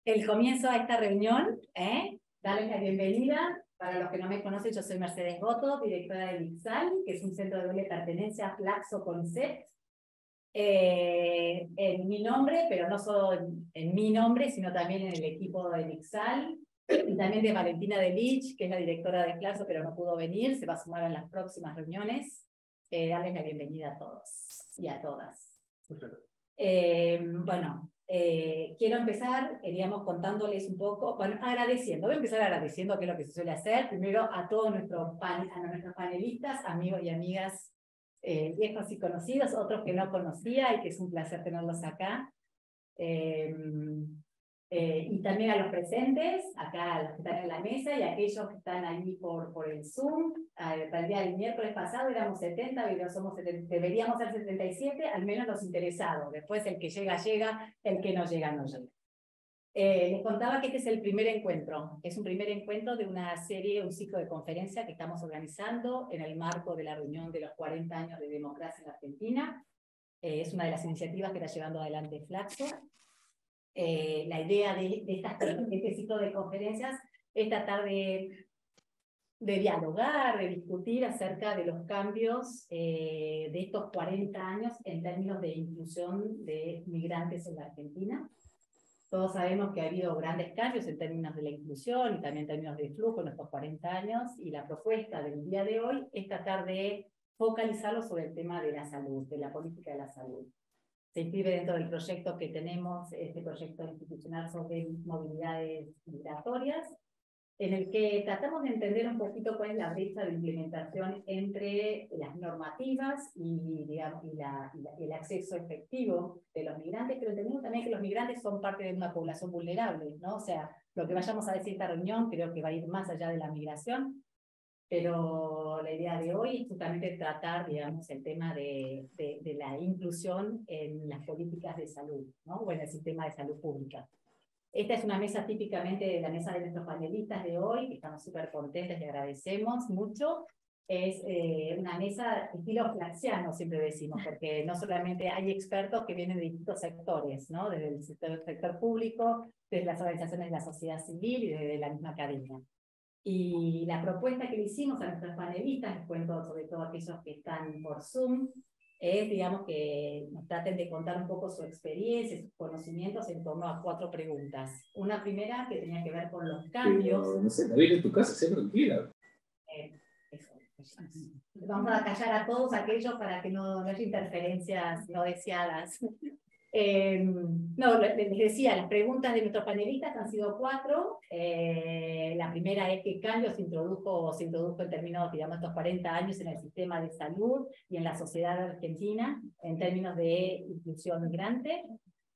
el comienzo a esta reunión, darles la bienvenida. Para los que no me conocen, yo soy Mercedes Goto, directora del ICSAL, que es un centro de doble pertenencia, Flaxo Concept. En mi nombre, pero no solo en mi nombre, sino también en el equipo del ICSAL, y también de Valentina Delich, que es la directora de Flaxo, pero no pudo venir, se va a sumar en las próximas reuniones. Darles la bienvenida a todos y a todas. Bueno, quiero empezar, queríamos contándoles un poco, bueno, agradeciendo, voy a empezar agradeciendo, que es lo que se suele hacer, primero a todos nuestros panelistas, amigos y amigas viejos y conocidos, otros que no conocía y que es un placer tenerlos acá. Y también a los presentes, acá a los que están en la mesa y a aquellos que están allí por el Zoom. Para el día del miércoles pasado éramos 70, pero deberíamos ser 77, al menos los interesados. Después el que llega, llega, el que no llega, no llega. Les contaba que este es el primer encuentro. Es un primer encuentro de una serie, un ciclo de conferencias que estamos organizando en el marco de la reunión de los 40 años de democracia en la Argentina. Es una de las iniciativas que está llevando adelante Flaxo. La idea de este ciclo de conferencias es tratar de dialogar, de discutir acerca de los cambios de estos 40 años en términos de inclusión de migrantes en la Argentina. Todos sabemos que ha habido grandes cambios en términos de la inclusión y también en términos de flujo en estos 40 años, y la propuesta del día de hoy es tratar de focalizarlo sobre el tema de la salud, de la política de la salud. Se inscribe dentro del proyecto que tenemos, este proyecto institucional sobre movilidades migratorias, en el que tratamos de entender un poquito cuál es la brecha de implementación entre las normativas y, digamos, el acceso efectivo de los migrantes, pero entendemos también que los migrantes son parte de una población vulnerable, ¿no? O sea, lo que vayamos a decir esta reunión creo que va a ir más allá de la migración, pero la idea de hoy es justamente tratar, digamos, el tema de la inclusión en las políticas de salud, ¿no? O en el sistema de salud pública. Esta es una mesa típicamente de la mesa de nuestros panelistas de hoy, que estamos súper contentos y agradecemos mucho. Es una mesa estilo flaxiano, siempre decimos, porque no solamente hay expertos que vienen de distintos sectores, ¿no? Desde el sector público, desde las organizaciones de la sociedad civil y desde la misma academia. Y la propuesta que le hicimos a nuestros panelistas, les cuento sobre todo a aquellos que están por Zoom, es, digamos, que nos traten de contar un poco su experiencia, sus conocimientos en torno a 4 preguntas. Una primera que tenía que ver con los cambios. Pero, no sé, David, en tu casa, sé tranquila. Vamos a callar a todos aquellos para que no haya interferencias no deseadas. No, les decía, las preguntas de nuestros panelistas han sido 4. La primera es qué cambio se introdujo en términos, digamos, estos 40 años en el sistema de salud y en la sociedad argentina, en términos de inclusión migrante.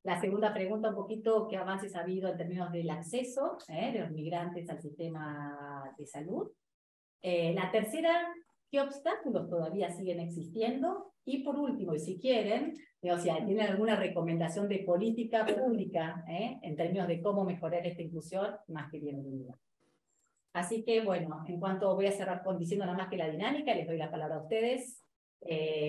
La segunda pregunta, un poquito, qué avances ha habido en términos del acceso de los migrantes al sistema de salud. La tercera, ¿qué obstáculos todavía siguen existiendo? Y por último, y si quieren, o sea, tienen alguna recomendación de política pública en términos de cómo mejorar esta inclusión, más que bienvenida. Así que, bueno, en cuanto voy a cerrar diciendo nada más que la dinámica, les doy la palabra a ustedes.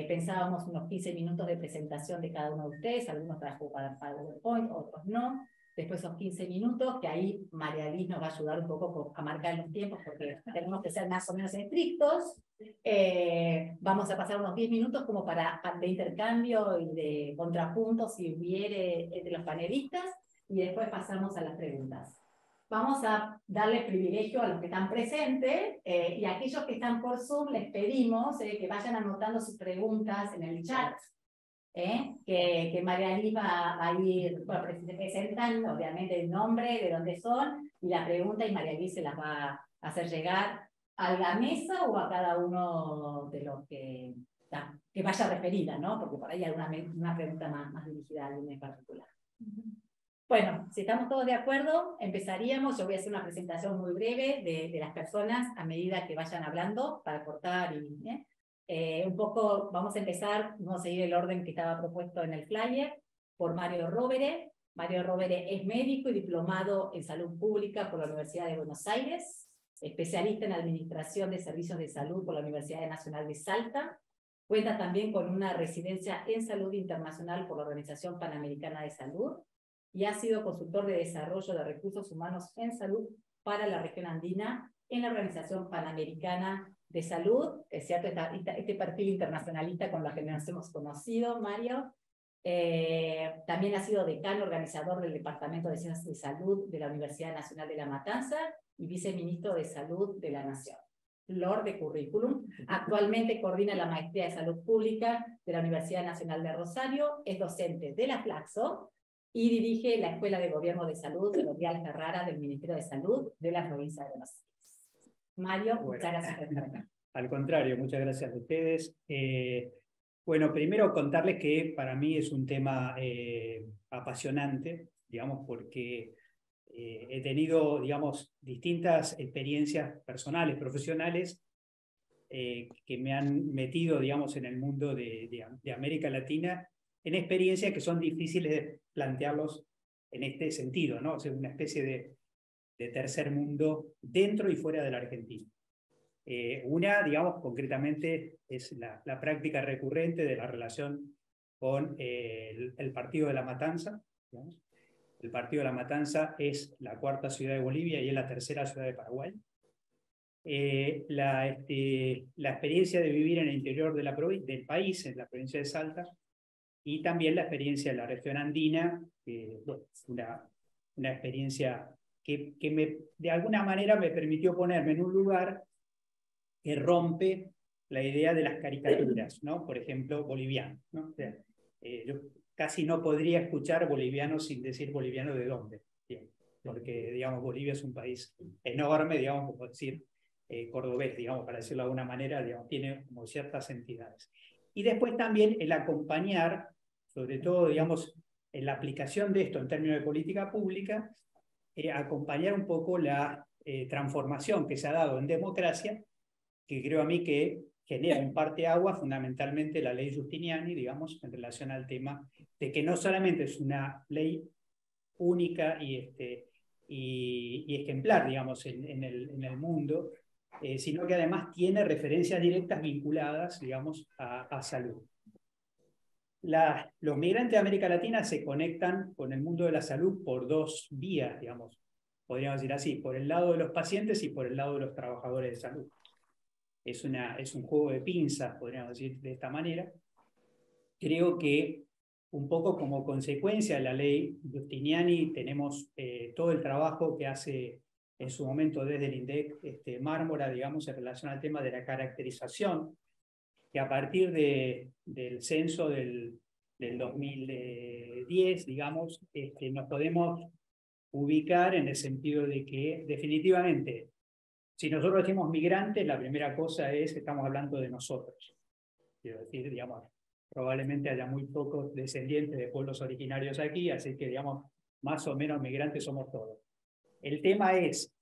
Pensábamos unos 15 minutos de presentación de cada uno de ustedes, algunos trajo para PowerPoint, otros no. Después esos 15 minutos, que ahí María Liz nos va a ayudar un poco a marcar los tiempos, porque tenemos que ser más o menos estrictos. Vamos a pasar unos 10 minutos como de intercambio y de contrapuntos, si hubiere, entre los panelistas, y después pasamos a las preguntas. Vamos a darle privilegio a los que están presentes, y a aquellos que están por Zoom les pedimos que vayan anotando sus preguntas en el chat. Que María Liz va a ir, bueno, presentan obviamente el nombre, de dónde son, y la pregunta, y María Liz se las va a hacer llegar a la mesa o a cada uno de los que vaya referida, ¿no? Porque por ahí hay una pregunta más dirigida a alguien en particular. Bueno, si estamos todos de acuerdo, empezaríamos. Yo voy a hacer una presentación muy breve de las personas a medida que vayan hablando, para cortar y... un poco, vamos a empezar, vamos a seguir el orden que estaba propuesto en el flyer, por Mario Rovere. Mario Rovere es médico y diplomado en salud pública por la Universidad de Buenos Aires, especialista en administración de servicios de salud por la Universidad Nacional de Salta. Cuenta también con una residencia en salud internacional por la Organización Panamericana de Salud. y ha sido consultor de desarrollo de recursos humanos en salud para la región andina en la Organización Panamericana de Salud. Es cierto, este perfil internacionalista con el que nos hemos conocido, Mario. También ha sido decano organizador del Departamento de Ciencias de Salud de la Universidad Nacional de La Matanza y viceministro de Salud de la Nación. Flor de currículum. Actualmente coordina la Maestría de Salud Pública de la Universidad Nacional de Rosario, es docente de la Flaxo y dirige la Escuela de Gobierno de Salud de L'Oréal Ferrara del Ministerio de Salud de la provincia de Buenos Aires. Mario, muchas gracias por estar acá. Al contrario, muchas gracias a ustedes. Bueno, primero contarles que para mí es un tema apasionante, digamos, porque he tenido, digamos, distintas experiencias personales, profesionales, que me han metido, digamos, en el mundo de América Latina, en experiencias que son difíciles de plantearlos en este sentido, ¿no? O sea, una especie de tercer mundo dentro y fuera de la Argentina. Una, digamos, concretamente, es la práctica recurrente de la relación con el Partido de la Matanza, digamos. El Partido de la Matanza es la cuarta ciudad de Bolivia y es la tercera ciudad de Paraguay. La experiencia de vivir en el interior de del país, en la provincia de Salta, y también la experiencia de la región andina, bueno, una experiencia que de alguna manera me permitió ponerme en un lugar que rompe la idea de las caricaturas, ¿no? Por ejemplo, boliviano, ¿no? O sea, yo casi no podría escuchar boliviano sin decir boliviano de dónde, digamos, porque, digamos, Bolivia es un país enorme, digamos, como decir cordobés, digamos, para decirlo de alguna manera, digamos, tiene como ciertas entidades. Y después también el acompañar, sobre todo, digamos, en la aplicación de esto en términos de política pública, acompañar un poco la transformación que se ha dado en democracia, que creo a mí que genera un parteaguas, fundamentalmente la ley Giustiniani, digamos, en relación al tema de que no solamente es una ley única y ejemplar, digamos, en el mundo, sino que además tiene referencias directas vinculadas, digamos, a salud. Los migrantes de América Latina se conectan con el mundo de la salud por dos vías, digamos, podríamos decir así, por el lado de los pacientes y por el lado de los trabajadores de salud. Es un juego de pinzas, podríamos decir de esta manera. Creo que un poco como consecuencia de la ley Giustiniani tenemos todo el trabajo que hace en su momento desde el INDEC Mármora, digamos, en relación al tema de la caracterización, que a partir del censo del 2010, digamos, nos podemos ubicar en el sentido de que definitivamente, si nosotros decimos migrantes, la primera cosa es que estamos hablando de nosotros. Quiero decir, digamos, probablemente haya muy pocos descendientes de pueblos originarios aquí, así que, digamos, más o menos migrantes somos todos. El tema es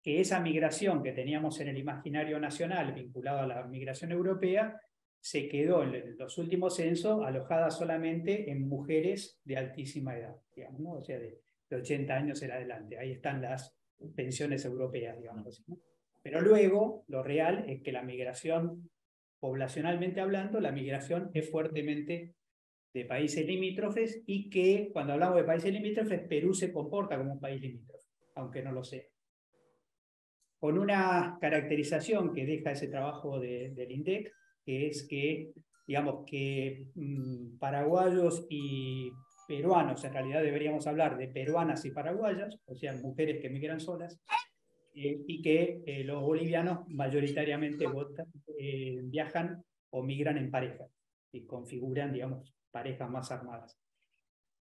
que esa migración que teníamos en el imaginario nacional vinculada a la migración europea se quedó en los últimos censos alojada solamente en mujeres de altísima edad, digamos, ¿no? O sea, de 80 años en adelante. Ahí están las pensiones europeas, digamos así, ¿no? Pero luego, lo real es que la migración, poblacionalmente hablando, la migración es fuertemente de países limítrofes y que, cuando hablamos de países limítrofes, Perú se comporta como un país limítrofe, aunque no lo sea. Con una caracterización que deja ese trabajo del INDEC, que es que, digamos, que paraguayos y peruanos, en realidad deberíamos hablar de peruanas y paraguayas, o sea, mujeres que migran solas, y que los bolivianos mayoritariamente viajan o migran en pareja y configuran, digamos, parejas más armadas.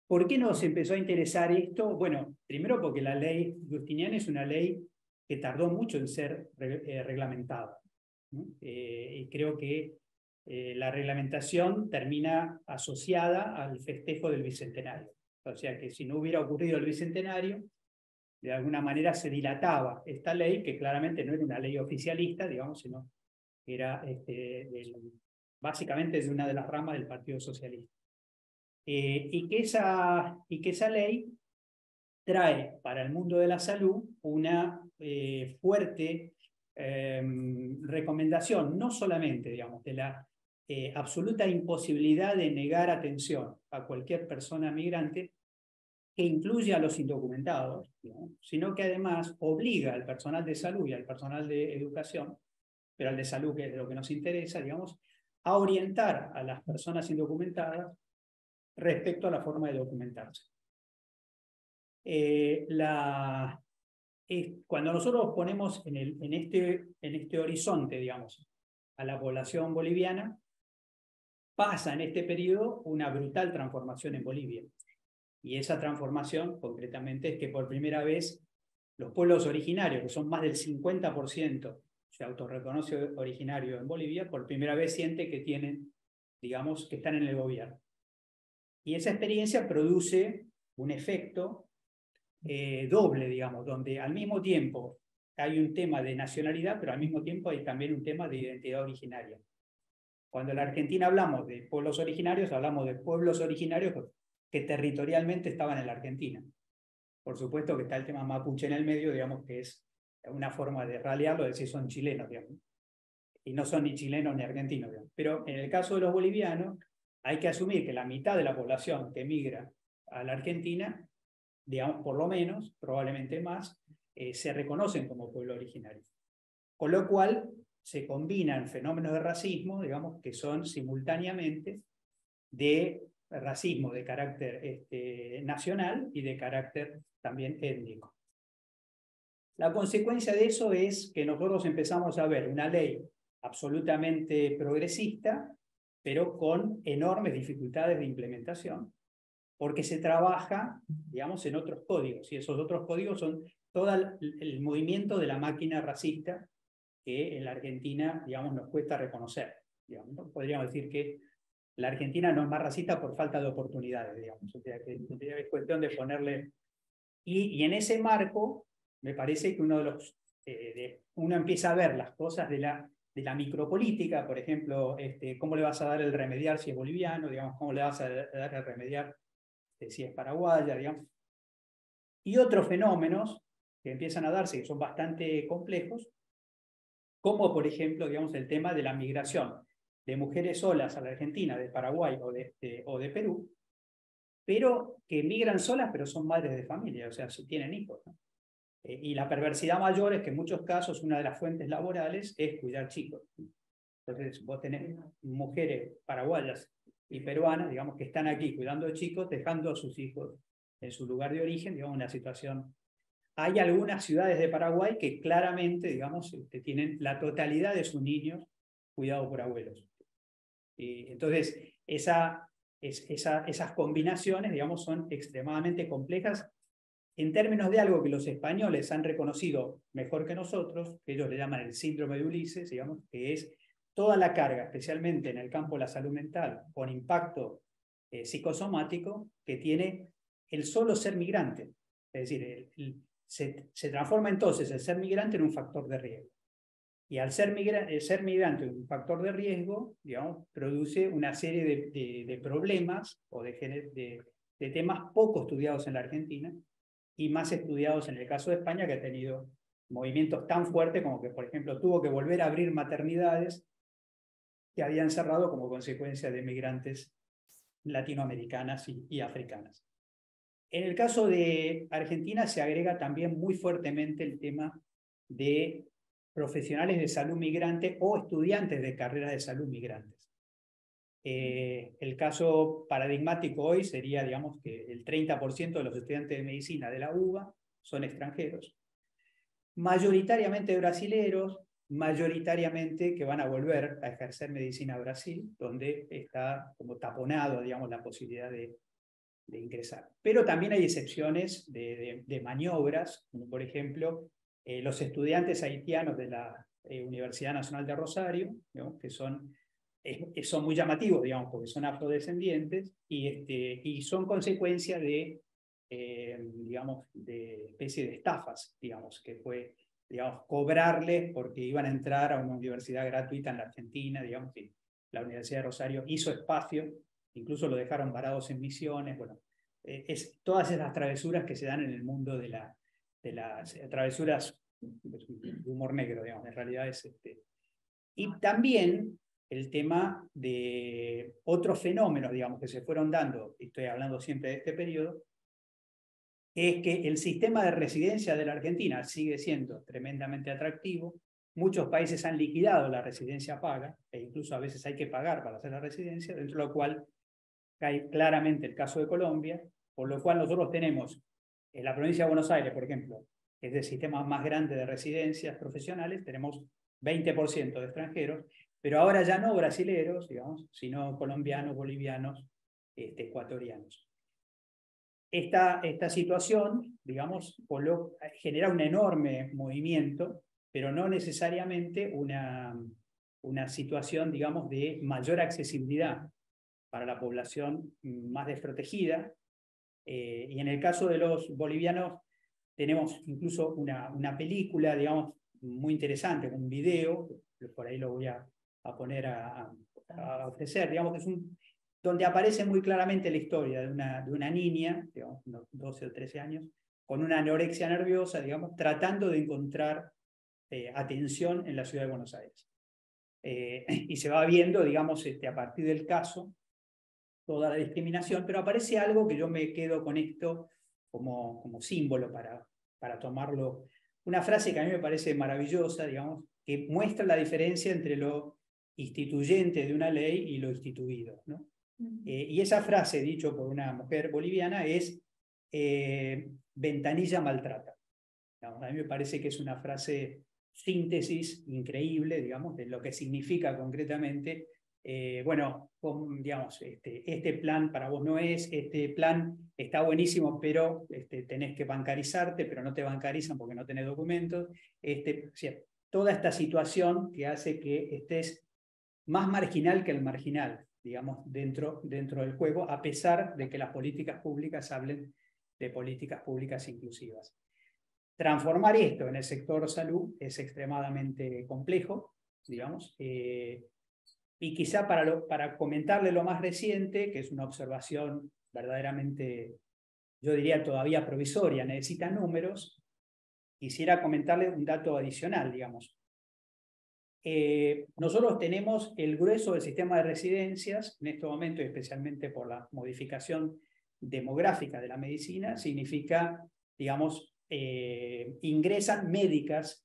¿Por qué nos empezó a interesar esto? Bueno, primero porque la ley Giustiniani es una ley que tardó mucho en ser reglamentada, ¿no? Y creo que la reglamentación termina asociada al festejo del Bicentenario. O sea que si no hubiera ocurrido el Bicentenario, de alguna manera se dilataba esta ley, que claramente no era una ley oficialista, digamos, sino que era básicamente de una de las ramas del Partido Socialista. Y que esa ley trae para el mundo de la salud una fuerte recomendación, no solamente, digamos, de la absoluta imposibilidad de negar atención a cualquier persona migrante, que incluye a los indocumentados, ¿no? Sino que además obliga al personal de salud y al personal de educación, pero al de salud, que es de lo que nos interesa, digamos, a orientar a las personas indocumentadas respecto a la forma de documentarse. Cuando nosotros ponemos en este horizonte, digamos, a la población boliviana, pasa en este periodo una brutal transformación en Bolivia. Y esa transformación, concretamente, es que por primera vez los pueblos originarios, que son más del 50%, se autorreconoce originario en Bolivia, por primera vez siente que tienen, digamos, que están en el gobierno. Y esa experiencia produce un efecto doble, digamos, donde al mismo tiempo hay un tema de nacionalidad, pero al mismo tiempo hay también un tema de identidad originaria. Cuando en la Argentina hablamos de pueblos originarios, hablamos de pueblos originarios que territorialmente estaban en la Argentina. Por supuesto que está el tema mapuche en el medio, digamos, que es una forma de ralearlo, de decir son chilenos, digamos. Y no son ni chilenos ni argentinos, digamos. Pero en el caso de los bolivianos, hay que asumir que la mitad de la población que migra a la Argentina, digamos, por lo menos, probablemente más, se reconocen como pueblo originario. Con lo cual, se combinan fenómenos de racismo, digamos, que son simultáneamente de racismo de carácter nacional y de carácter también étnico. La consecuencia de eso es que nosotros empezamos a ver una ley absolutamente progresista, pero con enormes dificultades de implementación, porque se trabaja, digamos, en otros códigos, y esos otros códigos son todo el movimiento de la máquina racista que en la Argentina, digamos, nos cuesta reconocer. Digamos, ¿no? Podríamos decir que la Argentina no es más racista por falta de oportunidades, digamos. O sea, que es cuestión de ponerle... Y en ese marco, me parece que uno empieza a ver las cosas de la micropolítica, por ejemplo, cómo le vas a dar el remediar si es boliviano, digamos, cómo le vas a dar el remediar si es paraguaya, digamos. Y otros fenómenos que empiezan a darse, que son bastante complejos, como por ejemplo, digamos, el tema de la migración de mujeres solas a la Argentina, de Paraguay o de Perú, pero que migran solas, pero son madres de familia, o sea, tienen hijos, ¿no? Y la perversidad mayor es que en muchos casos una de las fuentes laborales es cuidar chicos. Entonces vos tenés mujeres paraguayas y peruanas, digamos, que están aquí cuidando chicos, dejando a sus hijos en su lugar de origen, digamos, una situación. Hay algunas ciudades de Paraguay que claramente, digamos, tienen la totalidad de sus niños cuidados por abuelos. Entonces, esas combinaciones, digamos, son extremadamente complejas en términos de algo que los españoles han reconocido mejor que nosotros, que ellos le llaman el síndrome de Ulises, digamos, que es toda la carga, especialmente en el campo de la salud mental, con impacto psicosomático, que tiene el solo ser migrante. Es decir, se transforma entonces el ser migrante en un factor de riesgo. Y al ser migrante un factor de riesgo, digamos, produce una serie de problemas o de temas poco estudiados en la Argentina y más estudiados en el caso de España, que ha tenido movimientos tan fuertes como que, por ejemplo, tuvo que volver a abrir maternidades que habían cerrado como consecuencia de migrantes latinoamericanas y africanas. En el caso de Argentina se agrega también muy fuertemente el tema de profesionales de salud migrante o estudiantes de carreras de salud migrantes. El caso paradigmático hoy sería, digamos, que el 30% de los estudiantes de medicina de la UBA son extranjeros, mayoritariamente brasileros, mayoritariamente que van a volver a ejercer medicina a Brasil, donde está como taponado, digamos, la posibilidad de ingresar. Pero también hay excepciones de maniobras, como por ejemplo los estudiantes haitianos de la Universidad Nacional de Rosario, ¿no? que son muy llamativos, digamos, porque son afrodescendientes y son consecuencia digamos, de especie de estafas, digamos, que fue, digamos, cobrarles porque iban a entrar a una universidad gratuita en la Argentina, digamos, que la Universidad de Rosario hizo espacio, incluso lo dejaron varados en Misiones, bueno, todas esas travesuras que se dan en el mundo de las travesuras de humor negro, digamos, en realidad es Y también el tema de otros fenómenos, digamos, que se fueron dando, y estoy hablando siempre de este periodo, es que el sistema de residencia de la Argentina sigue siendo tremendamente atractivo. Muchos países han liquidado la residencia paga, e incluso a veces hay que pagar para hacer la residencia, dentro de lo cual hay claramente el caso de Colombia, por lo cual nosotros tenemos en la provincia de Buenos Aires, por ejemplo, que es el sistema más grande de residencias profesionales, tenemos 20% de extranjeros, pero ahora ya no brasileros, digamos, sino colombianos, bolivianos, ecuatorianos. Esta situación, digamos, genera un enorme movimiento, pero no necesariamente una situación, digamos, de mayor accesibilidad para la población más desprotegida. Y en el caso de los bolivianos, tenemos incluso una película, digamos, muy interesante, un video, por ahí lo voy a poner a ofrecer, digamos, que es donde aparece muy claramente la historia de una niña, digamos, unos 12 o 13 años, con una anorexia nerviosa, digamos, tratando de encontrar atención en la ciudad de Buenos Aires. Y se va viendo, digamos, a partir del caso, toda la discriminación, pero aparece algo que yo me quedo con esto como símbolo para tomarlo. Una frase que a mí me parece maravillosa, digamos, que muestra la diferencia entre lo instituyente de una ley y lo instituido, ¿no? Y esa frase, dicho por una mujer boliviana, es ventanilla maltrata. Digamos, a mí me parece que es una frase síntesis increíble, digamos, de lo que significa concretamente, bueno, digamos, este plan para vos no es, este plan está buenísimo, pero tenés que bancarizarte, pero no te bancarizan porque no tenés documentos. O sea, toda esta situación que hace que estés más marginal que el marginal, digamos, dentro del juego, a pesar de que las políticas públicas hablen de políticas públicas inclusivas. Transformar esto en el sector salud es extremadamente complejo, digamos, y quizá para comentarle lo más reciente, que es una observación verdaderamente, yo diría todavía provisoria, necesita números, quisiera comentarle un dato adicional, digamos. Nosotros tenemos el grueso del sistema de residencias, en este momento, especialmente por la modificación demográfica de la medicina, significa, digamos, ingresan médicas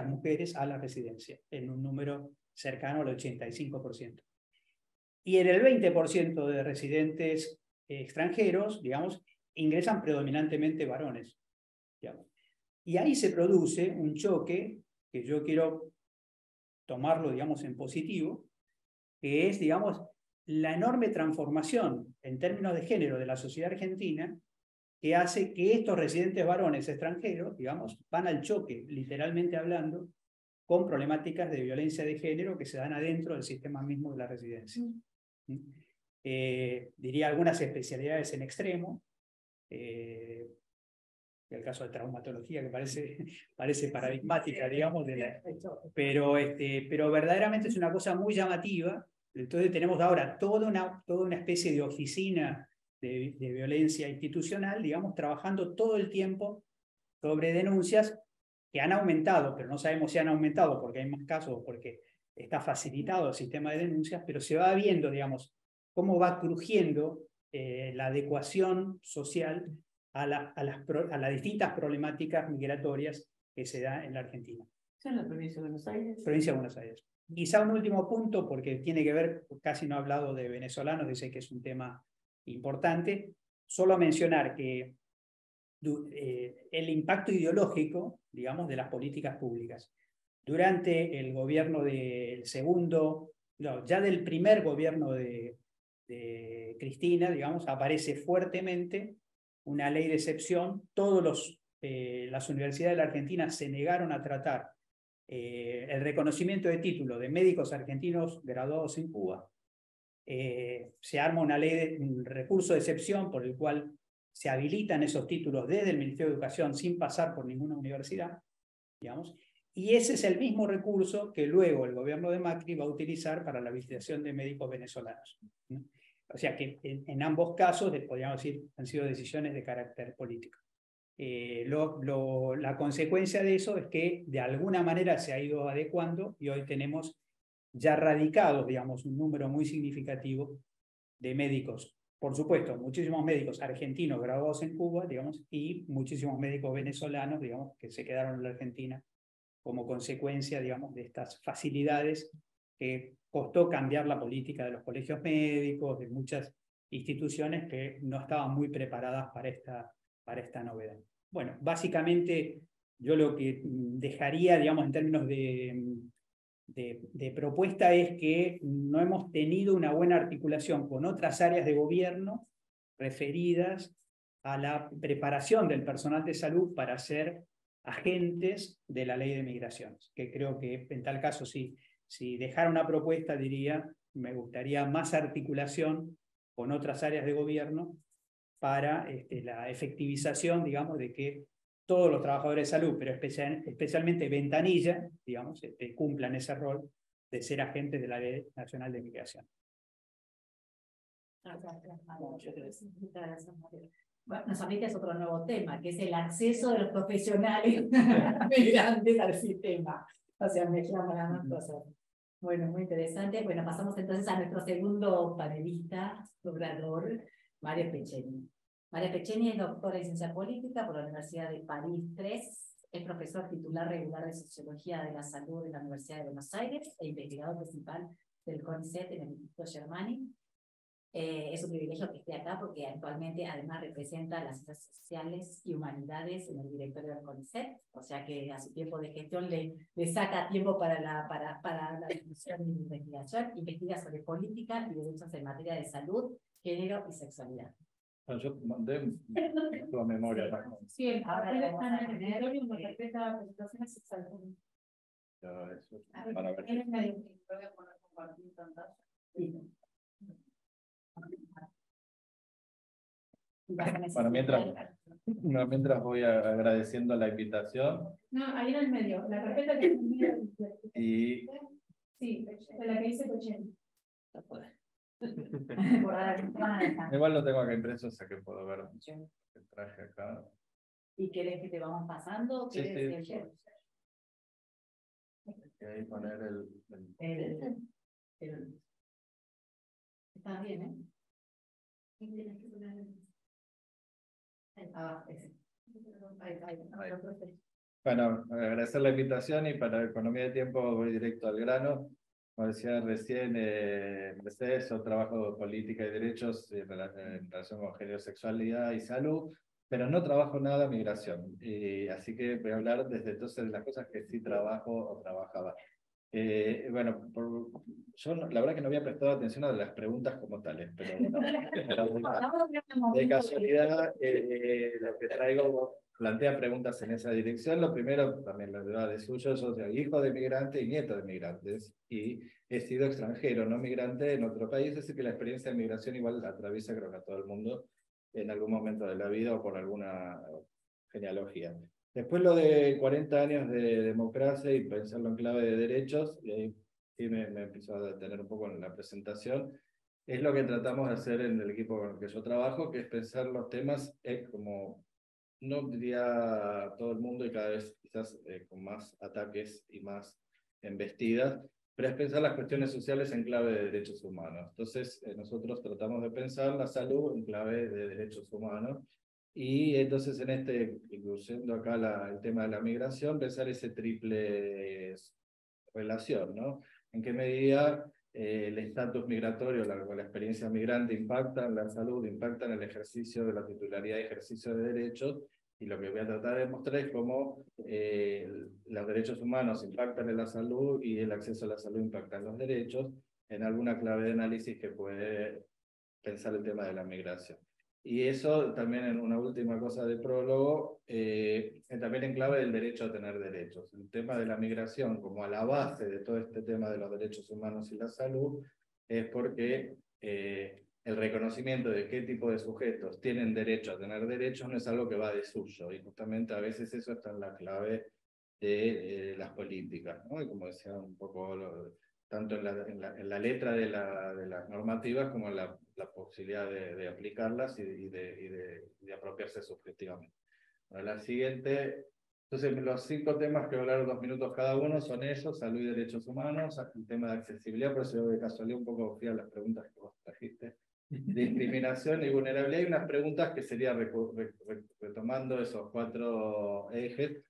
mujeres a la residencia, en un número cercano al 85%. Y en el 20% de residentes extranjeros, digamos, ingresan predominantemente varones, digamos. Y ahí se produce un choque que yo quiero tomarlo, digamos, en positivo, que es, digamos, la enorme transformación en términos de género de la sociedad argentina, que hace que estos residentes varones extranjeros, digamos, van al choque, literalmente hablando, con problemáticas de violencia de género que se dan adentro del sistema mismo de la residencia. Diría algunas especialidades en extremo, el caso de traumatología, que parece paradigmática, digamos, pero verdaderamente es una cosa muy llamativa. Entonces tenemos ahora toda una especie de oficina de violencia institucional, digamos, trabajando todo el tiempo sobre denuncias que han aumentado, pero no sabemos si han aumentado porque hay más casos, porque está facilitado el sistema de denuncias, pero se va viendo, digamos, cómo va crujiendo la adecuación social a las distintas problemáticas migratorias que se da en la Argentina. ¿Es en la provincia de Buenos Aires? Provincia de Buenos Aires. Quizá un último punto, porque tiene que ver, casi no he hablado de venezolanos, dice que es un tema importante, solo mencionar que el impacto ideológico, digamos, de las políticas públicas. Durante el gobierno ya del primer gobierno de Cristina, digamos, aparece fuertemente una ley de excepción. Las universidades de la Argentina se negaron a tratar el reconocimiento de título de médicos argentinos graduados en Cuba. Se arma un recurso de excepción por el cual se habilitan esos títulos desde el Ministerio de Educación sin pasar por ninguna universidad, digamos, y ese es el mismo recurso que luego el gobierno de Macri va a utilizar para la habilitación de médicos venezolanos, ¿no? O sea que en ambos casos, podríamos decir, han sido decisiones de carácter político. La consecuencia de eso es que de alguna manera se ha ido adecuando y hoy tenemos ya radicados, digamos, un número muy significativo de médicos por supuesto, muchísimos médicos argentinos graduados en Cuba, digamos, y muchísimos médicos venezolanos, digamos, que se quedaron en la Argentina como consecuencia, digamos, de estas facilidades que costó cambiar la política de los colegios médicos, de muchas instituciones que no estaban muy preparadas para esta novedad. Bueno, básicamente yo lo que dejaría, digamos, en términos de propuesta es que no hemos tenido una buena articulación con otras áreas de gobierno referidas a la preparación del personal de salud para ser agentes de la ley de migraciones, que creo que en tal caso, si dejara una propuesta, diría, me gustaría más articulación con otras áreas de gobierno para la efectivización, digamos, de que todos los trabajadores de salud, pero especialmente Ventanilla, digamos, cumplan ese rol de ser agentes de la Ley Nacional de Migración. Bueno, nos es otro nuevo tema, que es el acceso de los profesionales migrantes al sistema. O sea, mezclamos las dos cosas. Bueno, muy interesante. Bueno, pasamos entonces a nuestro segundo panelista, orador, Mario Peceni. Mario Peceni es doctora en Ciencia Política por la Universidad de París III, es profesor titular regular de Sociología de la Salud en la Universidad de Buenos Aires e investigador principal del CONICET en el Instituto Germani. Es un privilegio que esté acá porque actualmente además representa las ciencias sociales y humanidades en el directorio del CONICET, o sea que a su tiempo de gestión le saca tiempo para la discusión y investigación. Investiga sobre política y derechos en materia de salud, género y sexualidad. Yo mandé la memoria. Sí, ahora están en el directorio con respecto a presentaciones sexuales. Para ver. En el medio, lo voy a poner compartir pantalla. Bueno, mientras voy agradeciendo la invitación. No, ahí en el medio, la carpeta que y sí, de la que dice Peceni. Igual lo tengo acá impreso, o sea que puedo ver el traje acá. ¿Y querés que te vamos pasando? Sí, ¿Querés sí. Y ahí poner Está bien, ¿eh? Bueno, agradecer la invitación y para economía de tiempo voy directo al grano. Como decía recién, Mercedes, yo trabajo política y derechos en relación con género, sexualidad y salud, pero no trabajo nada migración. Así que voy a hablar desde entonces de las cosas que sí trabajo o trabajaba. Bueno, yo la verdad que no había prestado atención a las preguntas como tales, pero bueno, de casualidad lo que traigo plantea preguntas en esa dirección. Lo primero, también lo debo de suyo, yo soy hijo de migrante y nieto de migrantes, y he sido extranjero, no migrante en otro país, así que la experiencia de migración igual la atraviesa creo que a todo el mundo en algún momento de la vida o por alguna genealogía. Después lo de 40 años de democracia y pensarlo en clave de derechos, y ahí sí me empezó a detener un poco en la presentación, es lo que tratamos de hacer en el equipo con el que yo trabajo, que es pensar los temas como, no diría todo el mundo y cada vez quizás con más ataques y más embestidas, pero es pensar las cuestiones sociales en clave de derechos humanos. Entonces nosotros tratamos de pensar la salud en clave de derechos humanos. Y entonces incluyendo acá el tema de la migración, pensar ese triple relación, ¿no? En qué medida el estatus migratorio, la experiencia migrante impacta en la salud, impacta en el ejercicio de la titularidad y ejercicio de derechos, y lo que voy a tratar de mostrar es cómo los derechos humanos impactan en la salud y el acceso a la salud impacta en los derechos, en alguna clave de análisis que puede pensar el tema de la migración. Y eso también en una última cosa de prólogo, también en clave del derecho a tener derechos. El tema de la migración como a la base de todo este tema de los derechos humanos y la salud es porque el reconocimiento de qué tipo de sujetos tienen derecho a tener derechos no es algo que va de suyo, y justamente a veces eso está en la clave de las políticas, ¿no? Y como decía un poco tanto en la letra de las normativas como en la posibilidad de aplicarlas y de apropiarse subjetivamente. Bueno, la siguiente, entonces los 5 temas que voy a hablar 2 minutos cada uno son esos: salud y derechos humanos, el tema de accesibilidad, por eso yo de casualidad un poco fui a las preguntas que vos trajiste, discriminación y vulnerabilidad, hay unas preguntas que sería retomando esos 4 ejes,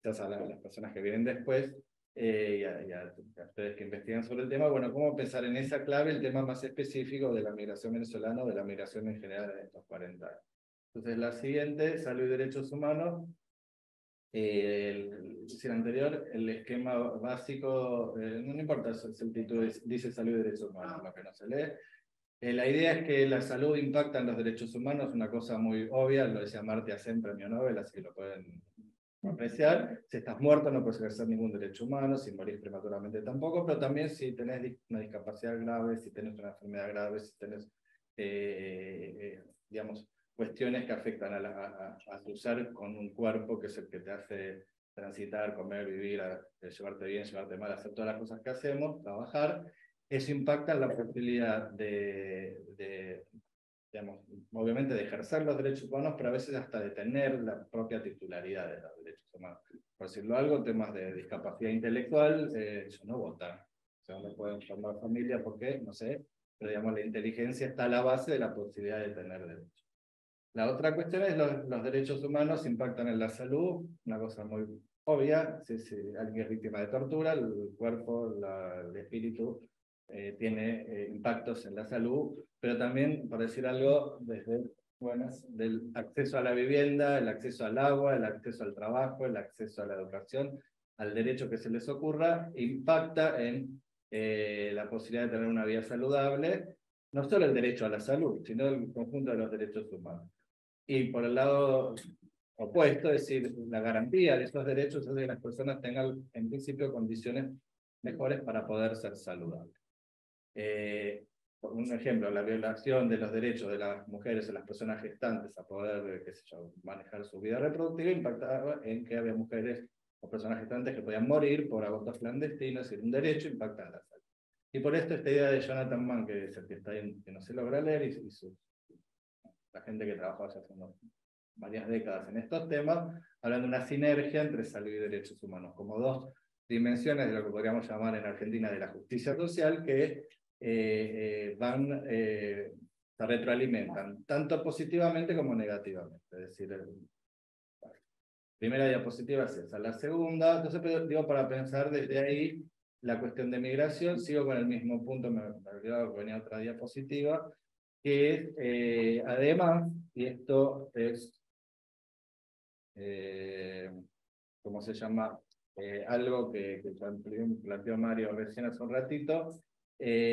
quizás a las personas que vienen después, y a ustedes que investigan sobre el tema, bueno, cómo pensar en esa clave el tema más específico de la migración venezolana o de la migración en general en estos 40 años. Entonces, la siguiente, salud y derechos humanos. El anterior, el esquema básico, no importa si el título dice salud y derechos humanos, lo que no se lee. La idea es que la salud impacta en los derechos humanos, una cosa muy obvia, lo decía Amartya Sen, premio Nobel, así que lo pueden apreciar. Si estás muerto no puedes ejercer ningún derecho humano, si morís prematuramente tampoco, pero también si tenés una discapacidad grave, si tenés una enfermedad grave, si tenés, digamos, cuestiones que afectan a tu ser con un cuerpo que es el que te hace transitar, comer, vivir, llevarte bien, llevarte mal, hacer todas las cosas que hacemos, trabajar. Eso impacta en la posibilidad digamos, obviamente de ejercer los derechos humanos, pero a veces hasta de tener la propia titularidad de los derechos humanos. Por decirlo algo, temas de discapacidad intelectual, eso no vota. O sea, no pueden formar familia porque, no sé, pero digamos, la inteligencia está a la base de la posibilidad de tener derechos. La otra cuestión es los derechos humanos impactan en la salud, una cosa muy obvia. Si alguien es víctima de tortura, el cuerpo, el espíritu tiene impactos en la salud, pero también, por decir algo, desde del acceso a la vivienda, el acceso al agua, el acceso al trabajo, el acceso a la educación, al derecho que se les ocurra, impacta en la posibilidad de tener una vida saludable, no solo el derecho a la salud, sino el conjunto de los derechos humanos. Y por el lado opuesto, es decir, la garantía de esos derechos es de que las personas tengan, en principio, condiciones mejores para poder ser saludables. Por un ejemplo, la violación de los derechos de las mujeres o las personas gestantes a poder, qué sé yo, manejar su vida reproductiva impactaba en que había mujeres o personas gestantes que podían morir por abortos clandestinos, es decir, un derecho impacta en la salud. Y por esto esta idea de Jonathan Mann, que es el que está ahí, que no se logra leer, y la gente que trabajó hace varias décadas en estos temas, hablan de una sinergia entre salud y derechos humanos, como 2 dimensiones de lo que podríamos llamar en Argentina de la justicia social, que se retroalimentan, tanto positivamente como negativamente. Es decir, primera diapositiva es esa. La segunda, entonces digo, para pensar desde ahí la cuestión de migración, sigo con el mismo punto, me olvidaba que venía otra diapositiva, que es, además, y esto es, ¿cómo se llama? Algo que planteó Mario recién hace un ratito,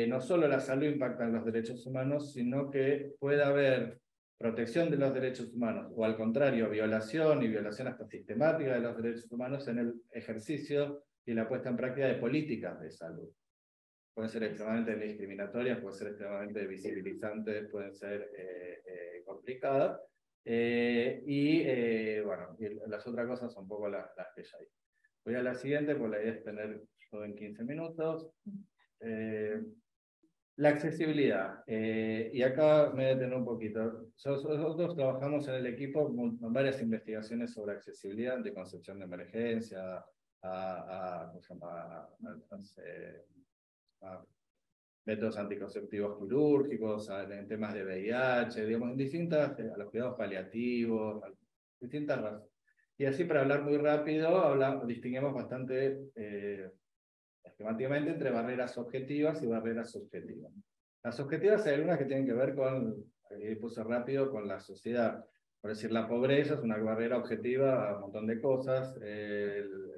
no solo la salud impacta en los derechos humanos, sino que puede haber protección de los derechos humanos, o al contrario, violación y violación hasta sistemática de los derechos humanos en el ejercicio y la puesta en práctica de políticas de salud. Pueden ser extremadamente discriminatorias, pueden ser extremadamente visibilizantes, pueden ser complicadas. Bueno, y las otras cosas son un poco las que ya hay. Voy a la siguiente, pues la idea es tener todo en 15 minutos. La accesibilidad. Y acá me voy a detener un poquito. Nosotros trabajamos en el equipo con varias investigaciones sobre accesibilidad, anticoncepción de emergencia, a métodos anticonceptivos quirúrgicos, en temas de VIH, digamos, en distintas, a los cuidados paliativos, distintas razas. Y así, para hablar muy rápido, distinguimos bastante esquemáticamente entre barreras objetivas y barreras subjetivas. Las objetivas hay algunas que tienen que ver con, puse rápido, con la sociedad. Por decir, la pobreza es una barrera objetiva a un montón de cosas,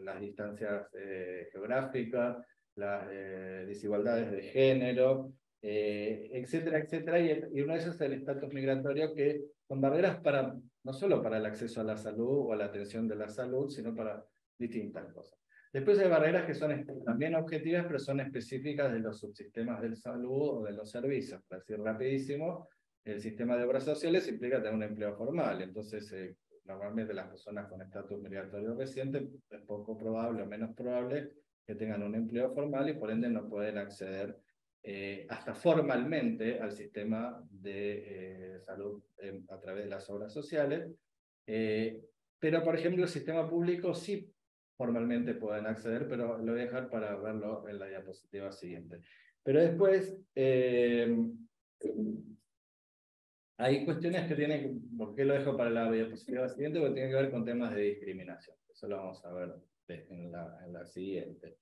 las distancias geográficas, las desigualdades de género, etcétera, etcétera. Y una de esas es el estatus migratorio, que son barreras para, no solo para el acceso a la salud o a la atención de la salud, sino para distintas cosas. Después hay barreras que son también objetivas, pero son específicas de los subsistemas de salud o de los servicios. Para decir rapidísimo, el sistema de obras sociales implica tener un empleo formal. Entonces, normalmente las personas con estatus migratorio reciente es poco probable o menos probable que tengan un empleo formal y por ende no pueden acceder hasta formalmente al sistema de salud a través de las obras sociales. Pero, por ejemplo, el sistema público sí formalmente pueden acceder, pero lo voy a dejar para verlo en la diapositiva siguiente. Pero después, hay cuestiones que tienen, ¿por qué lo dejo para la diapositiva siguiente? Porque tiene que ver con temas de discriminación. Eso lo vamos a ver en la siguiente.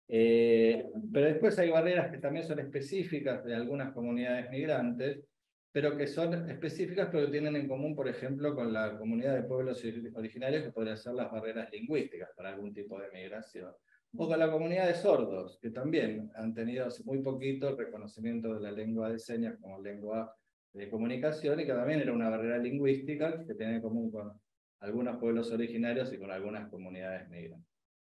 Pero después hay barreras que también son específicas de algunas comunidades migrantes, pero que son específicas, pero que tienen en común, por ejemplo, con la comunidad de pueblos originarios, que podrían ser las barreras lingüísticas para algún tipo de migración. O con la comunidad de sordos, que también han tenido hace muy poquito el reconocimiento de la lengua de señas como lengua de comunicación, y que también era una barrera lingüística que tiene en común con algunos pueblos originarios y con algunas comunidades migrantes.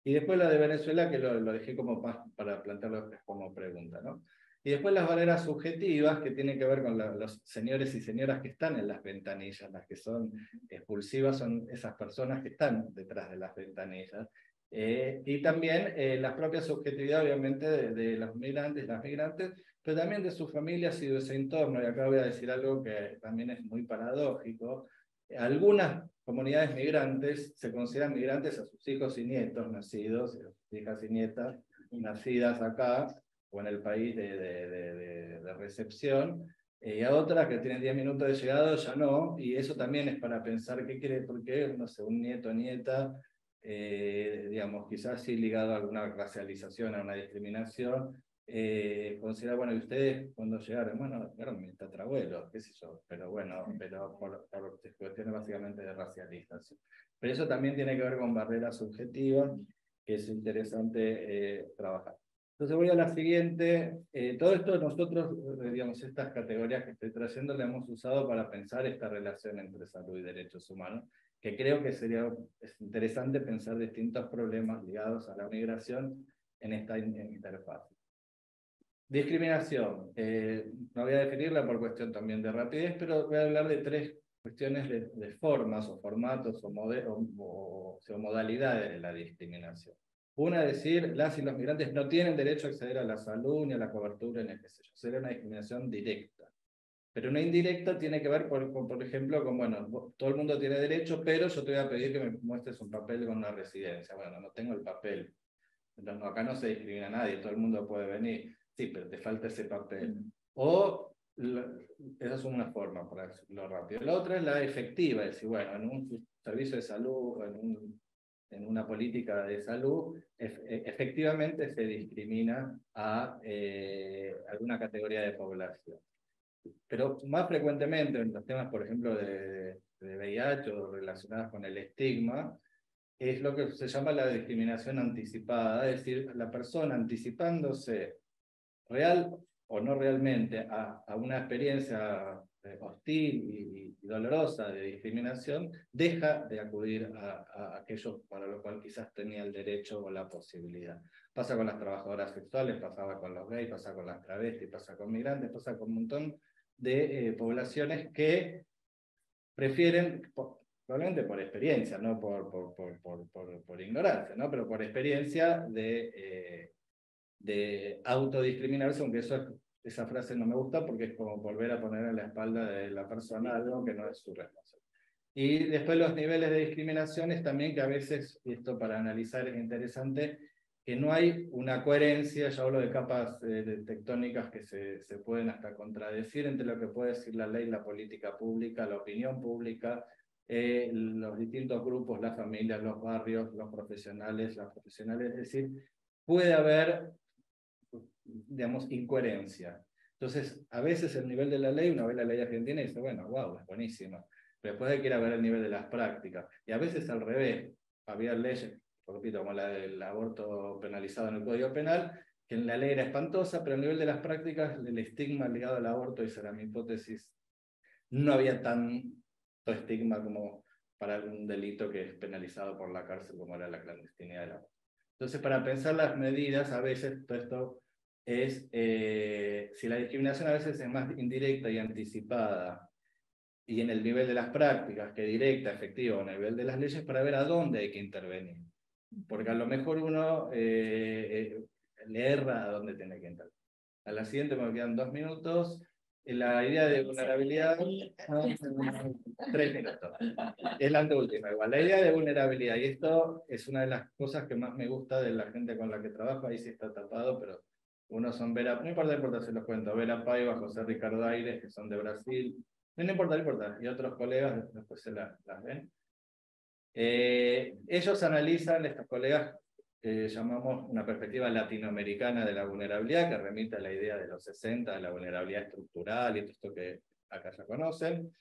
Y después la de Venezuela, que lo dejé como para plantearlo como pregunta, ¿no? Y después las barreras subjetivas, que tienen que ver con los señores y señoras que están en las ventanillas, las que son expulsivas son esas personas que están detrás de las ventanillas. Y también la propia subjetividad, obviamente, de los migrantes, las migrantes, pero también de sus familias y de ese entorno. Y acá voy a decir algo que también es muy paradójico. Algunas comunidades migrantes se consideran migrantes a sus hijos y nietos nacidos, a sus hijas y nietas nacidas acá, o en el país de recepción, y a otras que tienen 10 minutos de llegado ya no, y eso también es para pensar qué quiere, porque, no sé, un nieto o nieta, digamos, quizás sí ligado a alguna racialización, a una discriminación, considera, bueno, y ustedes cuando llegaron, bueno, llegaron mis tatarabuelos, qué sé yo, pero bueno, pero por cuestiones básicamente de racialización. Pero eso también tiene que ver con barreras subjetivas, que es interesante trabajar. Entonces voy a la siguiente. Todo esto nosotros, digamos, estas categorías que estoy trayendo, las hemos usado para pensar esta relación entre salud y derechos humanos, que creo que es interesante pensar distintos problemas ligados a la migración en esta interfaz. Discriminación. No voy a definirla por cuestión también de rapidez, pero voy a hablar de tres cuestiones de formas o formatos o modalidades de la discriminación. Una es decir, las y los migrantes no tienen derecho a acceder a la salud ni a la cobertura en qué sé yo. Sería una discriminación directa. Pero una indirecta tiene que ver, por ejemplo, con, bueno, todo el mundo tiene derecho, pero yo te voy a pedir que me muestres un papel con una residencia. Bueno, no tengo el papel. Entonces, no, acá no se discrimina a nadie, todo el mundo puede venir. Sí, pero te falta ese papel. O, esa es una forma, para decirlo rápido. La otra es la efectiva, es decir, bueno, en un servicio de salud, en una política de salud, efectivamente se discrimina a alguna categoría de población. Pero más frecuentemente en los temas, por ejemplo, de VIH o relacionados con el estigma, es lo que se llama la discriminación anticipada, es decir, la persona anticipándose real o no realmente a una experiencia hostil y dolorosa de discriminación, deja de acudir a aquello para lo cual quizás tenía el derecho o la posibilidad. Pasa con las trabajadoras sexuales, pasaba con los gays, pasa con las travestis, pasa con migrantes, pasa con un montón de poblaciones que prefieren, probablemente por experiencia, no por ignorancia, ¿no? Pero por experiencia de autodiscriminarse, aunque esa frase no me gusta porque es como volver a poner en la espalda de la persona algo que no es su responsabilidad. Y después los niveles de discriminaciones también, que a veces, y esto para analizar es interesante, que no hay una coherencia, ya hablo de capas tectónicas que se pueden hasta contradecir entre lo que puede decir la ley, la política pública, la opinión pública, los distintos grupos, las familias, los barrios, los profesionales, las profesionales, es decir, puede haber, digamos, incoherencia. Entonces, a veces el nivel de la ley, una vez la ley argentina, dice, bueno, wow, es buenísima, pero después hay que ir a ver el nivel de las prácticas. Y a veces al revés, había leyes, repito, como la del aborto penalizado en el Código Penal, que en la ley era espantosa, pero a nivel de las prácticas, el estigma ligado al aborto, esa era mi hipótesis, no había tanto estigma como para un delito que es penalizado por la cárcel, como era la clandestinidad del aborto. Entonces, para pensar las medidas, a veces todo esto es, si la discriminación a veces es más indirecta y anticipada, y en el nivel de las prácticas, que directa, efectiva, en el nivel de las leyes, para ver a dónde hay que intervenir. Porque a lo mejor uno le erra a dónde tiene que entrar. A la siguiente me quedan 2 minutos. La idea de vulnerabilidad, 3 minutos. Es la anteúltima igual. La idea de vulnerabilidad, y esto es una de las cosas que más me gusta de la gente con la que trabajo, ahí sí está tapado, pero Unos son Vera, no importa, se los cuento, Vera Paiva, José Ricardo Aires, que son de Brasil, no importa, y otros colegas, después se las ven. Ellos analizan, estos colegas, llamamos una perspectiva latinoamericana de la vulnerabilidad, que remite a la idea de los 60, de la vulnerabilidad estructural y todo esto que acá ya conocen.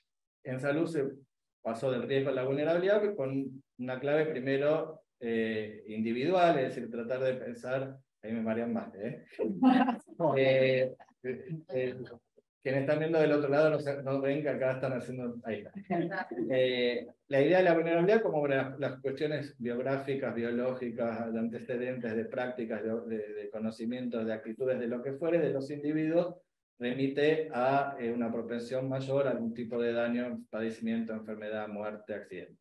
En salud se pasó del riesgo a la vulnerabilidad con una clave primero individual, es decir, tratar de pensar, ahí me marean más, quienes están viendo del otro lado no ven que acá están haciendo, ahí está. La idea de la vulnerabilidad como las cuestiones biográficas, biológicas, de antecedentes, de prácticas, de conocimientos, de actitudes, de lo que fuere, de los individuos, remite a una propensión mayor a algún tipo de daño, padecimiento, enfermedad, muerte, accidente.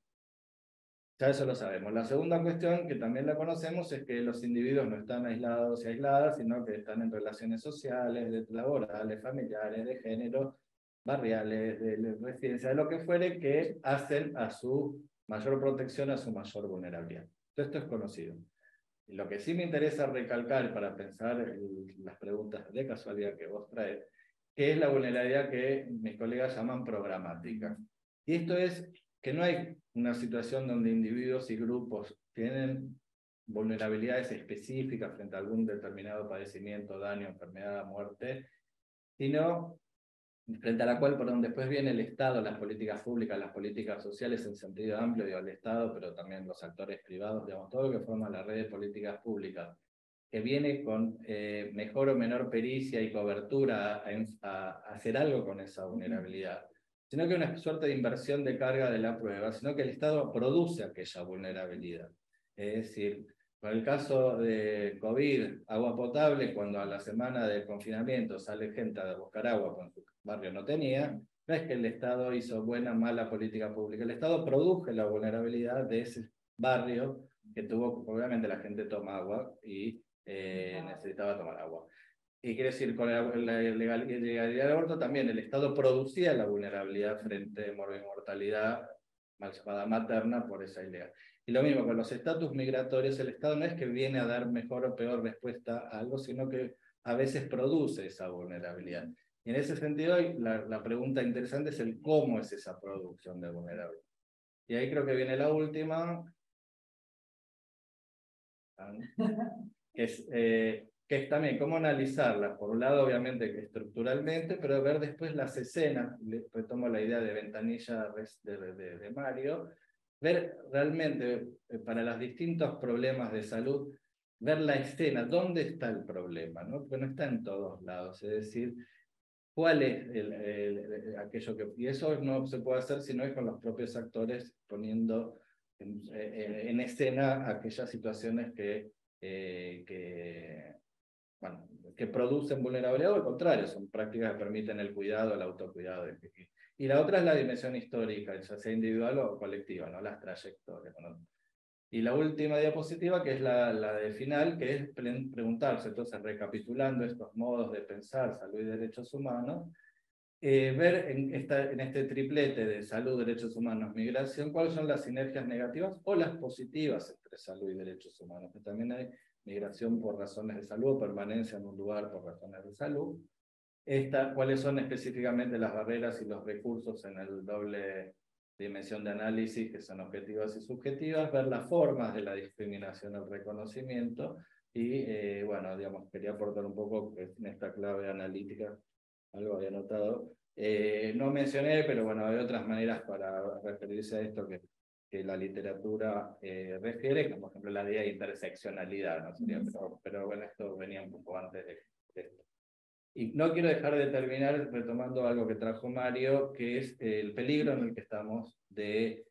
Ya eso lo sabemos. La segunda cuestión, que también la conocemos, es que los individuos no están aislados y aisladas, sino que están en relaciones sociales, laborales, familiares, de género, barriales, de residencia, de lo que fuere, que hacen a su mayor protección, a su mayor vulnerabilidad. Todo esto es conocido. Y lo que sí me interesa recalcar para pensar las preguntas de casualidad que vos traes, que es la vulnerabilidad que mis colegas llaman programática. Y esto es que no hay una situación donde individuos y grupos tienen vulnerabilidades específicas frente a algún determinado padecimiento, daño, enfermedad, muerte, sino frente a la cual, por donde después viene el Estado, las políticas públicas, las políticas sociales en sentido amplio, digo, el Estado, pero también los actores privados, digamos, todo lo que forma la red de políticas públicas, que viene con mejor o menor pericia y cobertura a hacer algo con esa vulnerabilidad, sino que una suerte de inversión de carga de la prueba, sino que el Estado produce aquella vulnerabilidad. Es decir, con el caso de COVID, agua potable, cuando a la semana del confinamiento sale gente a buscar agua cuando su barrio no tenía, no es que el Estado hizo buena o mala política pública, el Estado produjo la vulnerabilidad de ese barrio que tuvo, obviamente la gente toma agua y necesitaba tomar agua. Y quiere decir, con la legalidad del aborto también el Estado producía la vulnerabilidad frente a mortalidad mal llamada materna por esa idea. Y lo mismo con los estatus migratorios, el Estado no es que viene a dar mejor o peor respuesta a algo, sino que a veces produce esa vulnerabilidad. Y en ese sentido, la pregunta interesante es el cómo es esa producción de vulnerabilidad. Y ahí creo que viene la última, que es también cómo analizarla, por un lado obviamente que estructuralmente, pero ver después las escenas, retomo la idea de ventanilla de Mario, ver realmente para los distintos problemas de salud, ver la escena, dónde está el problema, ¿no? Porque no está en todos lados, es decir, cuál es aquello que... Y eso no se puede hacer si no es con los propios actores poniendo en escena aquellas situaciones que producen vulnerabilidad, o al contrario, son prácticas que permiten el cuidado, el autocuidado. Y la otra es la dimensión histórica, ya sea individual o colectiva, ¿no? Las trayectorias, ¿no? Y la última diapositiva, que es la de final, que es preguntarse, entonces, recapitulando estos modos de pensar salud y derechos humanos, ver en este triplete de salud, derechos humanos, migración, cuáles son las sinergias negativas o las positivas entre salud y derechos humanos, que también hay migración por razones de salud, permanencia en un lugar por razones de salud. Cuáles son específicamente las barreras y los recursos en el doble dimensión de análisis, que son objetivas y subjetivas, ver las formas de la discriminación, el reconocimiento, y bueno, digamos, quería aportar un poco en esta clave analítica, algo había notado. No mencioné, pero bueno, hay otras maneras para referirse a esto que la literatura refiere, como por ejemplo la idea de interseccionalidad, ¿no? Sería, pero bueno, esto venía un poco antes de esto. Y no quiero dejar de terminar retomando algo que trajo Mario, que es el peligro en el que estamos de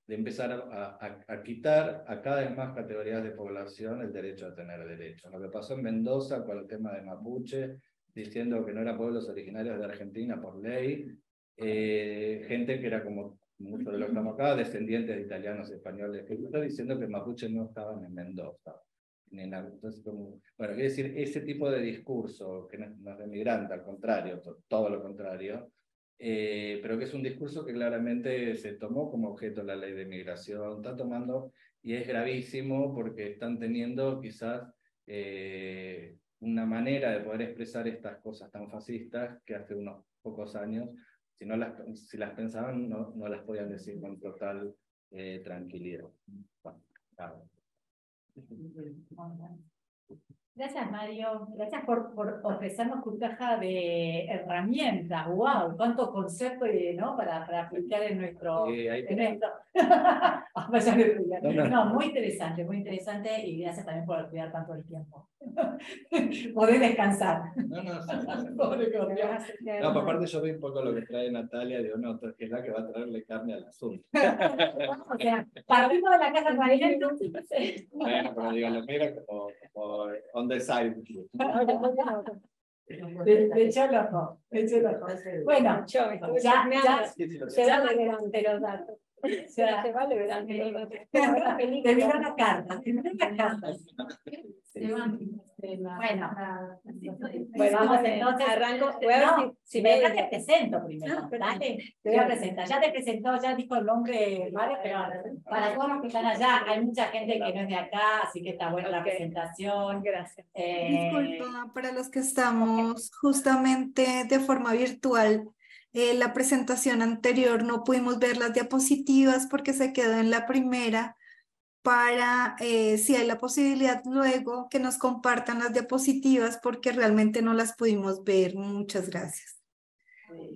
empezar a quitar a cada vez más categorías de población el derecho a tener derechos. Lo que pasó en Mendoza con el tema de Mapuche, diciendo que no eran pueblos originarios de Argentina por ley, gente que era como muchos de los que estamos acá, descendientes de italianos, españoles, que está diciendo que Mapuche no estaban en Mendoza. Entonces, bueno, quiere decir, ese tipo de discurso, que no es de migrante, al contrario, todo lo contrario, pero que es un discurso que claramente se tomó como objeto la ley de migración, está tomando, y es gravísimo porque están teniendo quizás una manera de poder expresar estas cosas tan fascistas que hace unos pocos años, si las pensaban, no las podían decir con total tranquilidad. Bueno, claro. Gracias, Mario. Gracias por ofrecernos tu caja de herramientas. ¡Wow! Cuánto concepto ¿no? para aplicar en nuestro... No, muy interesante y gracias también por cuidar tanto el tiempo. Podés descansar. No, aparte yo vi un poco lo que trae Natalia, digo, no, que es la que va a traerle carne al asunto. O sea, partimos de la casa de María, entonces. Bueno, pero digo, lo miro como on the side. De hecho, loco. Bueno, ya delante los datos. Se vale delante los datos. Te vieron las cartas. Bueno, vamos entonces. Arranco. Voy a ver si me te presento primero. Dale, te voy a presentar. Ya te presentó, ya dijo el nombre, ¿vale? Pero para todos los que están allá, hay mucha gente que no es de acá, así que está buena la presentación. Gracias. Disculpa, para los que estamos justamente de forma virtual, la presentación anterior no pudimos ver las diapositivas porque se quedó en la primera. Para si hay la posibilidad luego que nos compartan las diapositivas porque realmente no las pudimos ver. Muchas gracias.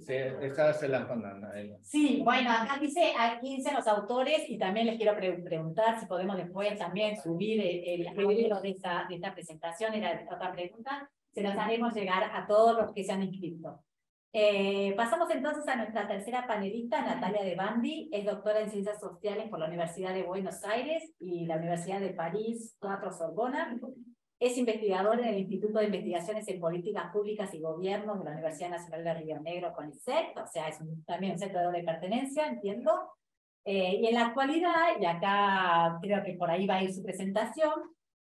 Sí, esas se las mandan a él. Sí, bueno, acá dice, aquí dicen los autores y también les quiero preguntar si podemos después también subir el audio de esta presentación, era otra pregunta, se las haremos llegar a todos los que se han inscrito. Pasamos entonces a nuestra tercera panelista, Natalia De Bandi, es doctora en Ciencias Sociales por la Universidad de Buenos Aires y la Universidad de París 4 Sorbona. Es investigadora en el Instituto de Investigaciones en Políticas Públicas y Gobiernos de la Universidad Nacional de Río Negro, CONICET, o sea, es también un centro de doble pertenencia, entiendo. Y en la actualidad, y acá creo que por ahí va a ir su presentación,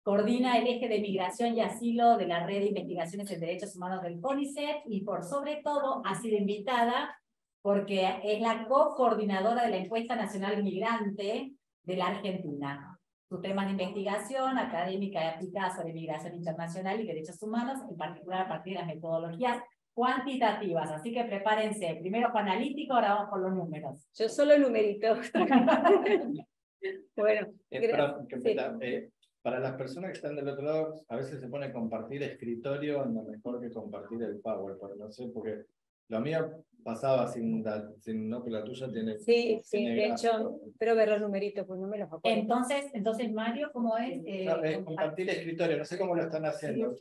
coordina el eje de migración y asilo de la Red de Investigaciones en Derechos Humanos del CONICET y por sobre todo ha sido invitada porque es la co-coordinadora de la Encuesta Nacional Migrante de la Argentina. Sus temas de investigación académica y aplicada sobre migración internacional y derechos humanos, en particular a partir de las metodologías cuantitativas. Así que prepárense. Primero fue analítico, ahora vamos por los números. Yo solo numeritos. Bueno, para las personas que están del otro lado, a veces se pone compartir escritorio, no mejor que compartir el PowerPoint, no sé, porque lo mío pasaba sin no, que la tuya tiene... Sí, de hecho, pero ver los numeritos, pues no me los acuerdo. Entonces Mario, ¿cómo es? Compartir escritorio, no sé cómo lo están haciendo.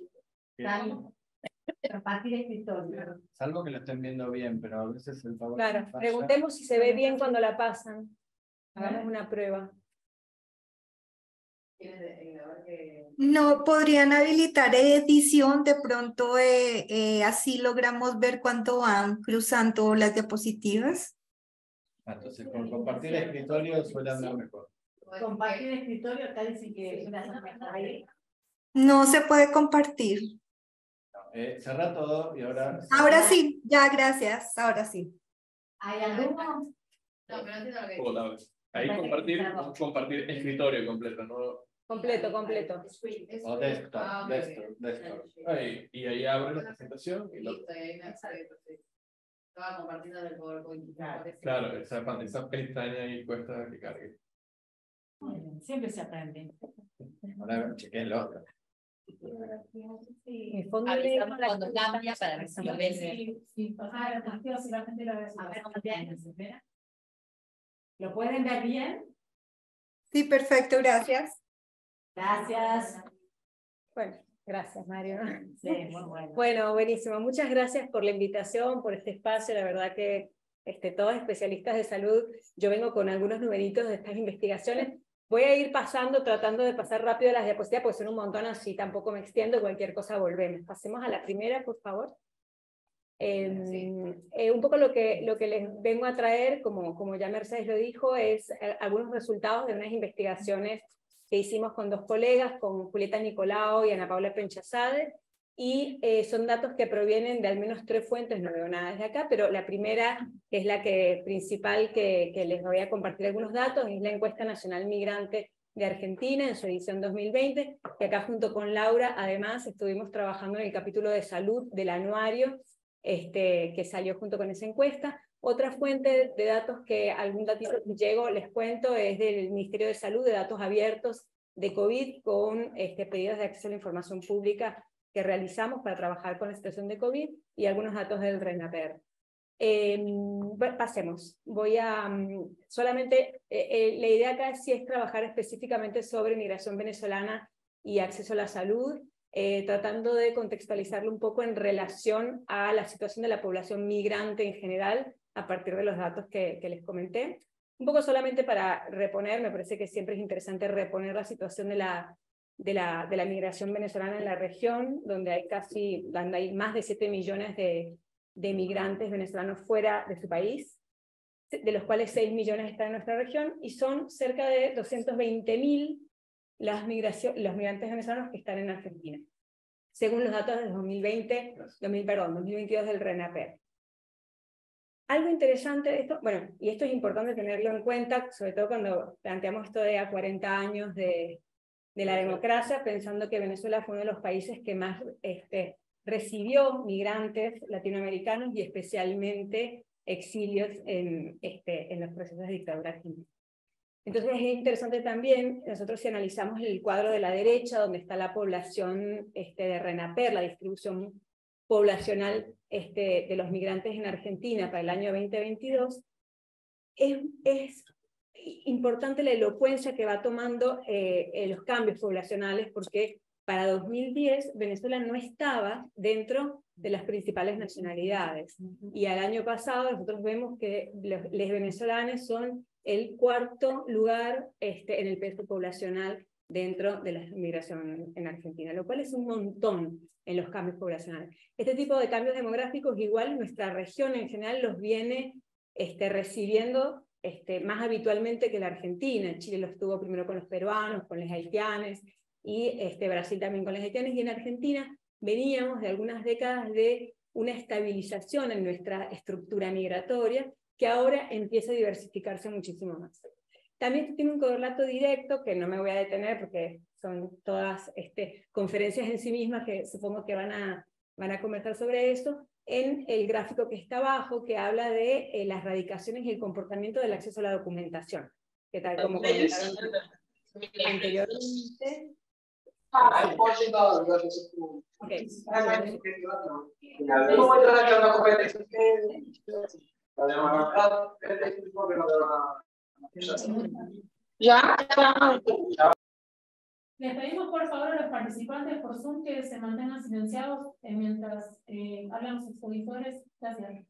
Compartir escritorio. Salvo que lo estén viendo bien, pero a veces el PowerPoint... Claro, preguntemos si se ve bien cuando la pasan. Hagamos una prueba. No podrían habilitar edición, de pronto así logramos ver cuánto van cruzando las diapositivas. Entonces, con compartir escritorio suele andar mejor. Compartir escritorio, acá dicen que suele andar mejor ahí. No se puede compartir. Cerra todo y ahora... Ahora sí, ya, gracias, ahora sí. ¿Hay alguno? No, pero no entiendo lo que Ahí compartir escritorio completo, ¿no? Completo. O desktop. Ahí, y ahí abre la presentación. Y Listo, ahí me sale, perfecto. Estaba compartiendo el PowerPoint. Claro, esa pestaña ahí cuesta que cargue. Muy bien, siempre se aprende. Ahora chequenlo. Mi fondo Avisamos cuando cambia para ver si lo ven. ¿Lo pueden ver bien? Sí, perfecto, gracias. Gracias. Bueno, gracias, Mario. Sí, muy bueno. Bueno, buenísimo. Muchas gracias por la invitación, por este espacio. La verdad que todos especialistas de salud, yo vengo con algunos numeritos de estas investigaciones. Voy a ir tratando de pasar rápido las diapositivas, porque son un montón, así tampoco me extiendo, cualquier cosa volvemos. Pasemos a la primera, por favor. Un poco lo que les vengo a traer, como ya Mercedes lo dijo, es algunos resultados de unas investigaciones que hicimos con dos colegas, con Julieta Nicolao y Ana Paula Penchazade, y son datos que provienen de al menos 3 fuentes, no veo nada desde acá, pero la primera, que es la principal que les voy a compartir algunos datos, es la Encuesta Nacional Migrante de Argentina en su edición 2020, que acá junto con Laura además estuvimos trabajando en el capítulo de salud del anuario que salió junto con esa encuesta. Otra fuente de datos que algún datito que llego les cuento es del Ministerio de Salud, de datos abiertos de COVID con pedidos de acceso a la información pública que realizamos para trabajar con la situación de COVID y algunos datos del RENAPER. Pasemos. Voy a solamente, la idea acá sí es trabajar específicamente sobre migración venezolana y acceso a la salud, tratando de contextualizarlo un poco en relación a la situación de la población migrante en general, a partir de los datos que les comenté. Un poco solamente para reponer, me parece que siempre es interesante reponer la situación de la migración venezolana en la región, donde hay más de 7 millones de migrantes venezolanos fuera de su país, de los cuales 6 millones están en nuestra región, y son cerca de 220.000 los migrantes venezolanos que están en Argentina, según los datos de 2022 del RENAPER. Algo interesante de esto, bueno, y esto es importante tenerlo en cuenta, sobre todo cuando planteamos esto de a 40 años de la democracia, pensando que Venezuela fue uno de los países que más recibió migrantes latinoamericanos y especialmente exilios en los procesos de dictadura argentina. Entonces es interesante también, nosotros si analizamos el cuadro de la derecha, donde está la población de RENAPER, la distribución poblacional de los migrantes en Argentina para el año 2022, es importante la elocuencia que va tomando los cambios poblacionales, porque para 2010 Venezuela no estaba dentro de las principales nacionalidades, y al año pasado nosotros vemos que los venezolanos son el 4º lugar en el peso poblacional dentro de la migración en Argentina, lo cual es un montón en los cambios poblacionales. Este tipo de cambios demográficos igual nuestra región en general los viene recibiendo más habitualmente que la Argentina. Chile los tuvo primero con los peruanos, con los haitianos, y Brasil también con los haitianos, y en Argentina veníamos de algunas décadas de una estabilización en nuestra estructura migratoria, que ahora empieza a diversificarse muchísimo más. También esto tiene un correlato directo, que no me voy a detener porque son todas conferencias en sí mismas que supongo que van a conversar sobre eso, en el gráfico que está abajo, que habla de las radicaciones y el comportamiento del acceso a la documentación, que tal como comentaron anteriormente. Okay. Les pedimos por favor a los participantes por Zoom que se mantengan silenciados mientras hablan sus auditores. Gracias.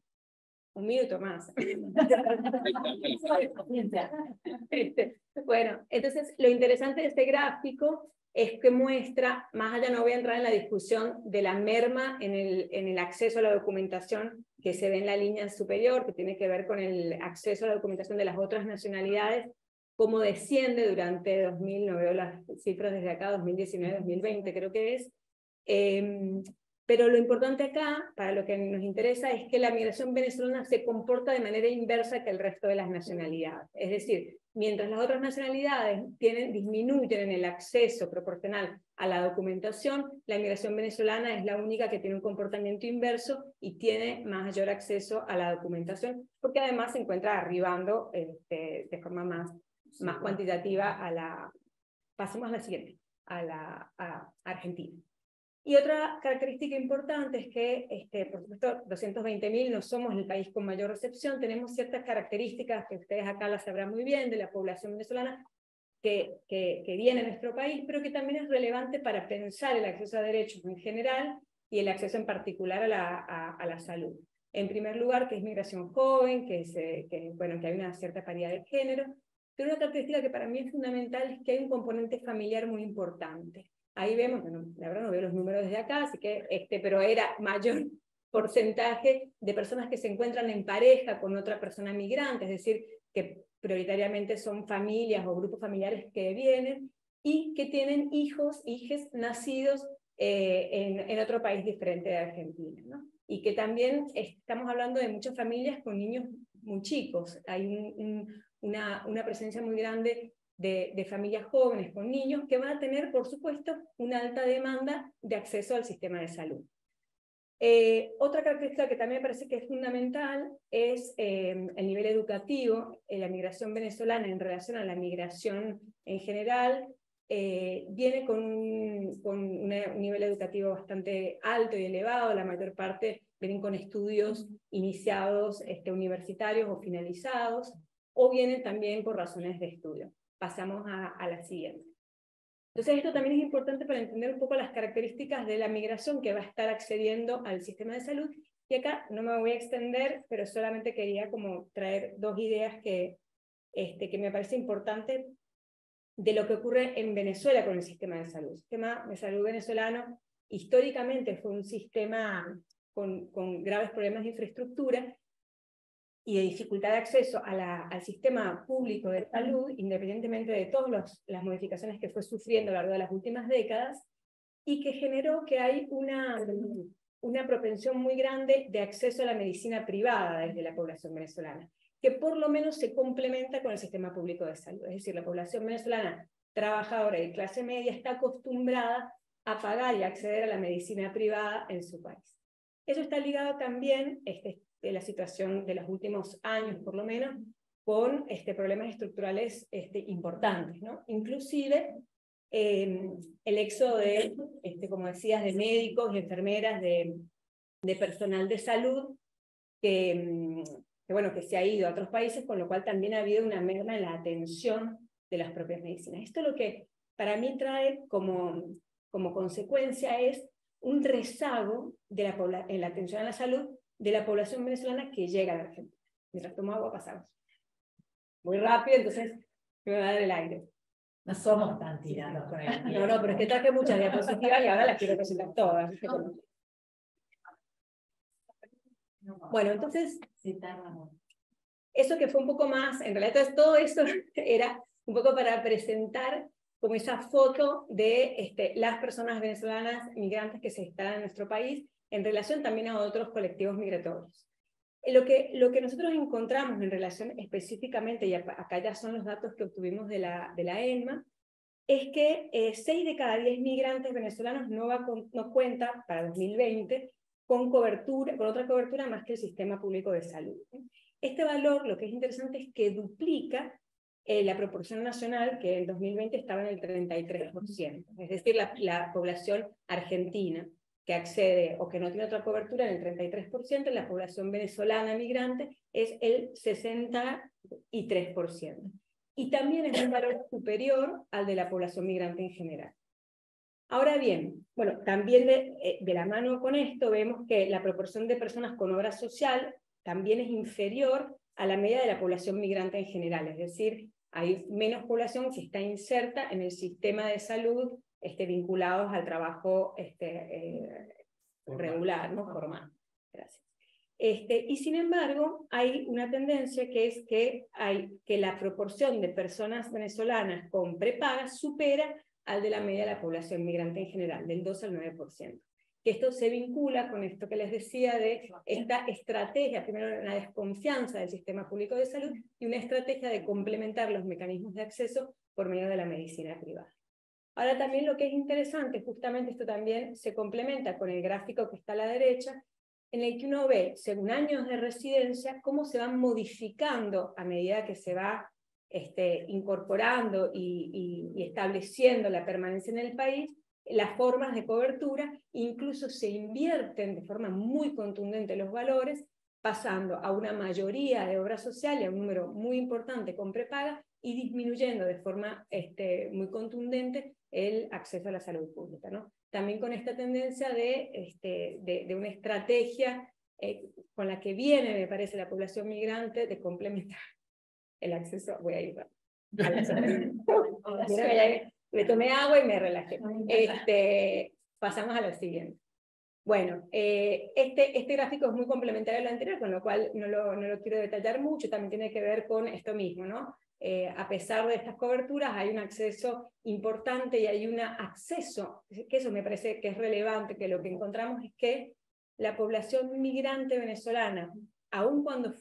Un minuto más. Bueno, entonces lo interesante de este gráfico es que muestra, más allá no voy a entrar en la discusión de la merma en el acceso a la documentación que se ve en la línea superior, que tiene que ver con el acceso a la documentación de las otras nacionalidades, cómo desciende durante 2000, no veo las cifras desde acá, 2019, 2020 creo que es, pero lo importante acá, para lo que nos interesa, es que la migración venezolana se comporta de manera inversa que el resto de las nacionalidades. Es decir, mientras las otras nacionalidades disminuyen en el acceso proporcional a la documentación, la migración venezolana es la única que tiene un comportamiento inverso y tiene mayor acceso a la documentación, porque además se encuentra arribando de forma más cuantitativa pasemos a la siguiente, a Argentina. Y otra característica importante es que, por supuesto, 220.000 no somos el país con mayor recepción, tenemos ciertas características que ustedes acá las sabrán muy bien de la población venezolana que viene a nuestro país, pero que también es relevante para pensar el acceso a derechos en general y el acceso en particular a la salud. En primer lugar, que es migración joven, que hay una cierta paridad de género, pero una característica que para mí es fundamental es que hay un componente familiar muy importante. Ahí vemos, bueno, la verdad no veo los números desde acá, así que, pero era mayor porcentaje de personas que se encuentran en pareja con otra persona migrante, es decir, que prioritariamente son familias o grupos familiares que vienen y que tienen hijos, hijes nacidos en otro país diferente de Argentina, ¿no? Y que también estamos hablando de muchas familias con niños muy chicos. Hay una presencia muy grande de familias jóvenes con niños que van a tener, por supuesto, una alta demanda de acceso al sistema de salud. Otra característica que también me parece que es fundamental es el nivel educativo. La migración venezolana en relación a la migración en general viene con un nivel educativo bastante alto y elevado. La mayor parte vienen con estudios iniciados universitarios o finalizados, o vienen también por razones de estudio. Pasamos a la siguiente. Entonces esto también es importante para entender un poco las características de la migración que va a estar accediendo al sistema de salud. Y acá no me voy a extender, pero solamente quería como traer dos ideas que me parece importante de lo que ocurre en Venezuela con el sistema de salud. El sistema de salud venezolano históricamente fue un sistema con graves problemas de infraestructura y de dificultad de acceso al sistema público de salud, independientemente de todas las modificaciones que fue sufriendo a lo largo de las últimas décadas, y que generó que hay una propensión muy grande de acceso a la medicina privada desde la población venezolana, que por lo menos se complementa con el sistema público de salud. Es decir, la población venezolana trabajadora y clase media está acostumbrada a pagar y acceder a la medicina privada en su país. Eso está ligado también de la situación de los últimos años, por lo menos, con problemas estructurales importantes, ¿no? Inclusive el éxodo de, como decías, de médicos y enfermeras, de personal de salud, que se ha ido a otros países, con lo cual también ha habido una merma en la atención de las propias medicinas. Esto lo que para mí trae como consecuencia es un rezago en la atención a la salud de la población venezolana que llega a la Argentina. Mientras tomo agua pasamos. Muy rápido, entonces me va a dar el aire. No somos tan tirados con el No, pero es que traje muchas diapositivas y ahora las quiero presentar todas. Bueno, entonces, eso que fue un poco más, en realidad entonces, todo eso era un poco para presentar como esa foto de las personas venezolanas migrantes que se instalan en nuestro país en relación también a otros colectivos migratorios. Lo que nosotros encontramos en relación específicamente, y acá ya son los datos que obtuvimos de la ENMA, es que 6 de cada 10 migrantes venezolanos no cuenta para 2020 con otra cobertura más que el sistema público de salud. Este valor, lo que es interesante es que duplica la proporción nacional, que en 2020 estaba en el 33%, es decir, la población argentina que accede o que no tiene otra cobertura en el 33%, la población venezolana migrante es el 63%. Y también es un valor superior al de la población migrante en general. Ahora bien, también de la mano con esto vemos que la proporción de personas con obra social también es inferior a la media de la población migrante en general, es decir, hay menos población que está inserta en el sistema de salud vinculados al trabajo regular, ¿no? Formal. Gracias. Y sin embargo, hay una tendencia que es que la proporción de personas venezolanas con prepaga supera al de la media de la población migrante en general, del 2 al 9%. Que esto se vincula con esto que les decía de esta estrategia, primero una desconfianza del sistema público de salud y una estrategia de complementar los mecanismos de acceso por medio de la medicina privada. Ahora también lo que es interesante, justamente esto también se complementa con el gráfico que está a la derecha, en el que uno ve, según años de residencia, cómo se van modificando a medida que se va incorporando y estableciendo la permanencia en el país, las formas de cobertura, incluso se invierten de forma muy contundente los valores, pasando a una mayoría de obra social y a un número muy importante con prepaga, y disminuyendo de forma muy contundente el acceso a la salud pública, ¿no? También con esta tendencia de una estrategia con la que viene, me parece, la población migrante, de complementar el acceso. Voy a ir me tomé agua y me relajé. Pasamos a lo siguiente. Bueno, este gráfico es muy complementario al anterior, con lo cual no lo quiero detallar mucho, también tiene que ver con esto mismo, ¿no? A pesar de estas coberturas hay un acceso importante y hay un acceso, que eso me parece que es relevante, que lo que encontramos es que la población migrante venezolana, aun cuando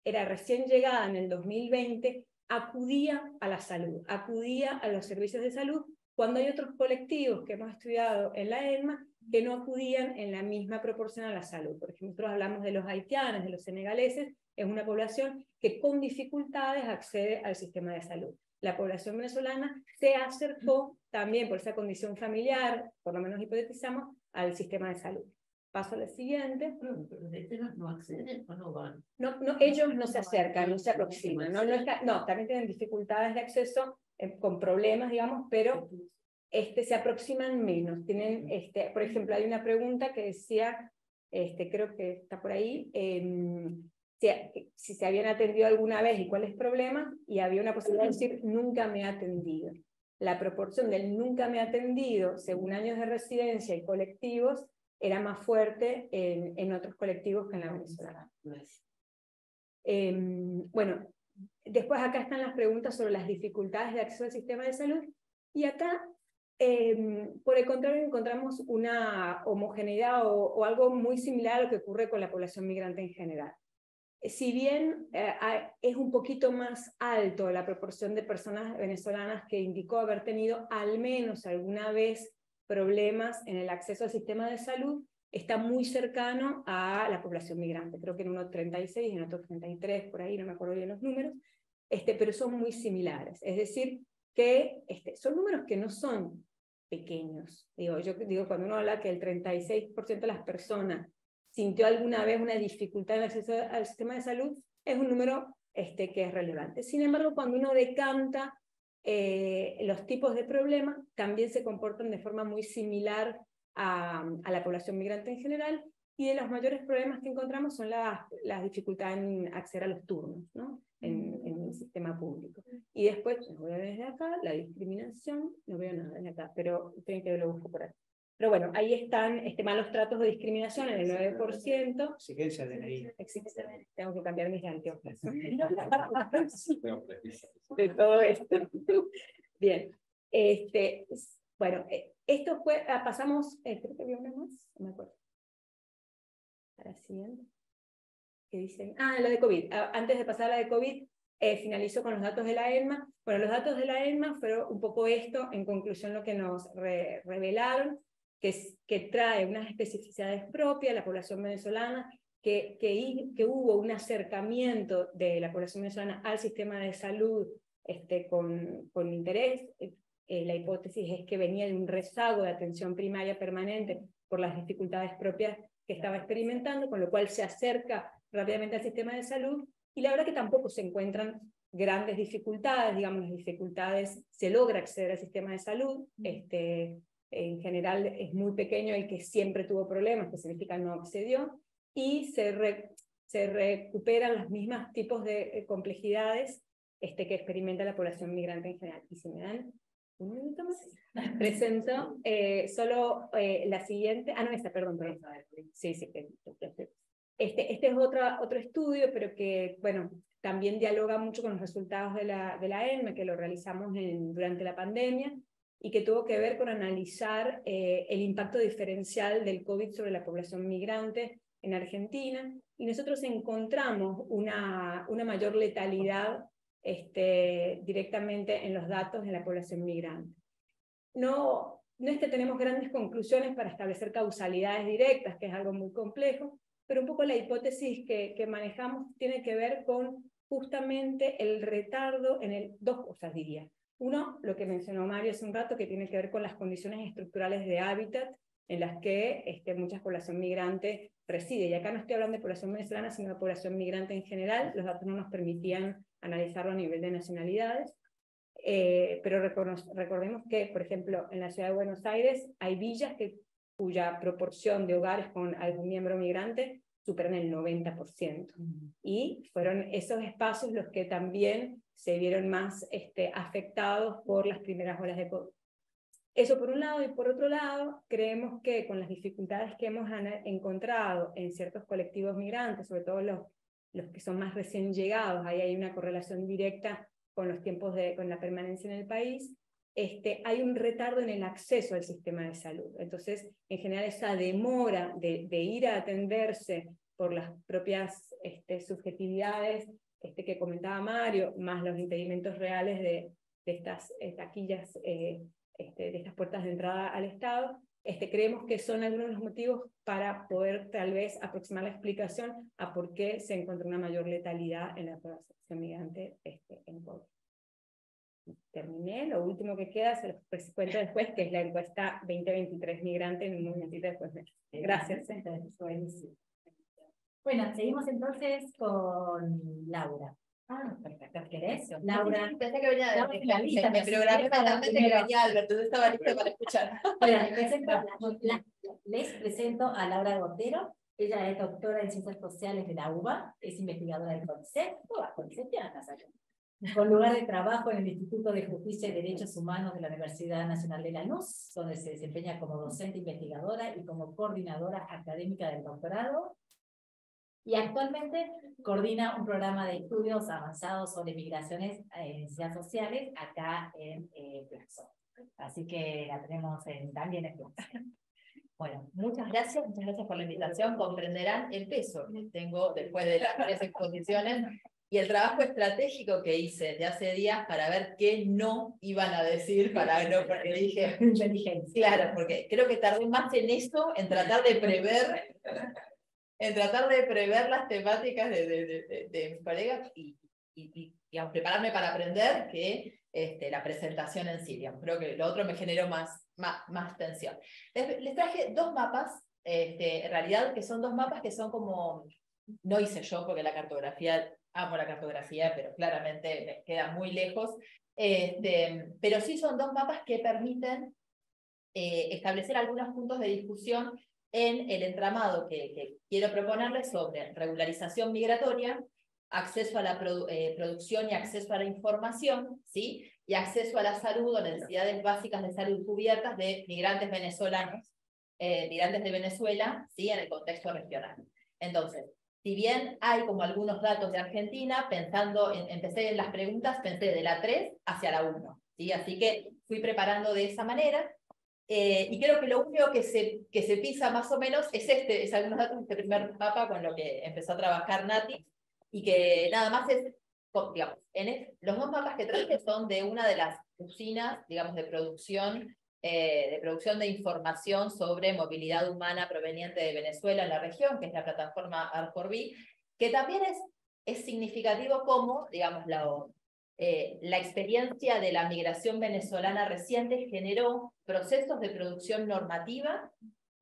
era recién llegada en el 2020, acudía a la salud, acudía a los servicios de salud, cuando hay otros colectivos que hemos estudiado en la ENMA que no acudían en la misma proporción a la salud. Por ejemplo, nosotros hablamos de los haitianos, de los senegaleses, es una población que con dificultades accede al sistema de salud. La población venezolana se acercó también por esa condición familiar, por lo menos hipotetizamos, al sistema de salud. Paso a la siguiente. Pero los no acceden o no van. No, ellos no se acercan, no se aproximan. No, también tienen dificultades de acceso con problemas, digamos, pero se aproximan menos. Tienen, por ejemplo, hay una pregunta que decía, creo que está por ahí, si se habían atendido alguna vez y cuáles problemas, y había una posibilidad de decir nunca me ha atendido. La proporción del nunca me ha atendido, según años de residencia y colectivos, era más fuerte en otros colectivos que en la venezolana. Bueno, después acá están las preguntas sobre las dificultades de acceso al sistema de salud, y acá, por el contrario, encontramos una homogeneidad o algo muy similar a lo que ocurre con la población migrante en general. Si bien es un poquito más alto la proporción de personas venezolanas que indicó haber tenido al menos alguna vez problemas en el acceso al sistema de salud, está muy cercano a la población migrante. Creo que en uno 36, en otro 33, por ahí, no me acuerdo bien los números, pero son muy similares. Es decir, que son números que no son pequeños. Yo digo, cuando uno habla que el 36% de las personas sintió alguna vez una dificultad en el acceso al sistema de salud, es un número que es relevante. Sin embargo, cuando uno decanta los tipos de problemas, también se comportan de forma muy similar a la población migrante en general, y de los mayores problemas que encontramos son las dificultades en acceder a los turnos, ¿no? en el sistema público. Y después, no voy a ver desde acá, la discriminación, no veo nada desde acá, pero tienen que lo busco por aquí. Pero bueno, ahí están malos tratos de discriminación en el 9%. Exigencia de ley. Tengo que cambiar mis anteojos. De todo esto. Bien. Bueno, esto fue, pasamos, creo que había una más, no me acuerdo. A la siguiente. ¿Qué dicen? La de COVID. Antes de pasar a la de COVID, finalizo con los datos de la ENMA. Bueno, los datos de la ENMA fueron un poco esto, en conclusión lo que nos revelaron, que trae unas especificidades propias, la población venezolana, que hubo un acercamiento de la población venezolana al sistema de salud con interés. La hipótesis es que venía de un rezago de atención primaria permanente por las dificultades propias que estaba experimentando, con lo cual se acerca rápidamente al sistema de salud, y la verdad que tampoco se encuentran grandes dificultades, digamos, las dificultades, se logra acceder al sistema de salud, en general es muy pequeño el que siempre tuvo problemas, que significa no accedió, y se recuperan los mismos tipos de complejidades que experimenta la población migrante en general. Y si me dan un minuto más, presento solo la siguiente, no, esta, perdón. Sí. Este es otro estudio, pero que, bueno, también dialoga mucho con los resultados de la ENMA, que lo realizamos durante la pandemia, y que tuvo que ver con analizar el impacto diferencial del COVID sobre la población migrante en Argentina, y nosotros encontramos una mayor letalidad directamente en los datos de la población migrante. No es que tenemos grandes conclusiones para establecer causalidades directas, que es algo muy complejo, pero un poco la hipótesis que manejamos tiene que ver con justamente el retardo en dos cosas, diría. Uno, lo que mencionó Mario hace un rato, que tiene que ver con las condiciones estructurales de hábitat en las que mucha población migrante reside. Y acá no estoy hablando de población venezolana, sino de población migrante en general. Los datos no nos permitían analizarlo a nivel de nacionalidades. Pero recordemos que, por ejemplo, en la ciudad de Buenos Aires hay villas cuya proporción de hogares con algún miembro migrante superan el 90%. Y fueron esos espacios los que también se vieron más afectados por las primeras olas de COVID. Eso por un lado, y por otro lado, creemos que con las dificultades que hemos encontrado en ciertos colectivos migrantes, sobre todo los que son más recién llegados, ahí hay una correlación directa con los tiempos con la permanencia en el país, hay un retardo en el acceso al sistema de salud. Entonces, en general, esa demora de ir a atenderse por las propias subjetividades que comentaba Mario, más los impedimentos reales de estas taquillas, de estas puertas de entrada al Estado, creemos que son algunos de los motivos para poder tal vez aproximar la explicación a por qué se encontró una mayor letalidad en la población migrante en COVID. Terminé, lo último que queda se los cuento después, que es la encuesta 2023 migrante en un momentito después. Gracias. Bueno, seguimos entonces con Laura. Ah, perfecto. ¿Querés? Laura. Pensé que venía Laura es la lista, me programé mentalmente que venía Albert, entonces estaba lista para escuchar. Bueno, les presento a Laura Gotero. Ella es doctora en Ciencias Sociales de la UBA, es investigadora del CONICET, con lugar de trabajo en el Instituto de Justicia y Derechos Humanos de la Universidad Nacional de Lanús, donde se desempeña como docente investigadora y como coordinadora académica del doctorado. Y actualmente coordina un programa de estudios avanzados sobre migraciones en ciencias sociales acá en Flaxo. Así que la tenemos también en Flaxo. Bueno, muchas gracias por la invitación. Comprenderán el peso que tengo después de las 3 exposiciones y el trabajo estratégico que hice desde hace días para ver qué no iban a decir, porque dije, inteligencia. Claro, porque creo que tardé más en eso, en tratar de prever las temáticas de mis colegas y digamos, prepararme para aprender que la presentación en sí. Digamos, creo que lo otro me generó más tensión. Les traje 2 mapas, en realidad, que son 2 mapas que son como, no hice yo porque la cartografía, amo la cartografía, pero claramente me queda muy lejos, pero sí son 2 mapas que permiten establecer algunos puntos de discusión en el entramado que quiero proponerles sobre regularización migratoria, acceso a la producción y acceso a la información, ¿sí? Y acceso a la salud o necesidades básicas de salud cubiertas de migrantes venezolanos, migrantes de Venezuela, ¿sí? En el contexto regional. Entonces, si bien hay como algunos datos de Argentina, empecé en las preguntas, pensé de la 3 hacia la 1, ¿sí? Así que fui preparando de esa manera. Y creo que lo único que se pisa más o menos es algunos datos de este primer mapa con lo que empezó a trabajar Nati, y que nada más digamos, los 2 mapas que traje son de una de las usinas, digamos, de producción de información sobre movilidad humana proveniente de Venezuela en la región, que es la plataforma Art4B, que también es significativo como, digamos, la experiencia de la migración venezolana reciente generó procesos de producción normativa,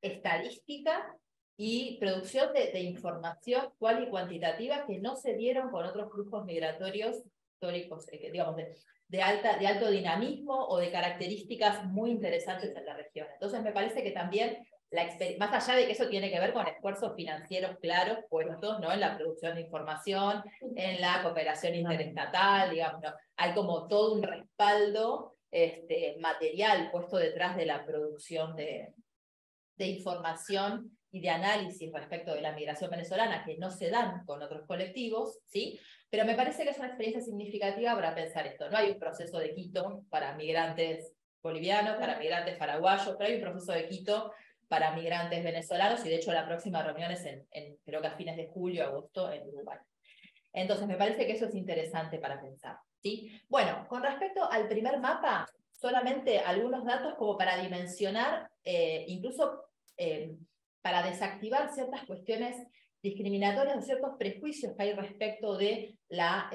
estadística y producción de información cual y cuantitativa que no se dieron con otros grupos migratorios históricos, digamos, de alto dinamismo o de características muy interesantes en la región. Entonces me parece que también, más allá de que eso tiene que ver con esfuerzos financieros claros puestos, ¿no? En la producción de información, en la cooperación interestatal, digamos, ¿no? Hay como todo un respaldo material puesto detrás de la producción de información y de análisis respecto de la migración venezolana que no se dan con otros colectivos, ¿sí? Pero me parece que es una experiencia significativa para pensar esto. No hay un proceso de Quito para migrantes bolivianos, para migrantes paraguayos, pero hay un proceso de Quito para migrantes venezolanos, y de hecho la próxima reunión es creo que a fines de julio, agosto, en Uruguay. Entonces me parece que eso es interesante para pensar, ¿sí? Bueno, con respecto al primer mapa, solamente algunos datos como para dimensionar, incluso para desactivar ciertas cuestiones discriminatorias o ciertos prejuicios que hay respecto de la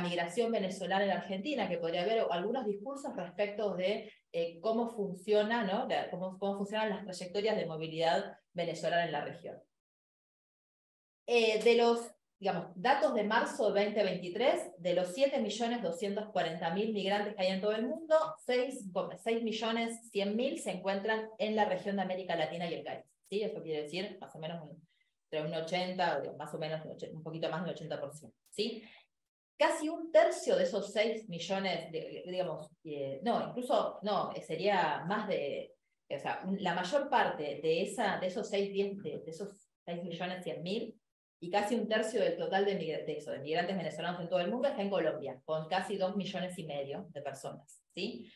migración venezolana en Argentina, que podría haber algunos discursos respecto de cómo funciona, ¿no? cómo funcionan las trayectorias de movilidad venezolana en la región. De los, digamos, datos de marzo de 2023, de los 7.240.000 migrantes que hay en todo el mundo, 6.100.000 se encuentran en la región de América Latina y el Caribe, ¿sí? Eso quiere decir más o menos entre un 80, más o menos un poquito más del 80%, ¿sí? Casi un tercio de esos 6 millones, digamos, no, incluso, no, sería más de, o sea, la mayor parte de esos 6.100.000, y casi un tercio del total de migrantes venezolanos en todo el mundo está en Colombia, con casi 2,5 millones de personas, ¿sí?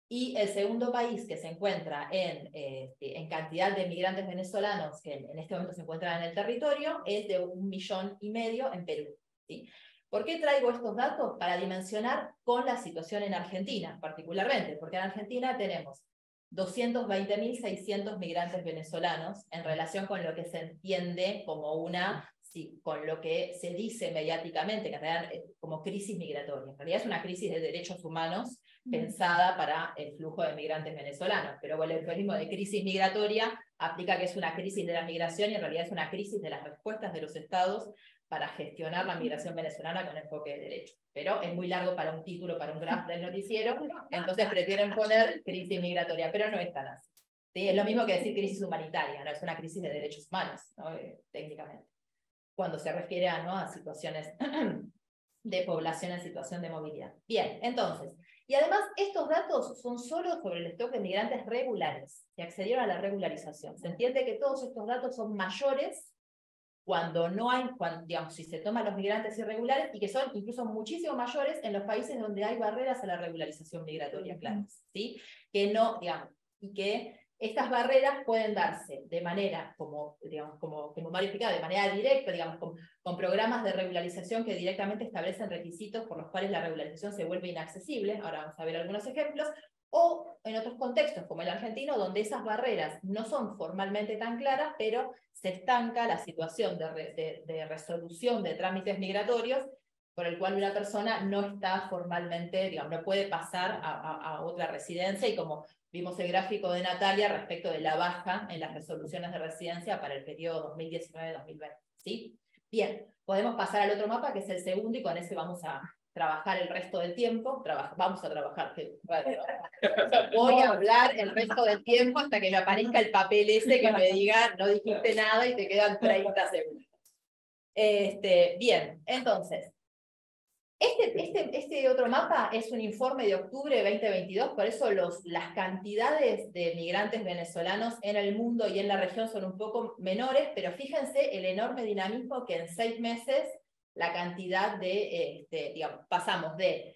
Y el segundo país que se encuentra en cantidad de migrantes venezolanos que en este momento se encuentran en el territorio es de 1,5 millones en Perú, ¿sí? ¿Por qué traigo estos datos? Para dimensionar con la situación en Argentina, particularmente, porque en Argentina tenemos 220.600 migrantes venezolanos en relación con lo que se entiende como con lo que se dice mediáticamente, que en realidad como crisis migratoria. En realidad es una crisis de derechos humanos pensada para el flujo de migrantes venezolanos, pero el eufemismo de crisis migratoria aplica que es una crisis de la migración y en realidad es una crisis de las respuestas de los estados para gestionar la migración venezolana con enfoque de derecho. Pero es muy largo para un título, para un graph del noticiero, entonces prefieren poner crisis migratoria, pero no es tan así. ¿Sí? Es lo mismo que decir crisis humanitaria, no es una crisis de derechos humanos, ¿no? Técnicamente, cuando se refiere a situaciones de población en situación de movilidad. Bien, entonces, y además estos datos son solo sobre el stock de migrantes regulares que accedieron a la regularización. Se entiende que todos estos datos son mayores cuando no hay, digamos, si se toman los migrantes irregulares, y que son incluso muchísimo mayores en los países donde hay barreras a la regularización migratoria, claras, ¿sí? Que no, digamos, y que estas barreras pueden darse de manera, como modificada, de manera directa, digamos, con programas de regularización que directamente establecen requisitos por los cuales la regularización se vuelve inaccesible, ahora vamos a ver algunos ejemplos, o en otros contextos, como el argentino, donde esas barreras no son formalmente tan claras, pero se estanca la situación de resolución de trámites migratorios, por el cual una persona no está formalmente, digamos, no puede pasar a otra residencia, y como vimos el gráfico de Natalia respecto de la baja en las resoluciones de residencia para el periodo 2019-2020, ¿sí? Bien, podemos pasar al otro mapa, que es el segundo, y con ese vamos a trabajar el resto del tiempo. Vamos a trabajar. Voy a hablar el resto del tiempo hasta que me aparezca el papel ese que me diga no dijiste nada y te quedan 30 segundos. Bien, entonces, este otro mapa es un informe de octubre de 2022, por eso las cantidades de migrantes venezolanos en el mundo y en la región son un poco menores, pero fíjense el enorme dinamismo que en 6 meses la cantidad digamos, pasamos de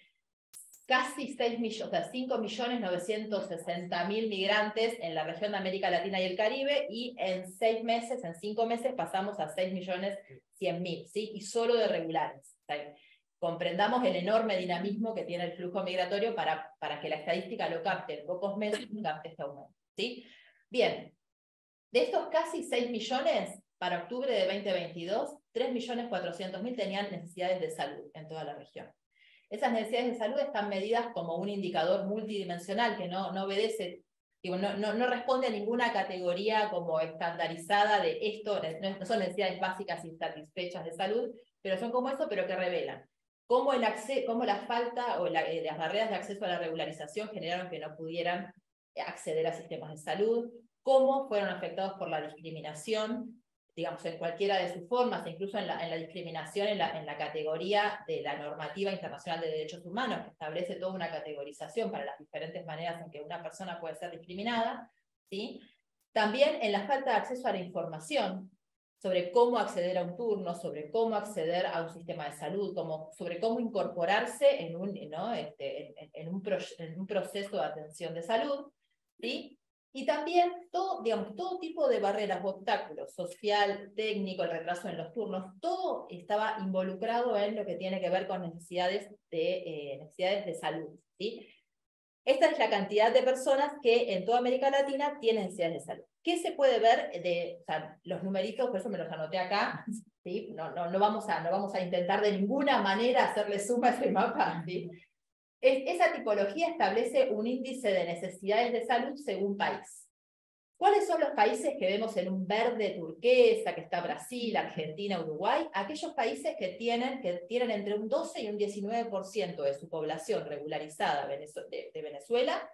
casi 6 millones, o sea, 5.960.000 migrantes en la región de América Latina y el Caribe, y en 6 meses, en 5 meses, pasamos a 6.100.000, ¿sí? Y solo de regulares. O sea, comprendamos el enorme dinamismo que tiene el flujo migratorio para que la estadística lo capte en pocos meses y capte este aumento, ¿sí? Bien, de estos casi 6 millones, para octubre de 2022, 3.400.000 tenían necesidades de salud en toda la región. Esas necesidades de salud están medidas como un indicador multidimensional que no obedece, digo, no responde a ninguna categoría como estandarizada de esto, no son necesidades básicas insatisfechas de salud, pero son como eso, pero que revelan cómo la falta o las barreras de acceso a la regularización generaron que no pudieran acceder a sistemas de salud, cómo fueron afectados por la discriminación, digamos, en cualquiera de sus formas, incluso en la discriminación en la categoría de la normativa internacional de derechos humanos, que establece toda una categorización para las diferentes maneras en que una persona puede ser discriminada, ¿sí? También en la falta de acceso a la información sobre cómo acceder a un turno, sobre cómo acceder a un sistema de salud, sobre cómo incorporarse en un proceso de atención de salud, ¿sí? Y también todo tipo de barreras, obstáculos, social, técnico, el retraso en los turnos, todo estaba involucrado en lo que tiene que ver con necesidades de salud, ¿sí? Esta es la cantidad de personas que en toda América Latina tienen necesidades de salud. ¿Qué se puede ver o sea, los numeritos? Por eso me los anoté acá, ¿sí? No vamos a intentar de ninguna manera hacerle suma a ese mapa, ¿sí? Esa tipología establece un índice de necesidades de salud según país. ¿Cuáles son los países que vemos en un verde turquesa, que está Brasil, Argentina, Uruguay? Aquellos países que tienen entre un 12 y un 19% de su población regularizada de Venezuela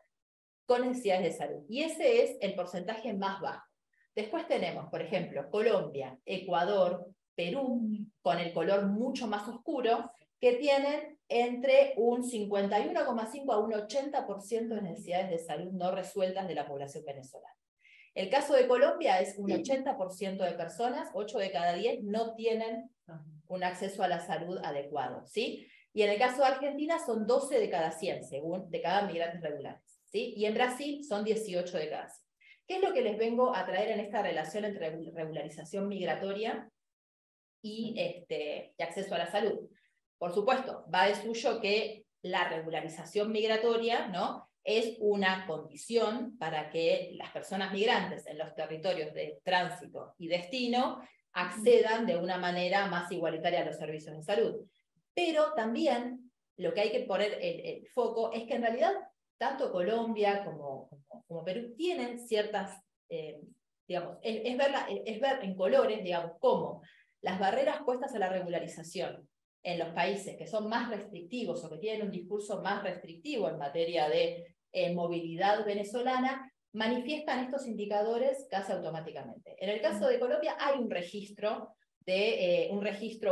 con necesidades de salud. Y ese es el porcentaje más bajo. Después tenemos, por ejemplo, Colombia, Ecuador, Perú, con el color mucho más oscuro, que tienen entre un 51,5 a un 80% de necesidades de salud no resueltas de la población venezolana. El caso de Colombia es un 80% de personas, 8 de cada 10 no tienen un acceso a la salud adecuado, ¿sí? Y en el caso de Argentina son 12 de cada 100, según de cada migrantes regulares, ¿sí? Y en Brasil son 18 de cada 100. ¿Qué es lo que les vengo a traer en esta relación entre regularización migratoria y acceso a la salud? por supuesto, va de suyo que la regularización migratoria, ¿no?, es una condición para que las personas migrantes en los territorios de tránsito y destino accedan de una manera más igualitaria a los servicios de salud. Pero también lo que hay que poner el foco es que en realidad tanto Colombia como Perú tienen ciertas, digamos, es ver en colores, digamos, cómo las barreras puestas a la regularización en los países que son más restrictivos o que tienen un discurso más restrictivo en materia de movilidad venezolana, manifiestan estos indicadores casi automáticamente. En el caso de Colombia hay un registro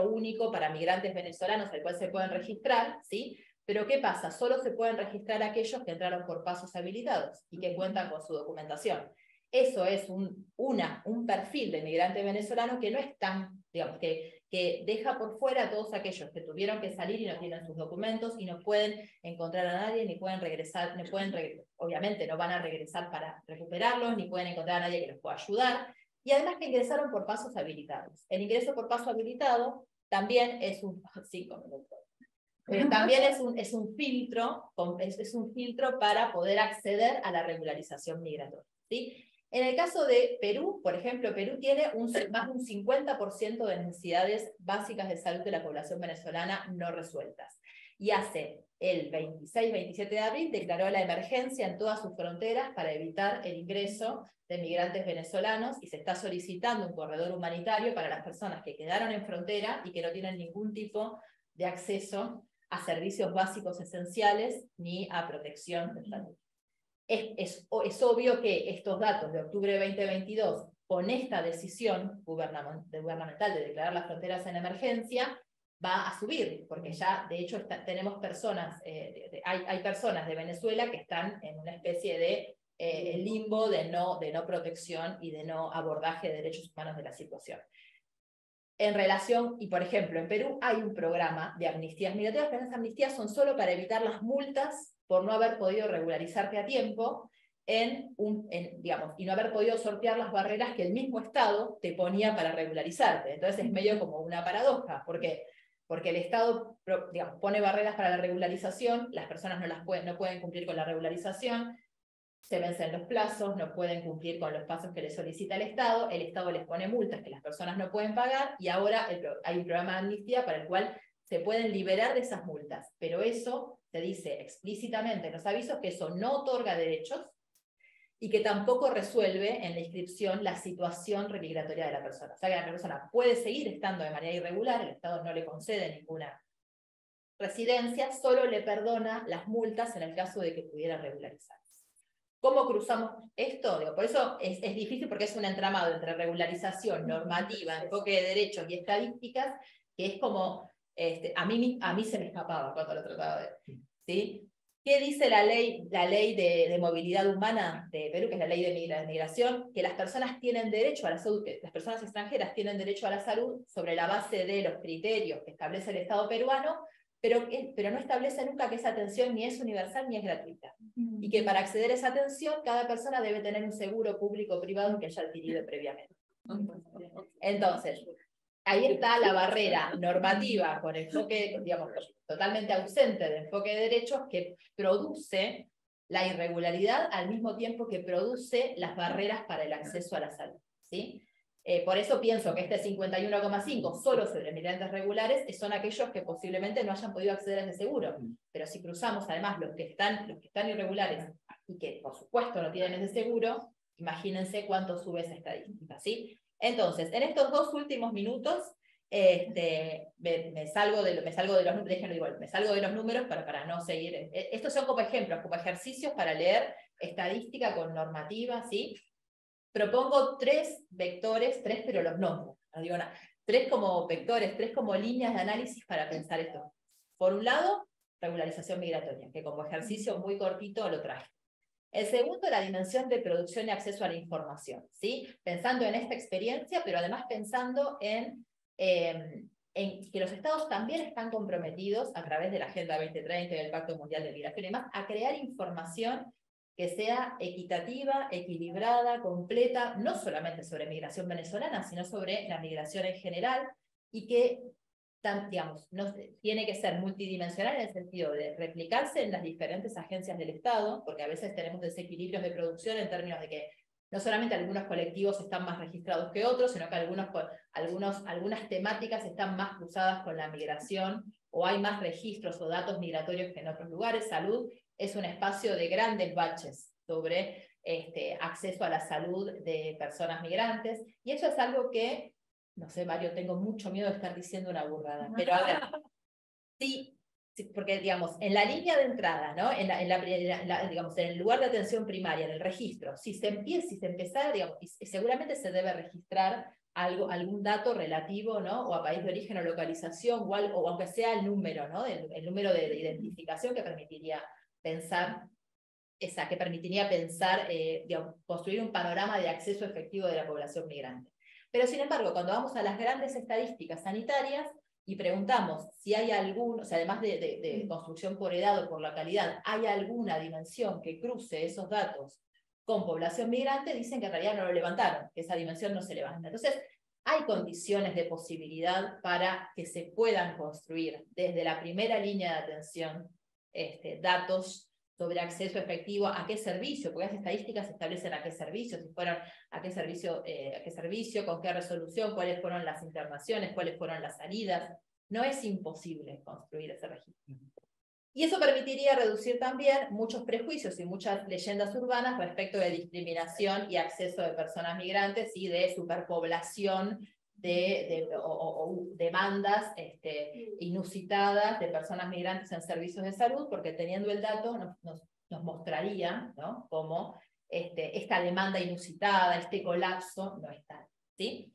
único para migrantes venezolanos al cual se pueden registrar, ¿sí? Pero ¿qué pasa? Solo se pueden registrar aquellos que entraron por pasos habilitados y que cuentan con su documentación. Eso es un perfil de migrante venezolano que no es tan, digamos, que deja por fuera a todos aquellos que tuvieron que salir y no tienen sus documentos y no pueden encontrar a nadie, ni pueden regresar, obviamente no van a regresar para recuperarlos, ni pueden encontrar a nadie que los pueda ayudar, y además que ingresaron por pasos habilitados. El ingreso por paso habilitado también es un... 5 minutos. También es un filtro para poder acceder a la regularización migratoria, ¿sí? En el caso de Perú, por ejemplo, Perú tiene más de un 50% de necesidades básicas de salud de la población venezolana no resueltas. Y hace el 26-27 de abril declaró la emergencia en todas sus fronteras para evitar el ingreso de migrantes venezolanos y se está solicitando un corredor humanitario para las personas que quedaron en frontera y que no tienen ningún tipo de acceso a servicios básicos esenciales ni a protección de salud. Es obvio que estos datos de octubre de 2022, con esta decisión gubernamental de declarar las fronteras en emergencia, va a subir, porque ya, de hecho, tenemos personas, hay personas de Venezuela que están en una especie de limbo de no protección y de no abordaje de derechos humanos de la situación. En relación, y por ejemplo, en Perú hay un programa de amnistías migratorias, pero esas amnistías son solo para evitar las multas por no haber podido regularizarte a tiempo digamos, y no haber podido sortear las barreras que el mismo Estado te ponía para regularizarte. Entonces es medio como una paradoja, porque el Estado, digamos, pone barreras para la regularización, las personas no pueden cumplir con la regularización, se vencen los plazos, no pueden cumplir con los pasos que les solicita el Estado les pone multas que las personas no pueden pagar, y ahora hay un programa de amnistía para el cual se pueden liberar de esas multas, pero eso se dice explícitamente en los avisos que eso no otorga derechos y que tampoco resuelve en la inscripción la situación remigratoria de la persona. O sea que la persona puede seguir estando de manera irregular, el Estado no le concede ninguna residencia, solo le perdona las multas en el caso de que pudiera regularizar. ¿Cómo cruzamos esto? Por eso es difícil, porque es un entramado entre regularización, normativa, enfoque de derechos y estadísticas, que es como, a mí se me escapaba cuando lo trataba de ver, ¿sí? ¿Qué dice la ley de movilidad humana de Perú, que es la ley de migración? Que las personas tienen derecho a la salud, que las personas extranjeras tienen derecho a la salud sobre la base de los criterios que establece el Estado peruano, pero no establece nunca que esa atención ni es universal ni es gratuita. Y que para acceder a esa atención, cada persona debe tener un seguro público o privado que haya adquirido previamente. Entonces, ahí está la barrera normativa con enfoque, digamos, totalmente ausente de enfoque de derechos, que produce la irregularidad al mismo tiempo que produce las barreras para el acceso a la salud, ¿sí? Por eso pienso que este 51,5 solo sobre migrantes regulares son aquellos que posiblemente no hayan podido acceder a ese seguro. Pero si cruzamos además los que están irregulares y que por supuesto no tienen ese seguro, imagínense cuánto sube esa estadística, ¿sí? Entonces, en estos 2 últimos minutos, me salgo de los números para no seguir. Estos son como ejemplos, como ejercicios para leer estadística con normativa, ¿sí? Propongo 3 vectores, 3 pero los nombro, no digo nada, 3 como vectores, 3 como líneas de análisis para pensar esto. Por un lado, regularización migratoria, que como ejercicio muy cortito lo traje. El segundo, la dimensión de producción y acceso a la información, ¿sí? Pensando en esta experiencia, pero además pensando en que los estados también están comprometidos a través de la Agenda 2030 y del Pacto Mundial de Migración y demás, a crear información que sea equitativa, equilibrada, completa, no solamente sobre migración venezolana, sino sobre la migración en general, y que digamos, no, tiene que ser multidimensional en el sentido de replicarse en las diferentes agencias del Estado, porque a veces tenemos desequilibrios de producción en términos de que no solamente algunos colectivos están más registrados que otros, sino que algunas temáticas están más cruzadas con la migración, o hay más registros o datos migratorios que en otros lugares. Salud es un espacio de grandes baches sobre acceso a la salud de personas migrantes, y eso es algo que, no sé, Mario, tengo mucho miedo de estar diciendo una burrada, pero a ver, sí, porque digamos, en la línea de entrada, ¿no? Digamos, en el lugar de atención primaria, en el registro, si se empezara, digamos, y seguramente se debe registrar algún dato relativo, ¿no? O a país de origen o localización, o aunque sea el número, ¿no? El número de identificación que permitiría pensar, digamos, construir un panorama de acceso efectivo de la población migrante. Pero sin embargo, cuando vamos a las grandes estadísticas sanitarias y preguntamos si hay algún, o sea, además de construcción por edad o por localidad, ¿hay alguna dimensión que cruce esos datos con población migrante? Dicen que en realidad no lo levantaron, que esa dimensión no se levanta. Entonces, hay condiciones de posibilidad para que se puedan construir desde la primera línea de atención datos sobre acceso efectivo a qué servicio, porque las estadísticas establecen a qué servicio, si fueron a qué servicio, con qué resolución, cuáles fueron las internaciones, cuáles fueron las salidas. No es imposible construir ese registro. Y eso permitiría reducir también muchos prejuicios y muchas leyendas urbanas respecto de discriminación y acceso de personas migrantes y de superpoblación o demandas inusitadas de personas migrantes en servicios de salud, porque teniendo el dato nos mostraría, ¿no? Cómo esta demanda inusitada, este colapso no está, ¿sí?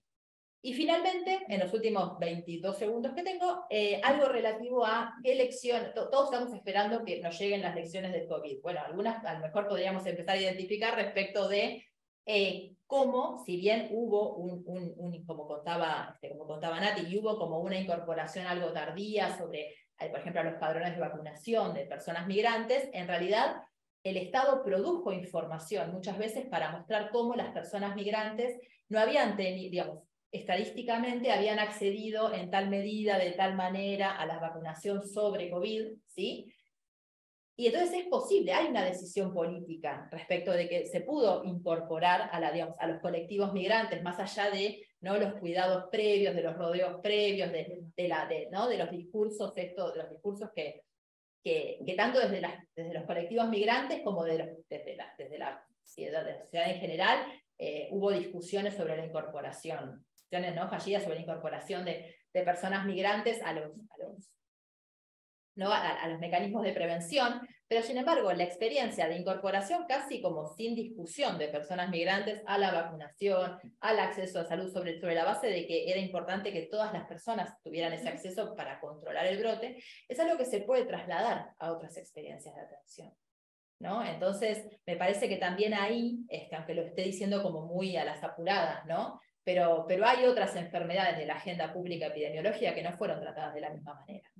Y finalmente, en los últimos 22 segundos que tengo, algo relativo a qué lección, todos estamos esperando que nos lleguen las lecciones del COVID. Bueno, algunas a lo mejor podríamos empezar a identificar respecto de cómo, si bien hubo como contaba Nati, y hubo como una incorporación algo tardía sobre, por ejemplo, a los padrones de vacunación de personas migrantes, en realidad el Estado produjo información muchas veces para mostrar cómo las personas migrantes no habían tenido, digamos, estadísticamente habían accedido en tal medida, de tal manera, a la vacunación sobre COVID, ¿sí? Y entonces es posible, hay una decisión política respecto de que se pudo incorporar a los colectivos migrantes, más allá de, ¿no?, los cuidados previos, de los rodeos previos, ¿no?, de los discursos, que tanto desde los colectivos migrantes como desde la sociedad en general, hubo discusiones sobre la incorporación, ¿no?, fallidas sobre la incorporación de personas migrantes a los mecanismos de prevención, pero sin embargo la experiencia de incorporación casi como sin discusión de personas migrantes a la vacunación, al acceso a salud sobre la base de que era importante que todas las personas tuvieran ese acceso para controlar el brote, es algo que se puede trasladar a otras experiencias de atención, ¿no? Entonces me parece que también ahí, aunque lo esté diciendo como muy a las apuradas, ¿no?, pero hay otras enfermedades de la agenda pública epidemiológica que no fueron tratadas de la misma manera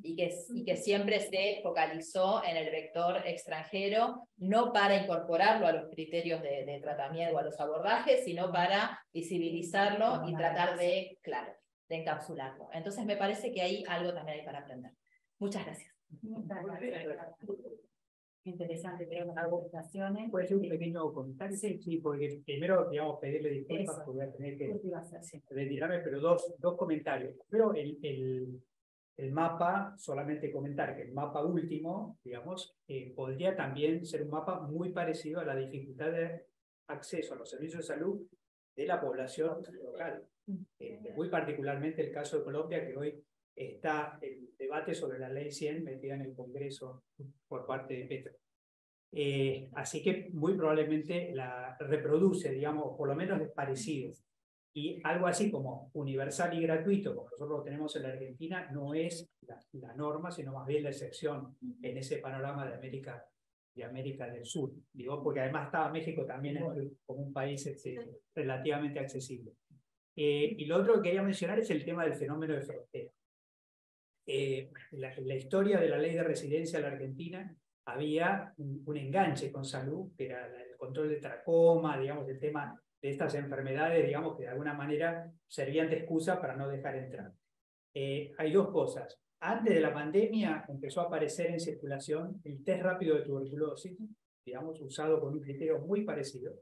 y que siempre se focalizó en el vector extranjero, no para incorporarlo a los criterios de tratamiento o a los abordajes, sino para visibilizarlo y tratar de encapsularlo. Entonces me parece que ahí algo también hay para aprender. Muchas gracias. Interesante, tenemos argumentaciones. ¿Puede ser un pequeño comentario? Sí, porque primero, digamos, pedirle disculpas porque voy a tener que retirarme, pero dos comentarios. Primero, el mapa, solamente comentar que el mapa último, digamos, podría también ser un mapa muy parecido a la dificultad de acceso a los servicios de salud de la población local. Muy particularmente el caso de Colombia, que hoy está el debate sobre la ley 100 metida en el Congreso por parte de Petro. Así que muy probablemente la reproduce, digamos, por lo menos es parecido. Y algo así como universal y gratuito, como nosotros lo tenemos en la Argentina, no es la norma, sino más bien la excepción en ese panorama de América del Sur. Digo, porque además estaba México también como un país relativamente accesible. Y lo otro que quería mencionar es el tema del fenómeno de frontera. La historia de la ley de residencia en la Argentina había un enganche con salud, que era el control de tracoma, digamos, el tema de estas enfermedades, digamos, que de alguna manera servían de excusa para no dejar entrar. hay dos cosas. Antes de la pandemia empezó a aparecer en circulación el test rápido de tuberculosis, digamos, usado con un criterio muy parecido.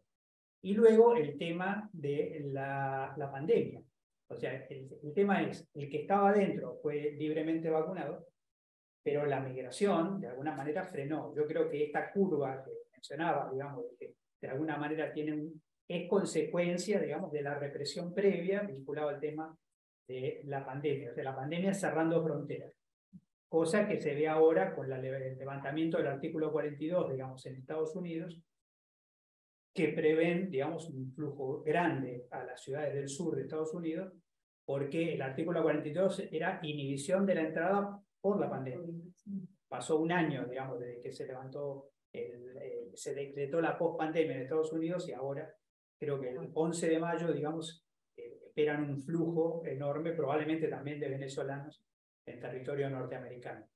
Y luego el tema de la pandemia. O sea, el tema es, el que estaba adentro fue libremente vacunado, pero la migración de alguna manera frenó. Yo creo que esta curva que mencionaba, digamos, que de alguna manera es consecuencia, digamos, de la represión previa vinculada al tema de la pandemia. O sea, la pandemia cerrando fronteras. Cosa que se ve ahora con el levantamiento del artículo 42, digamos, en Estados Unidos, que prevén, digamos, un flujo grande a las ciudades del sur de Estados Unidos, porque el artículo 42 era inhibición de la entrada por la pandemia. Pasó un año, digamos, desde que se levantó, se decretó la post-pandemia en Estados Unidos, y ahora creo que el 11 de mayo, digamos, esperan un flujo enorme, probablemente también de venezolanos en territorio norteamericano.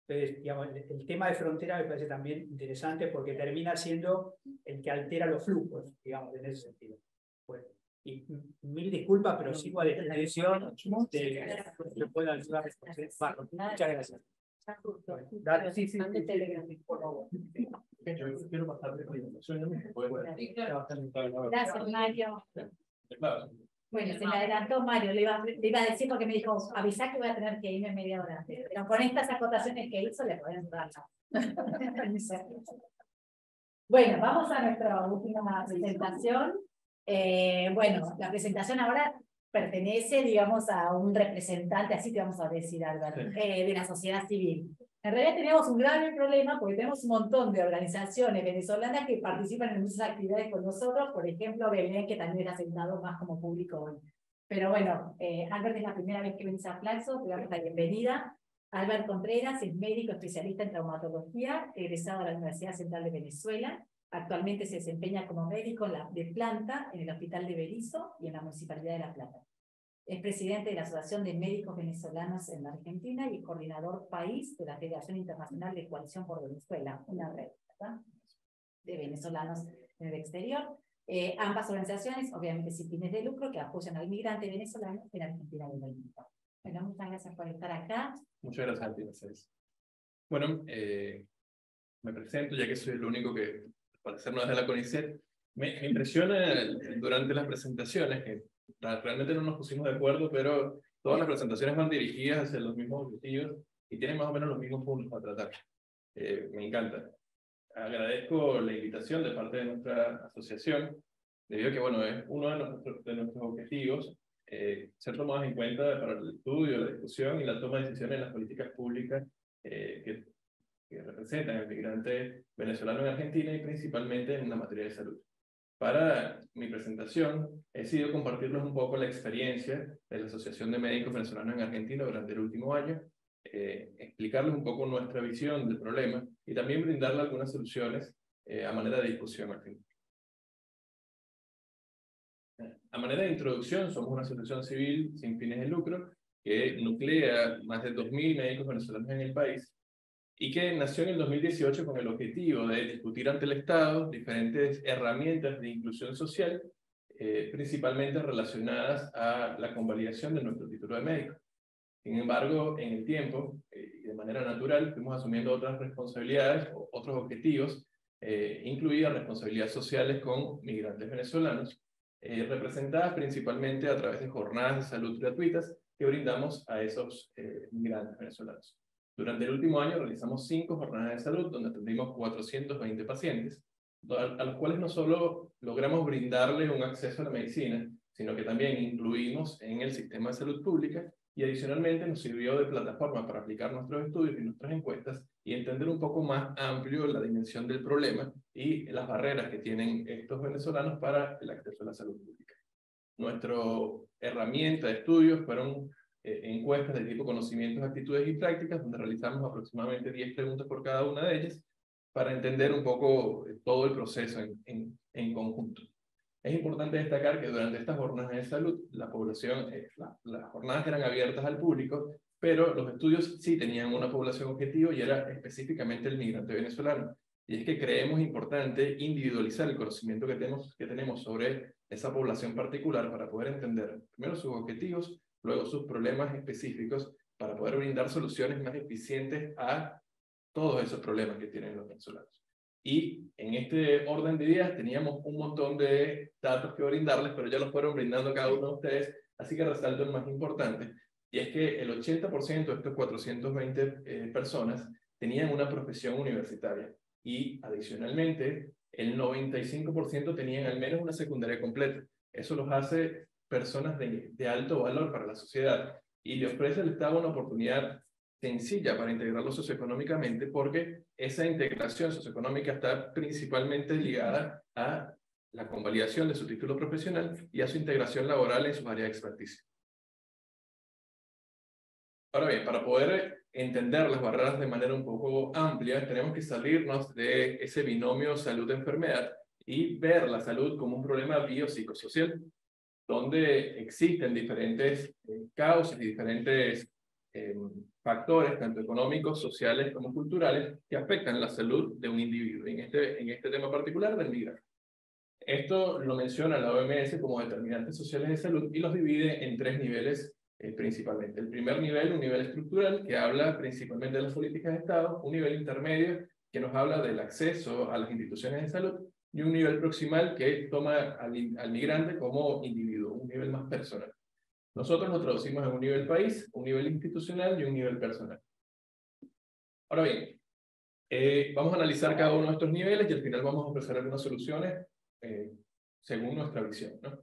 Entonces, digamos, el tema de frontera me parece también interesante porque termina siendo el que altera los flujos, digamos, en ese sentido. Bueno, y mil disculpas, pero sigo a disposición de que pueda ayudar. Muchas gracias. Dale, sí, por favor. Yo quiero pasar de presentación. Gracias, Mario. Bueno, se me adelantó Mario, le iba a decir porque me dijo, avisá que voy a tener que irme media hora antes. Pero con estas acotaciones que hizo, le podemos dar la. Bueno, vamos a nuestra última presentación. Bueno, la presentación ahora pertenece, digamos, a un representante, así te vamos a decir, Álvaro, de la sociedad civil. En realidad tenemos un grave problema porque tenemos un montón de organizaciones venezolanas que participan en muchas actividades con nosotros, por ejemplo, Belén, que también es aceptado más como público hoy. Pero bueno, Albert es la primera vez que venís a Flaxo, te damos la bienvenida. Albert Contreras es médico especialista en traumatología, egresado de la Universidad Central de Venezuela. Actualmente se desempeña como médico de planta en el Hospital de Berisso y en la Municipalidad de La Plata. Es presidente de la Asociación de Médicos Venezolanos en la Argentina y coordinador país de la Federación Internacional de Coalición por Venezuela, una red, ¿verdad?, de venezolanos en el exterior. Ambas organizaciones, obviamente sin fines de lucro, que apoyan al migrante venezolano en Argentina y en el mundo. Bueno, muchas gracias por estar acá. Muchas gracias a ti, Mercedes. Bueno, me presento, ya que soy el único que, al parecer, no es de la CONICET. Me impresiona durante las presentaciones que realmente no nos pusimos de acuerdo, pero todas las presentaciones van dirigidas hacia los mismos objetivos y tienen más o menos los mismos puntos a tratar. Me encanta. Agradezco la invitación de parte de nuestra asociación, debido a que, bueno, es uno de nuestros objetivos ser tomados en cuenta para el estudio, la discusión y la toma de decisiones en las políticas públicas que representan al migrante venezolano en Argentina y principalmente en la materia de salud. Para mi presentación, he decidido compartirles un poco la experiencia de la Asociación de Médicos Venezolanos en Argentina durante el último año, explicarles un poco nuestra visión del problema y también brindarle algunas soluciones a manera de discusión al final. A manera de introducción, somos una asociación civil sin fines de lucro que nuclea más de 2.000 médicos venezolanos en el país y que nació en el 2018 con el objetivo de discutir ante el Estado diferentes herramientas de inclusión social, principalmente relacionadas a la convalidación de nuestro título de médico. Sin embargo, en el tiempo, y de manera natural, fuimos asumiendo otras responsabilidades, o otros objetivos, incluidas responsabilidades sociales con migrantes venezolanos, representadas principalmente a través de jornadas de salud gratuitas que brindamos a esos migrantes venezolanos. Durante el último año realizamos 5 jornadas de salud donde atendimos 420 pacientes, a los cuales no solo logramos brindarle un acceso a la medicina, sino que también incluimos en el sistema de salud pública y adicionalmente nos sirvió de plataforma para aplicar nuestros estudios y nuestras encuestas y entender un poco más amplio la dimensión del problema y las barreras que tienen estos venezolanos para el acceso a la salud pública. Nuestra herramienta de estudios fueron encuestas de tipo conocimientos, actitudes y prácticas, donde realizamos aproximadamente 10 preguntas por cada una de ellas para entender un poco todo el proceso en conjunto. Es importante destacar que durante estas jornadas de salud, la población, las jornadas eran abiertas al público, pero los estudios sí tenían una población objetivo y era específicamente el migrante venezolano. Y es que creemos importante individualizar el conocimiento que tenemos sobre esa población particular para poder entender primero sus objetivos, luego sus problemas específicos para poder brindar soluciones más eficientes a todos esos problemas que tienen los venezolanos. Y en este orden de ideas teníamos un montón de datos que brindarles, pero ya los fueron brindando cada uno de ustedes, así que resalto el más importante, y es que el 80% de estos 420 personas tenían una profesión universitaria, y adicionalmente el 95% tenían al menos una secundaria completa. Eso los hace personas de alto valor para la sociedad, y le ofrece al Estado una oportunidad sencilla para integrarlo socioeconómicamente, porque esa integración socioeconómica está principalmente ligada a la convalidación de su título profesional y a su integración laboral en su área de experticia. Ahora bien, para poder entender las barreras de manera un poco amplia, tenemos que salirnos de ese binomio salud-enfermedad y ver la salud como un problema biopsicosocial, donde existen diferentes causas y diferentes factores, tanto económicos, sociales como culturales, que afectan la salud de un individuo, en este tema particular del migrante. Esto lo menciona la OMS como determinantes sociales de salud y los divide en 3 niveles principalmente. El primer nivel, un nivel estructural, que habla principalmente de las políticas de Estado, un nivel intermedio, que nos habla del acceso a las instituciones de salud, y un nivel proximal que toma al migrante como individuo, un nivel más personal. Nosotros lo traducimos en un nivel país, un nivel institucional y un nivel personal. Ahora bien, vamos a analizar cada uno de estos niveles y al final vamos a ofrecer algunas soluciones según nuestra visión, ¿no?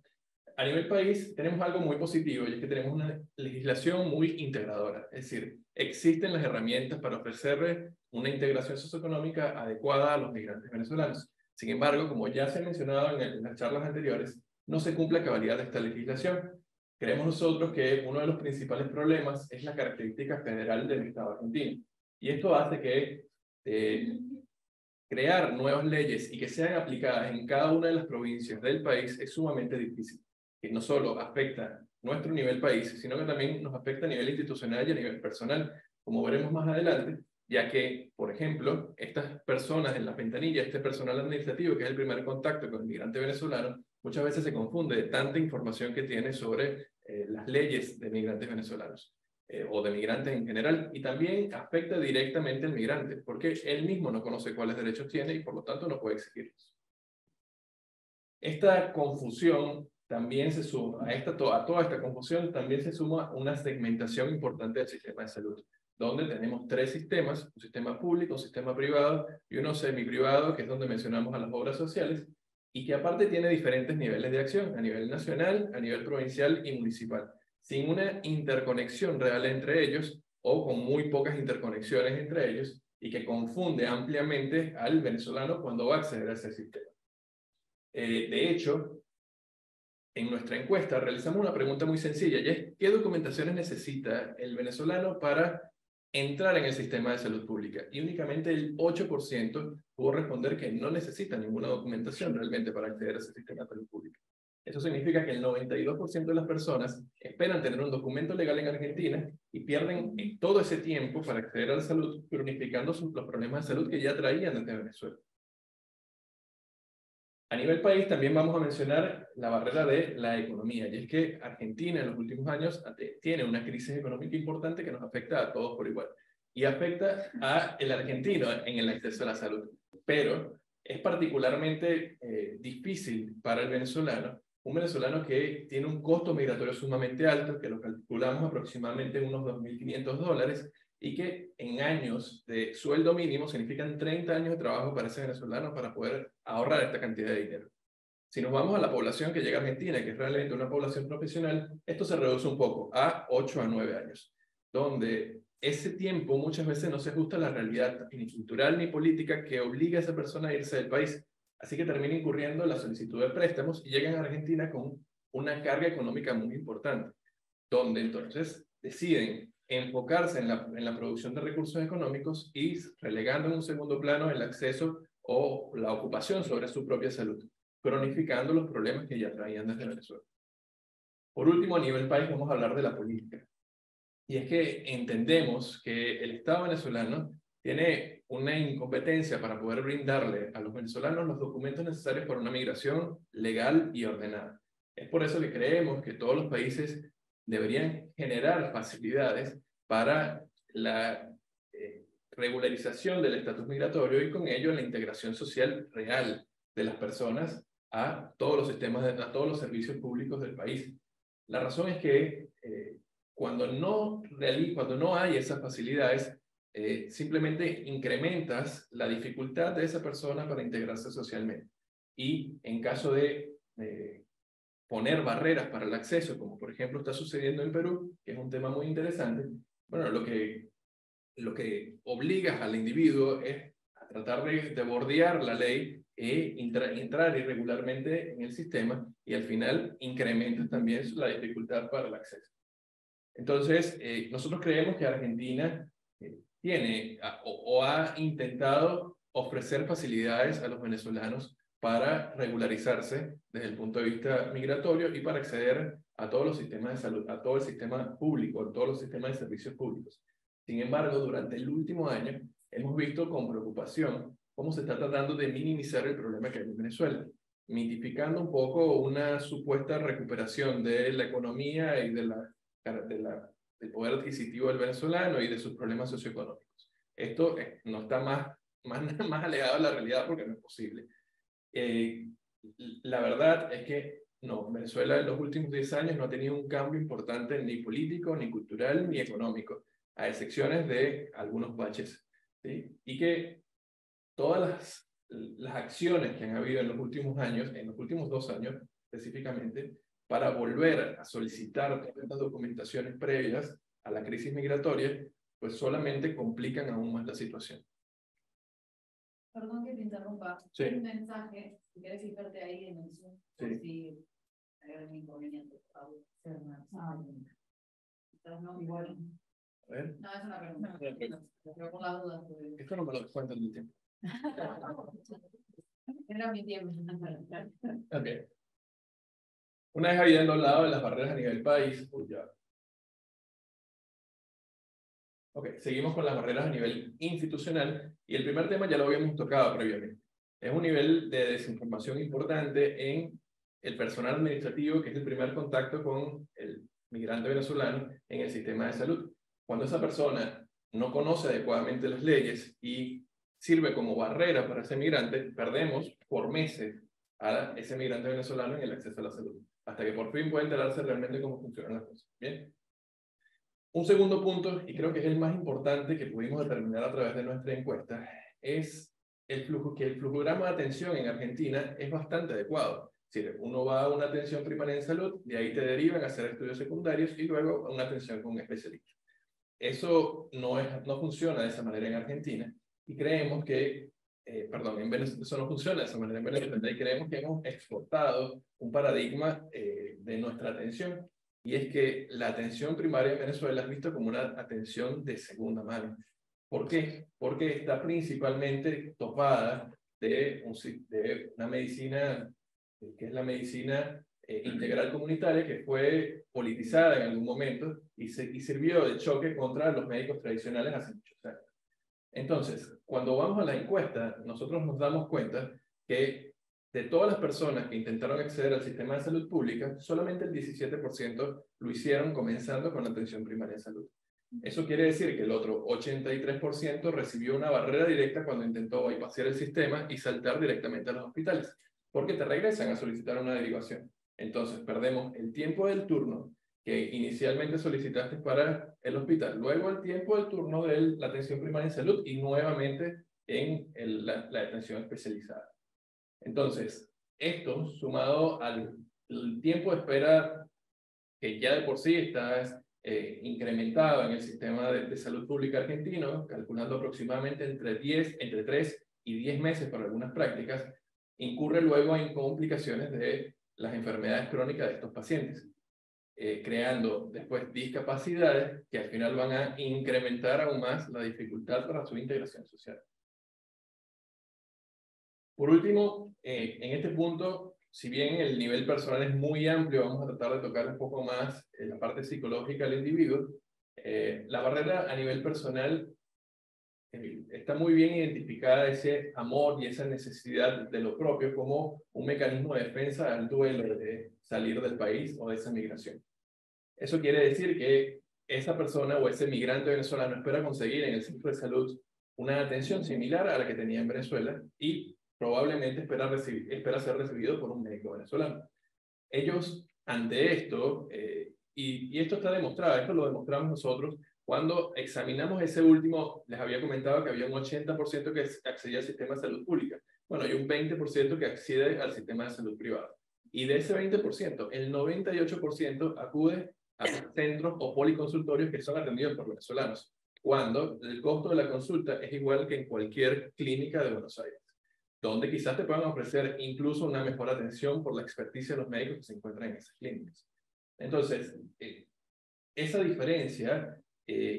A nivel país tenemos algo muy positivo, y es que tenemos una legislación muy integradora. Es decir, existen las herramientas para ofrecerle una integración socioeconómica adecuada a los migrantes venezolanos. Sin embargo, como ya se ha mencionado en las charlas anteriores, no se cumple a cabalidad esta legislación. Creemos nosotros que uno de los principales problemas es la característica federal del Estado argentino. Y esto hace que crear nuevas leyes y que sean aplicadas en cada una de las provincias del país es sumamente difícil, que no solo afecta nuestro nivel país, sino que también nos afecta a nivel institucional y a nivel personal, como veremos más adelante, ya que, por ejemplo, estas personas en las ventanillas, este personal administrativo, que es el primer contacto con el migrante venezolano, muchas veces se confunde de tanta información que tiene sobre las leyes de migrantes venezolanos. O de migrantes en general, y también afecta directamente al migrante, porque él mismo no conoce cuáles derechos tiene y por lo tanto no puede exigirlos. Esta confusión también se suma, a toda esta confusión también se suma una segmentación importante del sistema de salud, donde tenemos 3 sistemas, un sistema público, un sistema privado y uno semiprivado, que es donde mencionamos a las obras sociales, y que aparte tiene diferentes niveles de acción, a nivel nacional, a nivel provincial y municipal, sin una interconexión real entre ellos, o con muy pocas interconexiones entre ellos, y que confunde ampliamente al venezolano cuando va a acceder a ese sistema. De hecho, en nuestra encuesta realizamos una pregunta muy sencilla, y es: ¿qué documentaciones necesita el venezolano para entrar en el sistema de salud pública? Y únicamente el 8% pudo responder que no necesita ninguna documentación realmente para acceder a ese sistema de salud pública. Eso significa que el 92% de las personas esperan tener un documento legal en Argentina y pierden todo ese tiempo para acceder a la salud, cronificando los problemas de salud que ya traían desde Venezuela. A nivel país también vamos a mencionar la barrera de la economía, y es que Argentina en los últimos años tiene una crisis económica importante que nos afecta a todos por igual, y afecta al argentino en el acceso a la salud, pero es particularmente difícil para el venezolano, un venezolano que tiene un costo migratorio sumamente alto, que lo calculamos aproximadamente en unos $2.500, y que en años de sueldo mínimo significan 30 años de trabajo para ese venezolano para poder ahorrar esta cantidad de dinero. Si nos vamos a la población que llega a Argentina, que es realmente una población profesional, esto se reduce un poco a 8 a 9 años, donde ese tiempo muchas veces no se ajusta a la realidad ni cultural ni política que obliga a esa persona a irse del país. Así que termina incurriendo en la solicitud de préstamos y llegan a Argentina con una carga económica muy importante, donde entonces deciden enfocarse en la producción de recursos económicos y relegando en un segundo plano el acceso o la ocupación sobre su propia salud, cronificando los problemas que ya traían desde Venezuela. Por último, a nivel país vamos a hablar de la política. Y es que entendemos que el Estado venezolano tiene una incompetencia para poder brindarle a los venezolanos los documentos necesarios para una migración legal y ordenada. Es por eso que creemos que todos los países deberían generar facilidades para la regularización del estatus migratorio y con ello la integración social real de las personas a todos los sistemas, a todos los servicios públicos del país. La razón es que cuando no hay esas facilidades, simplemente incrementas la dificultad de esa persona para integrarse socialmente. Y en caso de poner barreras para el acceso, como por ejemplo está sucediendo en Perú, que es un tema muy interesante, bueno, lo que obligas al individuo es a tratar de bordear la ley e entrar irregularmente en el sistema, y al final incrementas también la dificultad para el acceso. Entonces, nosotros creemos que Argentina tiene o ha intentado ofrecer facilidades a los venezolanos para regularizarse desde el punto de vista migratorio y para acceder a todos los sistemas de salud, a todo el sistema público, a todos los sistemas de servicios públicos. Sin embargo, durante el último año hemos visto con preocupación cómo se está tratando de minimizar el problema que hay en Venezuela, mitificando un poco una supuesta recuperación de la economía y del poder adquisitivo del venezolano y de sus problemas socioeconómicos. Esto no está más alejado de la realidad porque no es posible. La verdad es que no, Venezuela en los últimos 10 años no ha tenido un cambio importante ni político, ni cultural, ni económico, a excepciones de algunos baches, ¿sí? Y que todas las acciones que han habido en los últimos años, en los últimos 2 años específicamente, para volver a solicitar todas estas documentaciones previas a la crisis migratoria, pues solamente complican aún más la situación. Perdón que te interrumpa. Sí. Hay un mensaje, si querés fijarte ahí en el Zoom, por Sí. si hay algún inconveniente. No, igual. A ver. No, es una pregunta. Pero por las dudas. Esto no me lo descuento en el tiempo. Era mi tiempo. Ok. Una vez habiendo hablado de las barreras a nivel país, Ok, seguimos con las barreras a nivel institucional, y el primer tema ya lo habíamos tocado previamente. Es un nivel de desinformación importante en el personal administrativo, que es el primer contacto con el migrante venezolano en el sistema de salud. Cuando esa persona no conoce adecuadamente las leyes y sirve como barrera para ese migrante, perdemos por meses a ese migrante venezolano en el acceso a la salud, hasta que por fin pueda enterarse realmente cómo funcionan las cosas. Bien. Un segundo punto, y creo que es el más importante que pudimos determinar a través de nuestra encuesta, es el flujograma de atención en Argentina es bastante adecuado. Es decir, uno va a una atención primaria en salud, de ahí te derivan a hacer estudios secundarios y luego a una atención con un especialista. Eso no funciona de esa manera en Argentina, y creemos que, en Venezuela, eso no funciona de esa manera en Venezuela, y creemos que hemos exportado un paradigma de nuestra atención. Y es que la atención primaria en Venezuela es vista como una atención de segunda mano. ¿Por qué? Porque está principalmente topada de una medicina, que es la medicina integral comunitaria, que fue politizada en algún momento y sirvió de choque contra los médicos tradicionales hace muchos años. Entonces, cuando vamos a la encuesta, nosotros nos damos cuenta que de todas las personas que intentaron acceder al sistema de salud pública, solamente el 17% lo hicieron comenzando con la atención primaria de salud. Eso quiere decir que el otro 83% recibió una barrera directa cuando intentó bypassar el sistema y saltar directamente a los hospitales, porque te regresan a solicitar una derivación. Entonces perdemos el tiempo del turno que inicialmente solicitaste para el hospital, luego el tiempo del turno de la atención primaria de salud y nuevamente en la atención especializada. Entonces, esto sumado al tiempo de espera que ya de por sí está incrementado en el sistema de salud pública argentino, calculando aproximadamente entre 3 y 10 meses para algunas prácticas, incurre luego en complicaciones de las enfermedades crónicas de estos pacientes, creando después discapacidades que al final van a incrementar aún más la dificultad para su integración social. Por último, en este punto, si bien el nivel personal es muy amplio, vamos a tratar de tocar un poco más la parte psicológica del individuo. La barrera a nivel personal está muy bien identificada, ese amor y esa necesidad de lo propio como un mecanismo de defensa al duelo de salir del país o de esa migración. Eso quiere decir que esa persona o ese migrante venezolano espera conseguir en el centro de salud una atención similar a la que tenía en Venezuela y probablemente espera ser recibido por un médico venezolano. Ellos, ante esto, y esto está demostrado, esto lo demostramos nosotros, cuando examinamos ese último, les había comentado que había un 80% que accedía al sistema de salud pública. Bueno, hay un 20% que accede al sistema de salud privada. Y de ese 20%, el 98% acude a centros o policonsultorios que son atendidos por venezolanos, cuando el costo de la consulta es igual que en cualquier clínica de Buenos Aires, donde quizás te puedan ofrecer incluso una mejor atención por la experticia de los médicos que se encuentran en esas clínicas. Entonces, esa diferencia,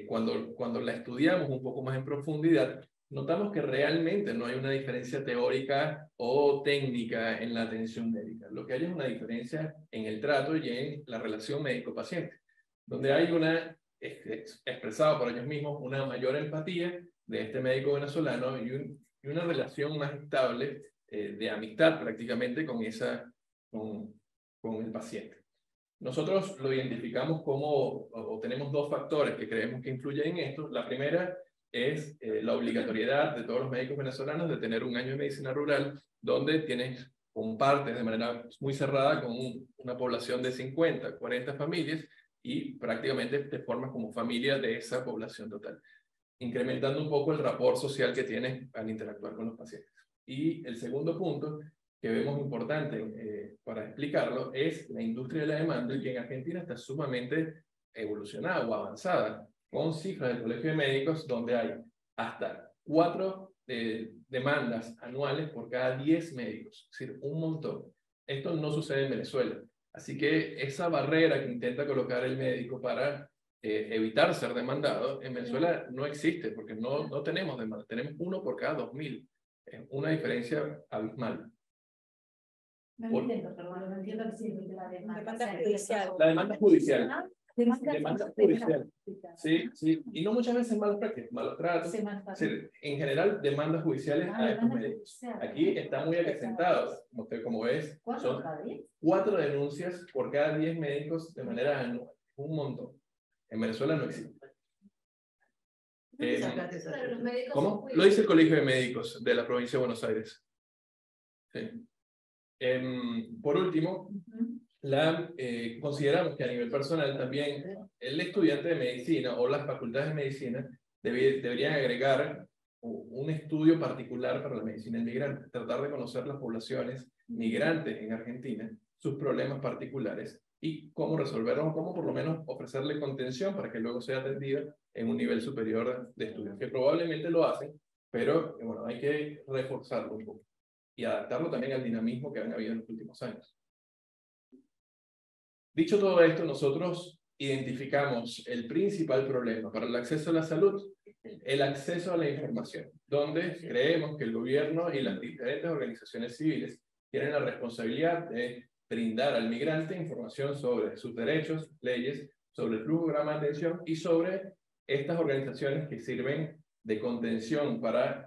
cuando la estudiamos un poco más en profundidad, notamos que realmente no hay una diferencia teórica o técnica en la atención médica. Lo que hay es una diferencia en el trato y en la relación médico-paciente, donde hay una, expresado por ellos mismos, una mayor empatía de este médico venezolano y una relación más estable de amistad prácticamente con el paciente. Nosotros lo identificamos como, o tenemos dos factores que creemos que influyen en esto. La primera es la obligatoriedad de todos los médicos venezolanos de tener un año de medicina rural, donde compartes de manera muy cerrada con una población de 50, 40 familias y prácticamente te formas como familia de esa población total, incrementando un poco el rapport social que tienes al interactuar con los pacientes. Y el segundo punto que vemos importante para explicarlo es la industria de la demanda, que en Argentina está sumamente evolucionada o avanzada, con cifras del Colegio de Médicos donde hay hasta 4 demandas anuales por cada 10 médicos, es decir, un montón. Esto no sucede en Venezuela, así que esa barrera que intenta colocar el médico para evitar ser demandado, en Venezuela no existe, porque no tenemos demanda, tenemos 1 por cada 2.000, una diferencia abismal. No entiendo, perdón, no entiendo qué significa la demanda. Judicial. La demanda judicial. Demanda judicial. Sí, sí. Y no muchas veces malas prácticas, malos tratos. En general, demandas judiciales a estos médicos. Aquí está muy acrecentado. Como ves, son 4 denuncias por cada 10 médicos de manera anual. Un montón. En Venezuela no existe. ¿Cómo? Lo dice el Colegio de Médicos de la provincia de Buenos Aires. Sí. Por último, consideramos que a nivel personal también el estudiante de medicina o las facultades de medicina deberían agregar un estudio particular para la medicina inmigrante, tratar de conocer las poblaciones migrantes en Argentina, sus problemas particulares y cómo resolverlos o cómo por lo menos ofrecerle contención para que luego sea atendida en un nivel superior de estudios, que probablemente lo hacen, pero bueno, hay que reforzarlo un poco y adaptarlo también al dinamismo que han habido en los últimos años. Dicho todo esto, nosotros identificamos el principal problema para el acceso a la salud, el acceso a la información, donde creemos que el gobierno y las diferentes organizaciones civiles tienen la responsabilidad de brindar al migrante información sobre sus derechos, leyes, sobre el programa de atención y sobre estas organizaciones que sirven de contención para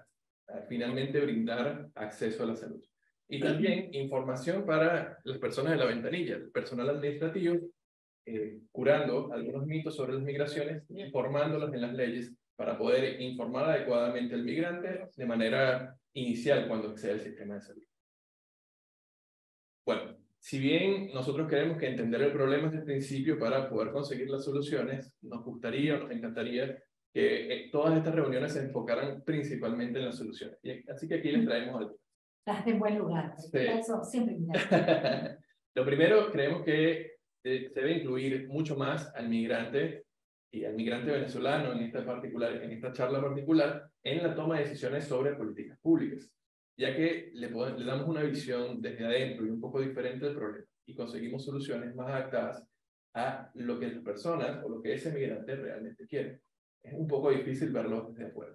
finalmente brindar acceso a la salud. Y también información para las personas de la ventanilla, el personal administrativo, curando algunos mitos sobre las migraciones, informándolos en las leyes para poder informar adecuadamente al migrante de manera inicial cuando accede al sistema de salud. Bueno, si bien nosotros creemos que entender el problema es el principio para poder conseguir las soluciones, nos gustaría o nos encantaría que todas estas reuniones se enfocaran principalmente en las soluciones. Así que aquí les traemos algo. Estás en buen lugar. Sí. Eso siempre Lo primero, creemos que se debe incluir mucho más al migrante y al migrante venezolano en esta charla particular, en la toma de decisiones sobre políticas públicas, ya que le damos una visión desde adentro y un poco diferente del problema y conseguimos soluciones más adaptadas a lo que las personas o lo que ese migrante realmente quiere. Es un poco difícil verlo desde afuera.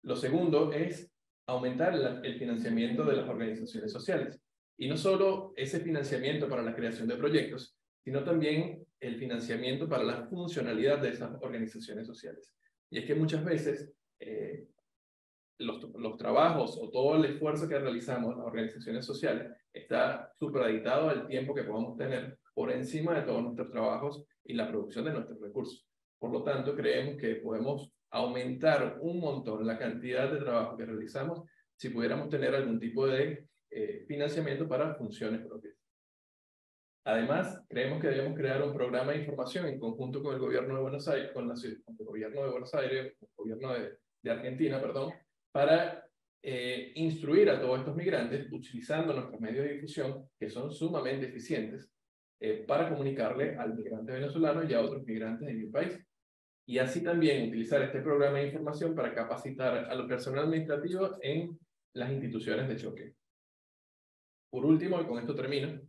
Lo segundo es aumentar el financiamiento de las organizaciones sociales. Y no solo ese financiamiento para la creación de proyectos, sino también el financiamiento para la funcionalidad de esas organizaciones sociales. Y es que muchas veces los trabajos o todo el esfuerzo que realizamos las organizaciones sociales está supeditado al tiempo que podamos tener por encima de todos nuestros trabajos y la producción de nuestros recursos. Por lo tanto, creemos que podemos aumentar un montón la cantidad de trabajo que realizamos si pudiéramos tener algún tipo de financiamiento para funciones propias. Además, creemos que debemos crear un programa de información en conjunto con el gobierno de Buenos Aires, con el gobierno de Buenos Aires, el gobierno de Argentina, perdón, para instruir a todos estos migrantes utilizando nuestros medios de difusión, que son sumamente eficientes, para comunicarle al migrante venezolano y a otros migrantes en el país. Y así también utilizar este programa de información para capacitar al personal administrativo en las instituciones de choque. Por último, y con esto termino,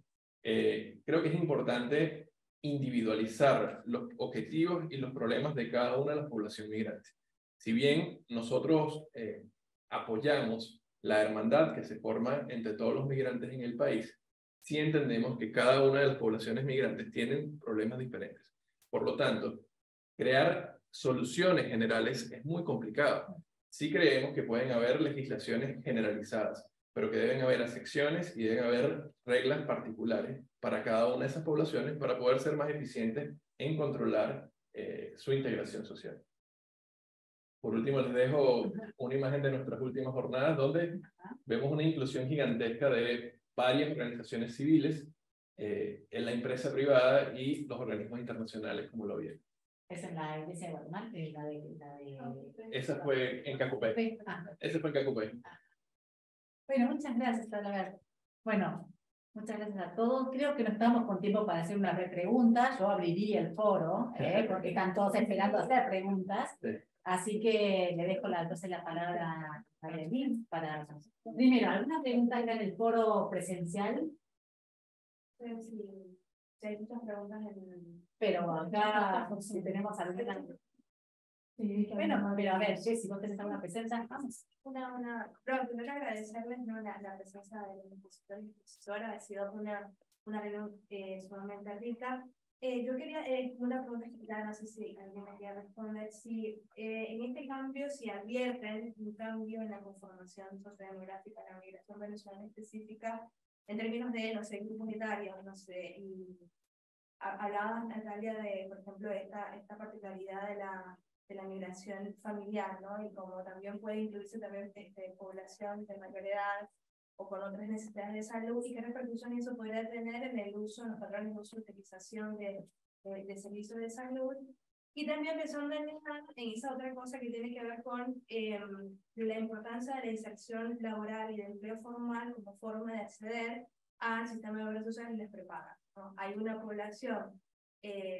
creo que es importante individualizar los objetivos y los problemas de cada una de las poblaciones migrantes. Si bien nosotros apoyamos la hermandad que se forma entre todos los migrantes en el país, sí entendemos que cada una de las poblaciones migrantes tienen problemas diferentes. Por lo tanto, crear soluciones generales es muy complicado. Sí creemos que pueden haber legislaciones generalizadas, pero que deben haber secciones y deben haber reglas particulares para cada una de esas poblaciones para poder ser más eficientes en controlar su integración social. Por último, les dejo una imagen de nuestras últimas jornadas donde vemos una inclusión gigantesca de varias organizaciones civiles en la empresa privada y los organismos internacionales, como lo vieron. Es en la iglesia de Guatemala, Esa fue en Cacupé. Esa fue en Cacupé. Bueno, muchas gracias, Talaver. Bueno, muchas gracias a todos. Creo que no estamos con tiempo para hacer una pregunta. Yo abriría el foro, porque están todos esperando hacer preguntas. Sí. Así que le dejo entonces la palabra a Evelyn para... Primero, ¿alguna pregunta acá en el foro presencial? Sí, hay muchas preguntas en... Pero acá, si tenemos alguna... Sí, bueno, pero a ver, si vos tenés alguna presencia, vamos. Pero primero agradecerles la presencia del expositor y expositora, ha sido una reunión sumamente rica. Yo quería una pregunta general, no sé si alguien me quiere responder, si en este cambio, si advierten un cambio en la conformación sociodemográfica, la migración venezolana específica, en términos de, no sé, grupos etarios, no sé, y hablaban, Natalia, de, por ejemplo, esta particularidad de la migración familiar, ¿no? Y como también puede incluirse también población de mayor edad o con otras necesidades de salud, y qué repercusión eso podría tener en el uso, en los patrones de uso y utilización de servicios de salud. Y también pensando en esa otra cosa que tiene que ver con la importancia de la inserción laboral y del empleo formal como forma de acceder al sistema de obras sociales y les prepara, ¿no? Hay una población,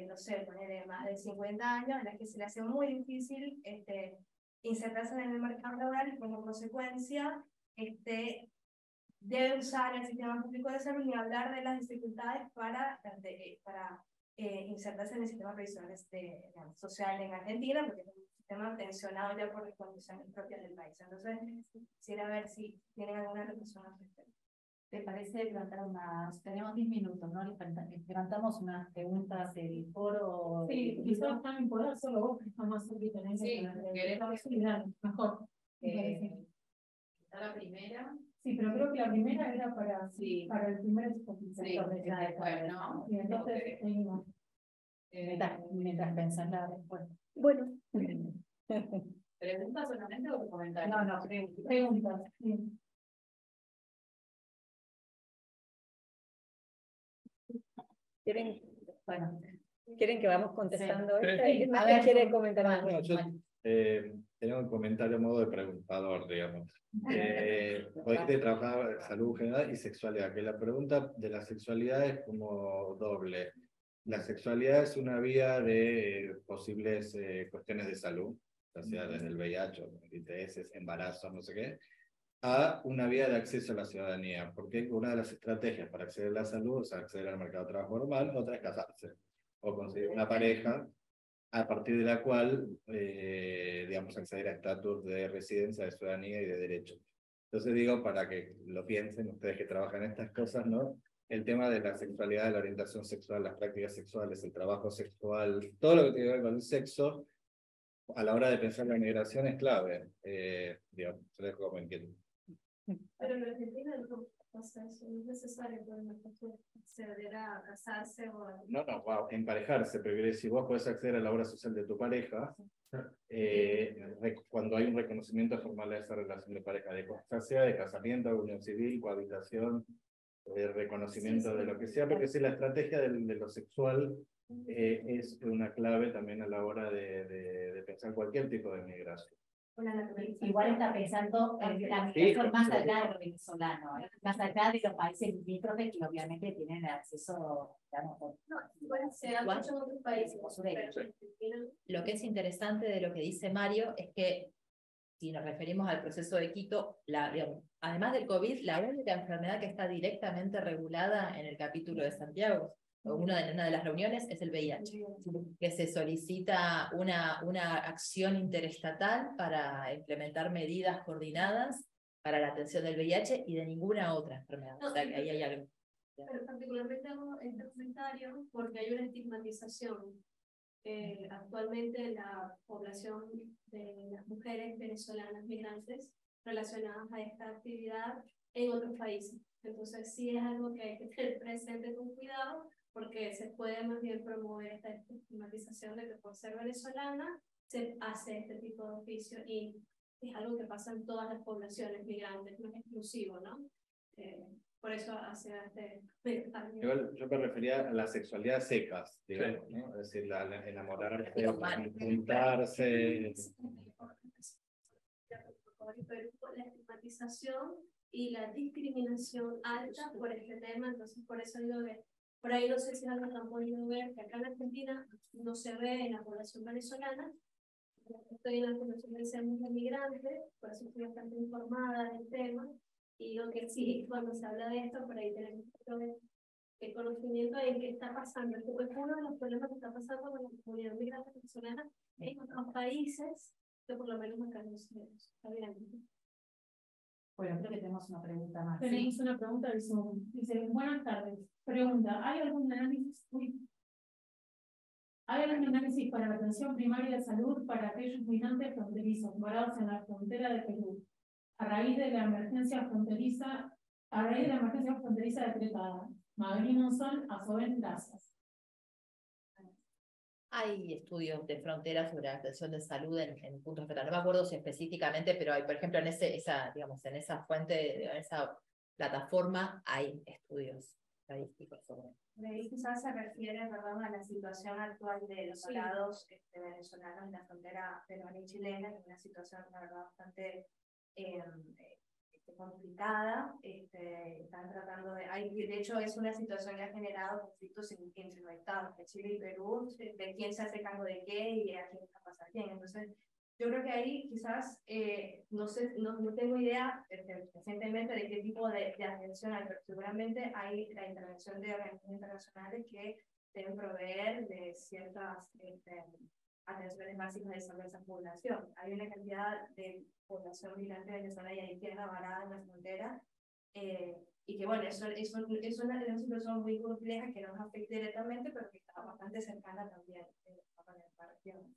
no sé, poner más de 50 años, en la que se le hace muy difícil insertarse en el mercado laboral y como consecuencia debe usar el sistema público de salud y hablar de las dificultades para insertarse en el sistema previsional social en Argentina, porque es un sistema tensionado ya por las condiciones propias del país. Entonces, quisiera ver si tienen alguna reflexión al respecto. ¿Te parece levantar tenemos 10 minutos, ¿no? Levantamos unas preguntas del foro. Sí, quizás también poder solo vos, que está más cerquita en ese. Sí, mejor. Está la primera. Sí, pero creo que la primera era para el primer expositor. Sí, después, ¿no? Y entonces seguimos. Mientras pensás la respuesta. Bueno. ¿Preguntas solamente o comentarios? No, preguntas. Sí. ¿Quieren que vamos contestando sí. esto? Sí. A ver, ¿quiere comentar algo? Bueno, yo tengo un comentario a modo de preguntador, digamos. Hoy trabajar salud general y sexualidad, que la pregunta de la sexualidad es como doble. La sexualidad es una vía de posibles cuestiones de salud, o sea, desde el VIH, ITS, embarazo, no sé qué, a una vía de acceso a la ciudadanía, porque una de las estrategias para acceder a la salud es acceder al mercado de trabajo normal, otra es casarse, o conseguir una pareja, a partir de la cual, digamos, acceder a estatus de residencia, de ciudadanía y de derecho. Entonces digo, para que lo piensen ustedes que trabajan en estas cosas, ¿no? El tema de la sexualidad, de la orientación sexual, las prácticas sexuales, el trabajo sexual, todo lo que tiene que ver con el sexo, a la hora de pensar la migración es clave. Digamos, se dejo como inquieto. Pero en Argentina no pasa eso, no es necesario para una persona acceder a casarse o a... No, wow, emparejarse, pero si vos podés acceder a la obra social de tu pareja, cuando hay un reconocimiento formal de esa relación de pareja, ya sea de casamiento, unión civil, cohabitación, reconocimiento de lo que sea, porque si la estrategia de lo sexual es una clave también a la hora de pensar cualquier tipo de migración. Igual está pensando en la migración más allá de lo venezolano, más allá de los países limítrofes que obviamente tienen acceso, digamos, muchos otros países. Lo que es interesante de lo que dice Mario es que si nos referimos al proceso de Quito, digamos, además del COVID, la única enfermedad que está directamente regulada en el capítulo de Santiago, una de las reuniones, es el VIH, que se solicita una acción interestatal para implementar medidas coordinadas para la atención del VIH y de ninguna otra enfermedad. O sea, que ahí hay algo. Pero particularmente hago este comentario porque hay una estigmatización. Actualmente la población de las mujeres venezolanas migrantes relacionadas a esta actividad en otros países. Entonces sí es algo que hay que tener presente con cuidado, porque se puede más bien promover esta estigmatización de que por ser venezolana se hace este tipo de oficio, y es algo que pasa en todas las poblaciones migrantes, no es exclusivo, ¿no? Por eso hace Igual yo me refería a la sexualidad secas, digamos, ¿no? Es decir, enamorarse, juntarse. La estigmatización y la discriminación alta por este tema, entonces por eso digo que por ahí no sé si algo han podido ver, que acá en Argentina no se ve en la población venezolana. Estoy en la población de ser mujer migrante, por eso estoy bastante informada del tema, y digo que sí, cuando se habla de esto, por ahí tenemos el conocimiento de qué está pasando. Es uno de los problemas que está pasando con la comunidad migrante venezolana en otros países, que por lo menos acá no se ve. Está bien. Bueno, creo que tenemos una pregunta más. Tenemos una pregunta del Zoom. Dice, buenas tardes. Pregunta, ¿hay algún análisis para la atención primaria de salud para aquellos migrantes fronterizos varados en la frontera de Perú a raíz de la emergencia fronteriza decretada? Madeline Monzón, Asoben, gracias. Hay estudios de frontera sobre la atención de salud en puntos frontera. No me acuerdo si específicamente, pero hay, por ejemplo, en esa fuente, en esa plataforma, hay estudios estadísticos sobre eso. Ahí quizás se refiere, ¿verdad?, a la situación actual de los soldados venezolanos en la frontera peruana y chilena, que es una situación, la verdad, bastante complicada. Están tratando de hecho es una situación que ha generado conflictos entre los estados de Chile y Perú, de quién se hace cargo de qué y a quién va a pasar quién. Entonces yo creo que ahí quizás no tengo idea recientemente de qué tipo de atención hay, pero seguramente hay la intervención de organismos internacionales que deben proveer de ciertas atenciones básicas de salud a esa población. Hay una cantidad de población migrante venezolana y haitiana varada en la frontera, y que bueno, eso es una situación muy compleja que no nos afecta directamente, pero que está bastante cercana también a la región.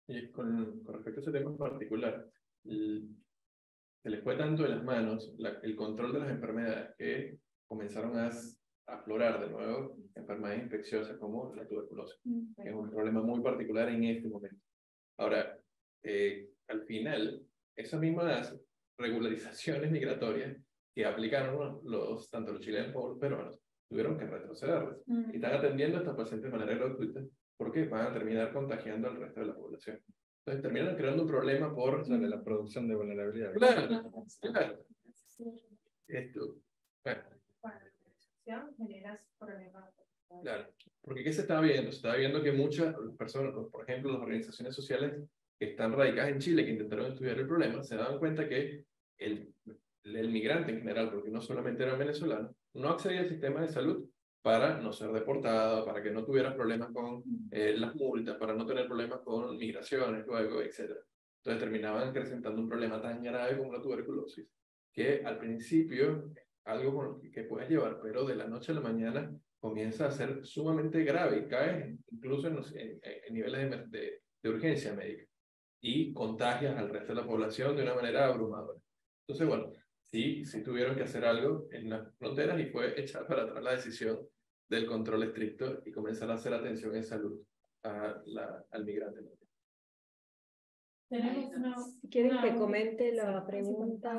Y con respecto a ese tema en particular, se les fue tanto de las manos el control de las enfermedades que comenzaron a aflorar de nuevo enfermedades infecciosas como la tuberculosis, que es un problema muy particular en este momento. Ahora, al final, esas mismas regularizaciones migratorias que aplicaron tanto los chilenos como los peruanos tuvieron que retrocederlas y están atendiendo a estos pacientes de manera gratuita porque van a terminar contagiando al resto de la población. Entonces terminan creando un problema por la producción de vulnerabilidad. Claro. Esto. Generas problemas. Claro, porque ¿qué se está viendo? Se está viendo que muchas personas, por ejemplo, las organizaciones sociales que están radicadas en Chile, que intentaron estudiar el problema, se dan cuenta que el migrante en general, porque no solamente era venezolano, no accedía al sistema de salud para no ser deportado, para que no tuviera problemas con las multas, para no tener problemas con migraciones luego, etc. Entonces terminaban acrecentando un problema tan grave como la tuberculosis, que al principio algo que puedes llevar, pero de la noche a la mañana comienza a ser sumamente grave y cae incluso en niveles de urgencia médica. y contagias al resto de la población de una manera abrumadora. Entonces, bueno, sí tuvieron que hacer algo en las fronteras y fue echar para atrás la decisión del control estricto y comenzar a hacer atención en salud al migrante. Si quieren que comente la pregunta.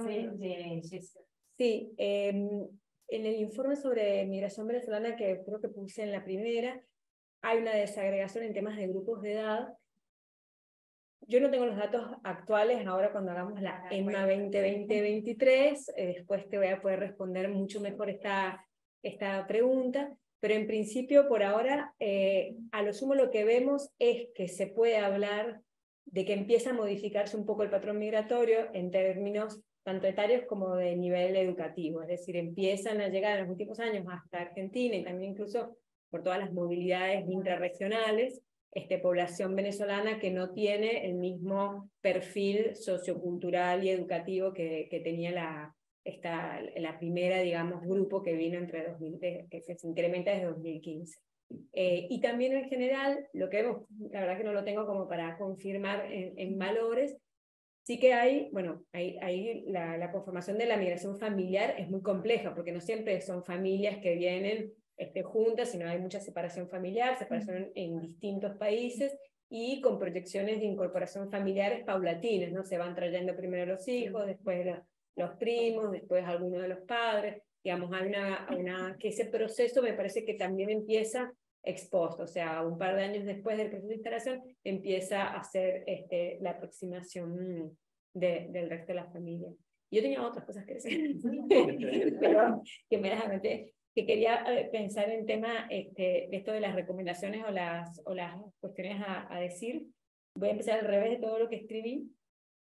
Sí, en el informe sobre migración venezolana que creo que puse en la primera, hay una desagregación en temas de grupos de edad. Yo no tengo los datos actuales, ahora cuando hagamos la ENMA 2020-23, después te voy a poder responder mucho mejor esta pregunta, pero en principio por ahora, a lo sumo lo que vemos es que se puede hablar de que empieza a modificarse un poco el patrón migratorio en términos tanto etarios como de nivel educativo, es decir, empiezan a llegar en los últimos años hasta Argentina y también incluso por todas las movilidades intrarregionales, población venezolana que no tiene el mismo perfil sociocultural y educativo que tenía la primera, digamos, grupo que vino entre 2000, que se incrementa desde 2015. Y también en general, lo que vemos, la verdad que no lo tengo como para confirmar en valores, sí que hay, bueno, la conformación de la migración familiar es muy compleja, porque no siempre son familias que vienen juntas, sino hay mucha separación familiar, separación en distintos países, y con proyecciones de incorporación familiares paulatinas, ¿no? Se van trayendo primero los hijos, después los primos, después algunos de los padres, digamos, hay que ese proceso me parece que también empieza expuesto, o sea, un par de años después del proceso de instalación, empieza a hacer la aproximación del resto de la familia. Yo tenía otras cosas que decir, pero que me las anoté, que quería pensar en tema de esto de las recomendaciones o las cuestiones a decir. Voy a empezar al revés de todo lo que escribí,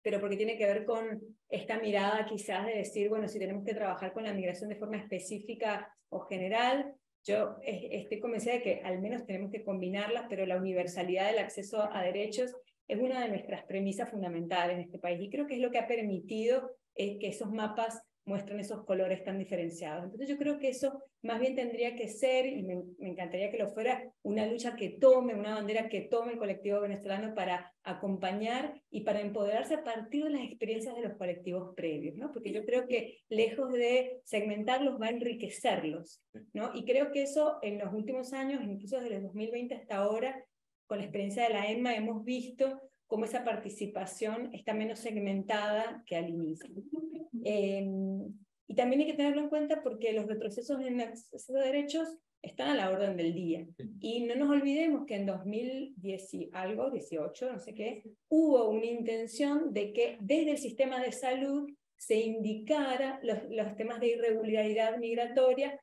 pero porque tiene que ver con esta mirada quizás de decir, bueno, si tenemos que trabajar con la migración de forma específica o general, yo estoy convencida de que al menos tenemos que combinarlas, pero la universalidad del acceso a derechos es una de nuestras premisas fundamentales en este país, y creo que es lo que ha permitido que esos mapas muestren esos colores tan diferenciados. Entonces yo creo que eso más bien tendría que ser, y me encantaría que lo fuera, una lucha que tome, una bandera que tome el colectivo venezolano para acompañar y para empoderarse a partir de las experiencias de los colectivos previos, ¿no? Porque yo creo que lejos de segmentarlos va a enriquecerlos, ¿no? Y creo que eso en los últimos años, incluso desde el 2020 hasta ahora, con la experiencia de la ENMA hemos visto cómo esa participación está menos segmentada que al inicio. Y también hay que tenerlo en cuenta porque los retrocesos en acceso a derechos están a la orden del día. Y no nos olvidemos que en 2018, no sé qué, hubo una intención de que desde el sistema de salud se indicara los temas de irregularidad migratoria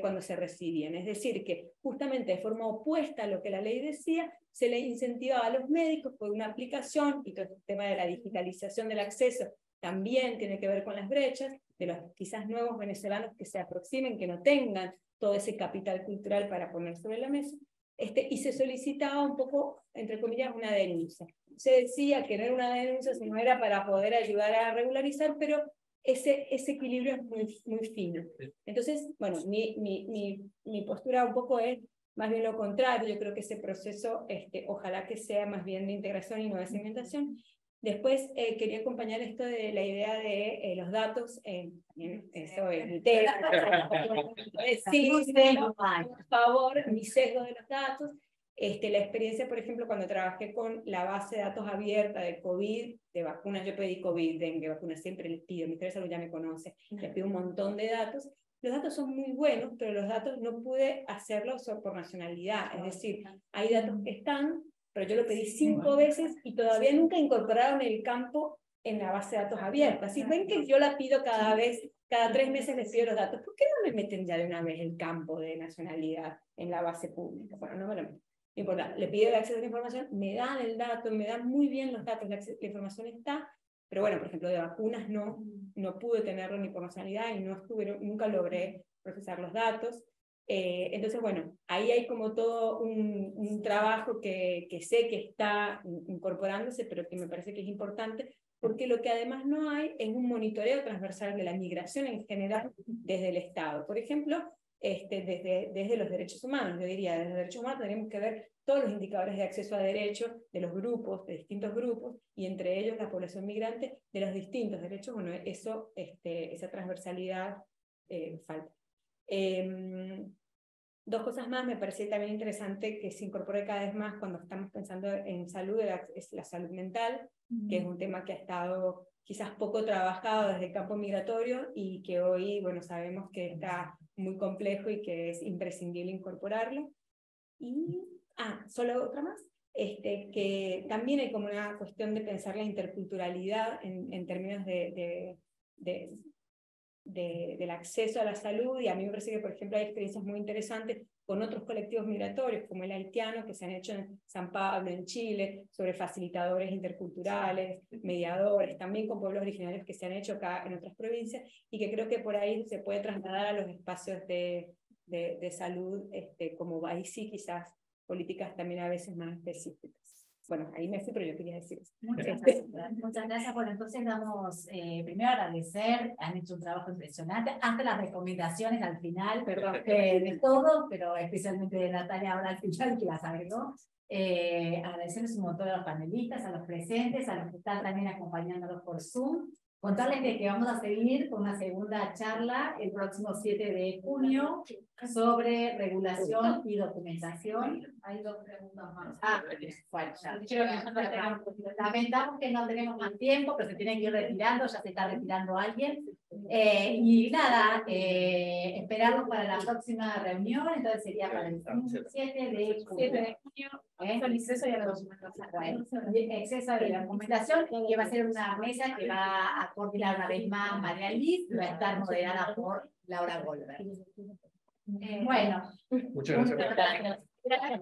cuando se residían. Es decir, que justamente de forma opuesta a lo que la ley decía, se le incentivaba a los médicos por una aplicación, y todo el tema de la digitalización del acceso también tiene que ver con las brechas, de los quizás nuevos venezolanos que se aproximen, que no tengan todo ese capital cultural para poner sobre la mesa, y se solicitaba un poco, entre comillas, una denuncia. Se decía que no era una denuncia, sino era para poder ayudar a regularizar, pero ese equilibrio es muy fino. Entonces, bueno, mi postura un poco es más bien lo contrario. Yo creo que ese proceso, ojalá que sea más bien de integración y no de segmentación. Después quería acompañar esto de la idea de los datos, eso es mi tema, sí, por favor, mi sesgo de los datos. La experiencia, por ejemplo, cuando trabajé con la base de datos abierta de COVID, de vacunas, yo pedí COVID, dengue, vacunas, siempre les pido, el Ministerio de Salud ya me conoce, les pido un montón de datos. Los datos son muy buenos, pero los datos no pude hacerlos por nacionalidad, es decir, hay datos que están, pero yo lo pedí 5 veces y todavía nunca incorporaron el campo en la base de datos abierta. Si ven que yo la pido cada 3 meses les pido los datos, ¿por qué no me meten ya de una vez el campo de nacionalidad en la base pública? Bueno, no me lo meten. No importa, le pido el acceso a la información, me dan el dato, me dan muy bien los datos, la información está, pero bueno, por ejemplo, de vacunas no pude tenerlo ni por nacionalidad y nunca logré procesar los datos. Entonces, bueno, ahí hay como todo un trabajo que sé que está incorporándose, pero que me parece que es importante, porque lo que además no hay es un monitoreo transversal de la migración en general desde el Estado. Por ejemplo, desde los derechos humanos. Yo diría, desde los derechos humanos tenemos que ver todos los indicadores de acceso a derechos de los grupos, de distintos grupos, y entre ellos la población migrante de los distintos derechos. Bueno, eso, esa transversalidad falta. Dos cosas más, me parece también interesante que se incorpore cada vez más cuando estamos pensando en salud, es la salud mental, que es un tema que ha estado quizás poco trabajado desde el campo migratorio y que hoy, bueno, sabemos que está muy complejo y que es imprescindible incorporarlo. Y, solo otra más, que también hay como una cuestión de pensar la interculturalidad en términos del acceso a la salud, y a mí me parece que, por ejemplo, hay experiencias muy interesantes con otros colectivos migratorios, como el haitiano, que se han hecho en San Pablo, en Chile, sobre facilitadores interculturales, mediadores, también con pueblos originarios que se han hecho acá en otras provincias, y que creo que por ahí se puede trasladar a los espacios de salud, como ahí sí quizás políticas también a veces más específicas. Bueno, ahí me fui, pero yo quería decir eso. Muchas gracias. Bueno, entonces damos, primero agradecer, han hecho un trabajo impresionante, hasta las recomendaciones al final, perdón, de todo, pero especialmente de Natalia ahora al final, que las agregó. Agradecerles un montón a los panelistas, a los presentes, a los que están también acompañándolos por Zoom. Contarles de que vamos a seguir con una segunda charla el próximo 7 de junio sobre regulación y documentación. Hay 2 preguntas más. Bueno, lamentamos que no tenemos más tiempo, pero se tienen que ir retirando, ya se está retirando alguien. Y nada, esperarlo para la próxima reunión, entonces sería para el 7 de junio. El exceso y la Exceso de la documentación, que va a ser una mesa que va a coordinar una vez más María Liz, y va a estar moderada por Laura Goldberg. Bueno, Muchas gracias. Gracias.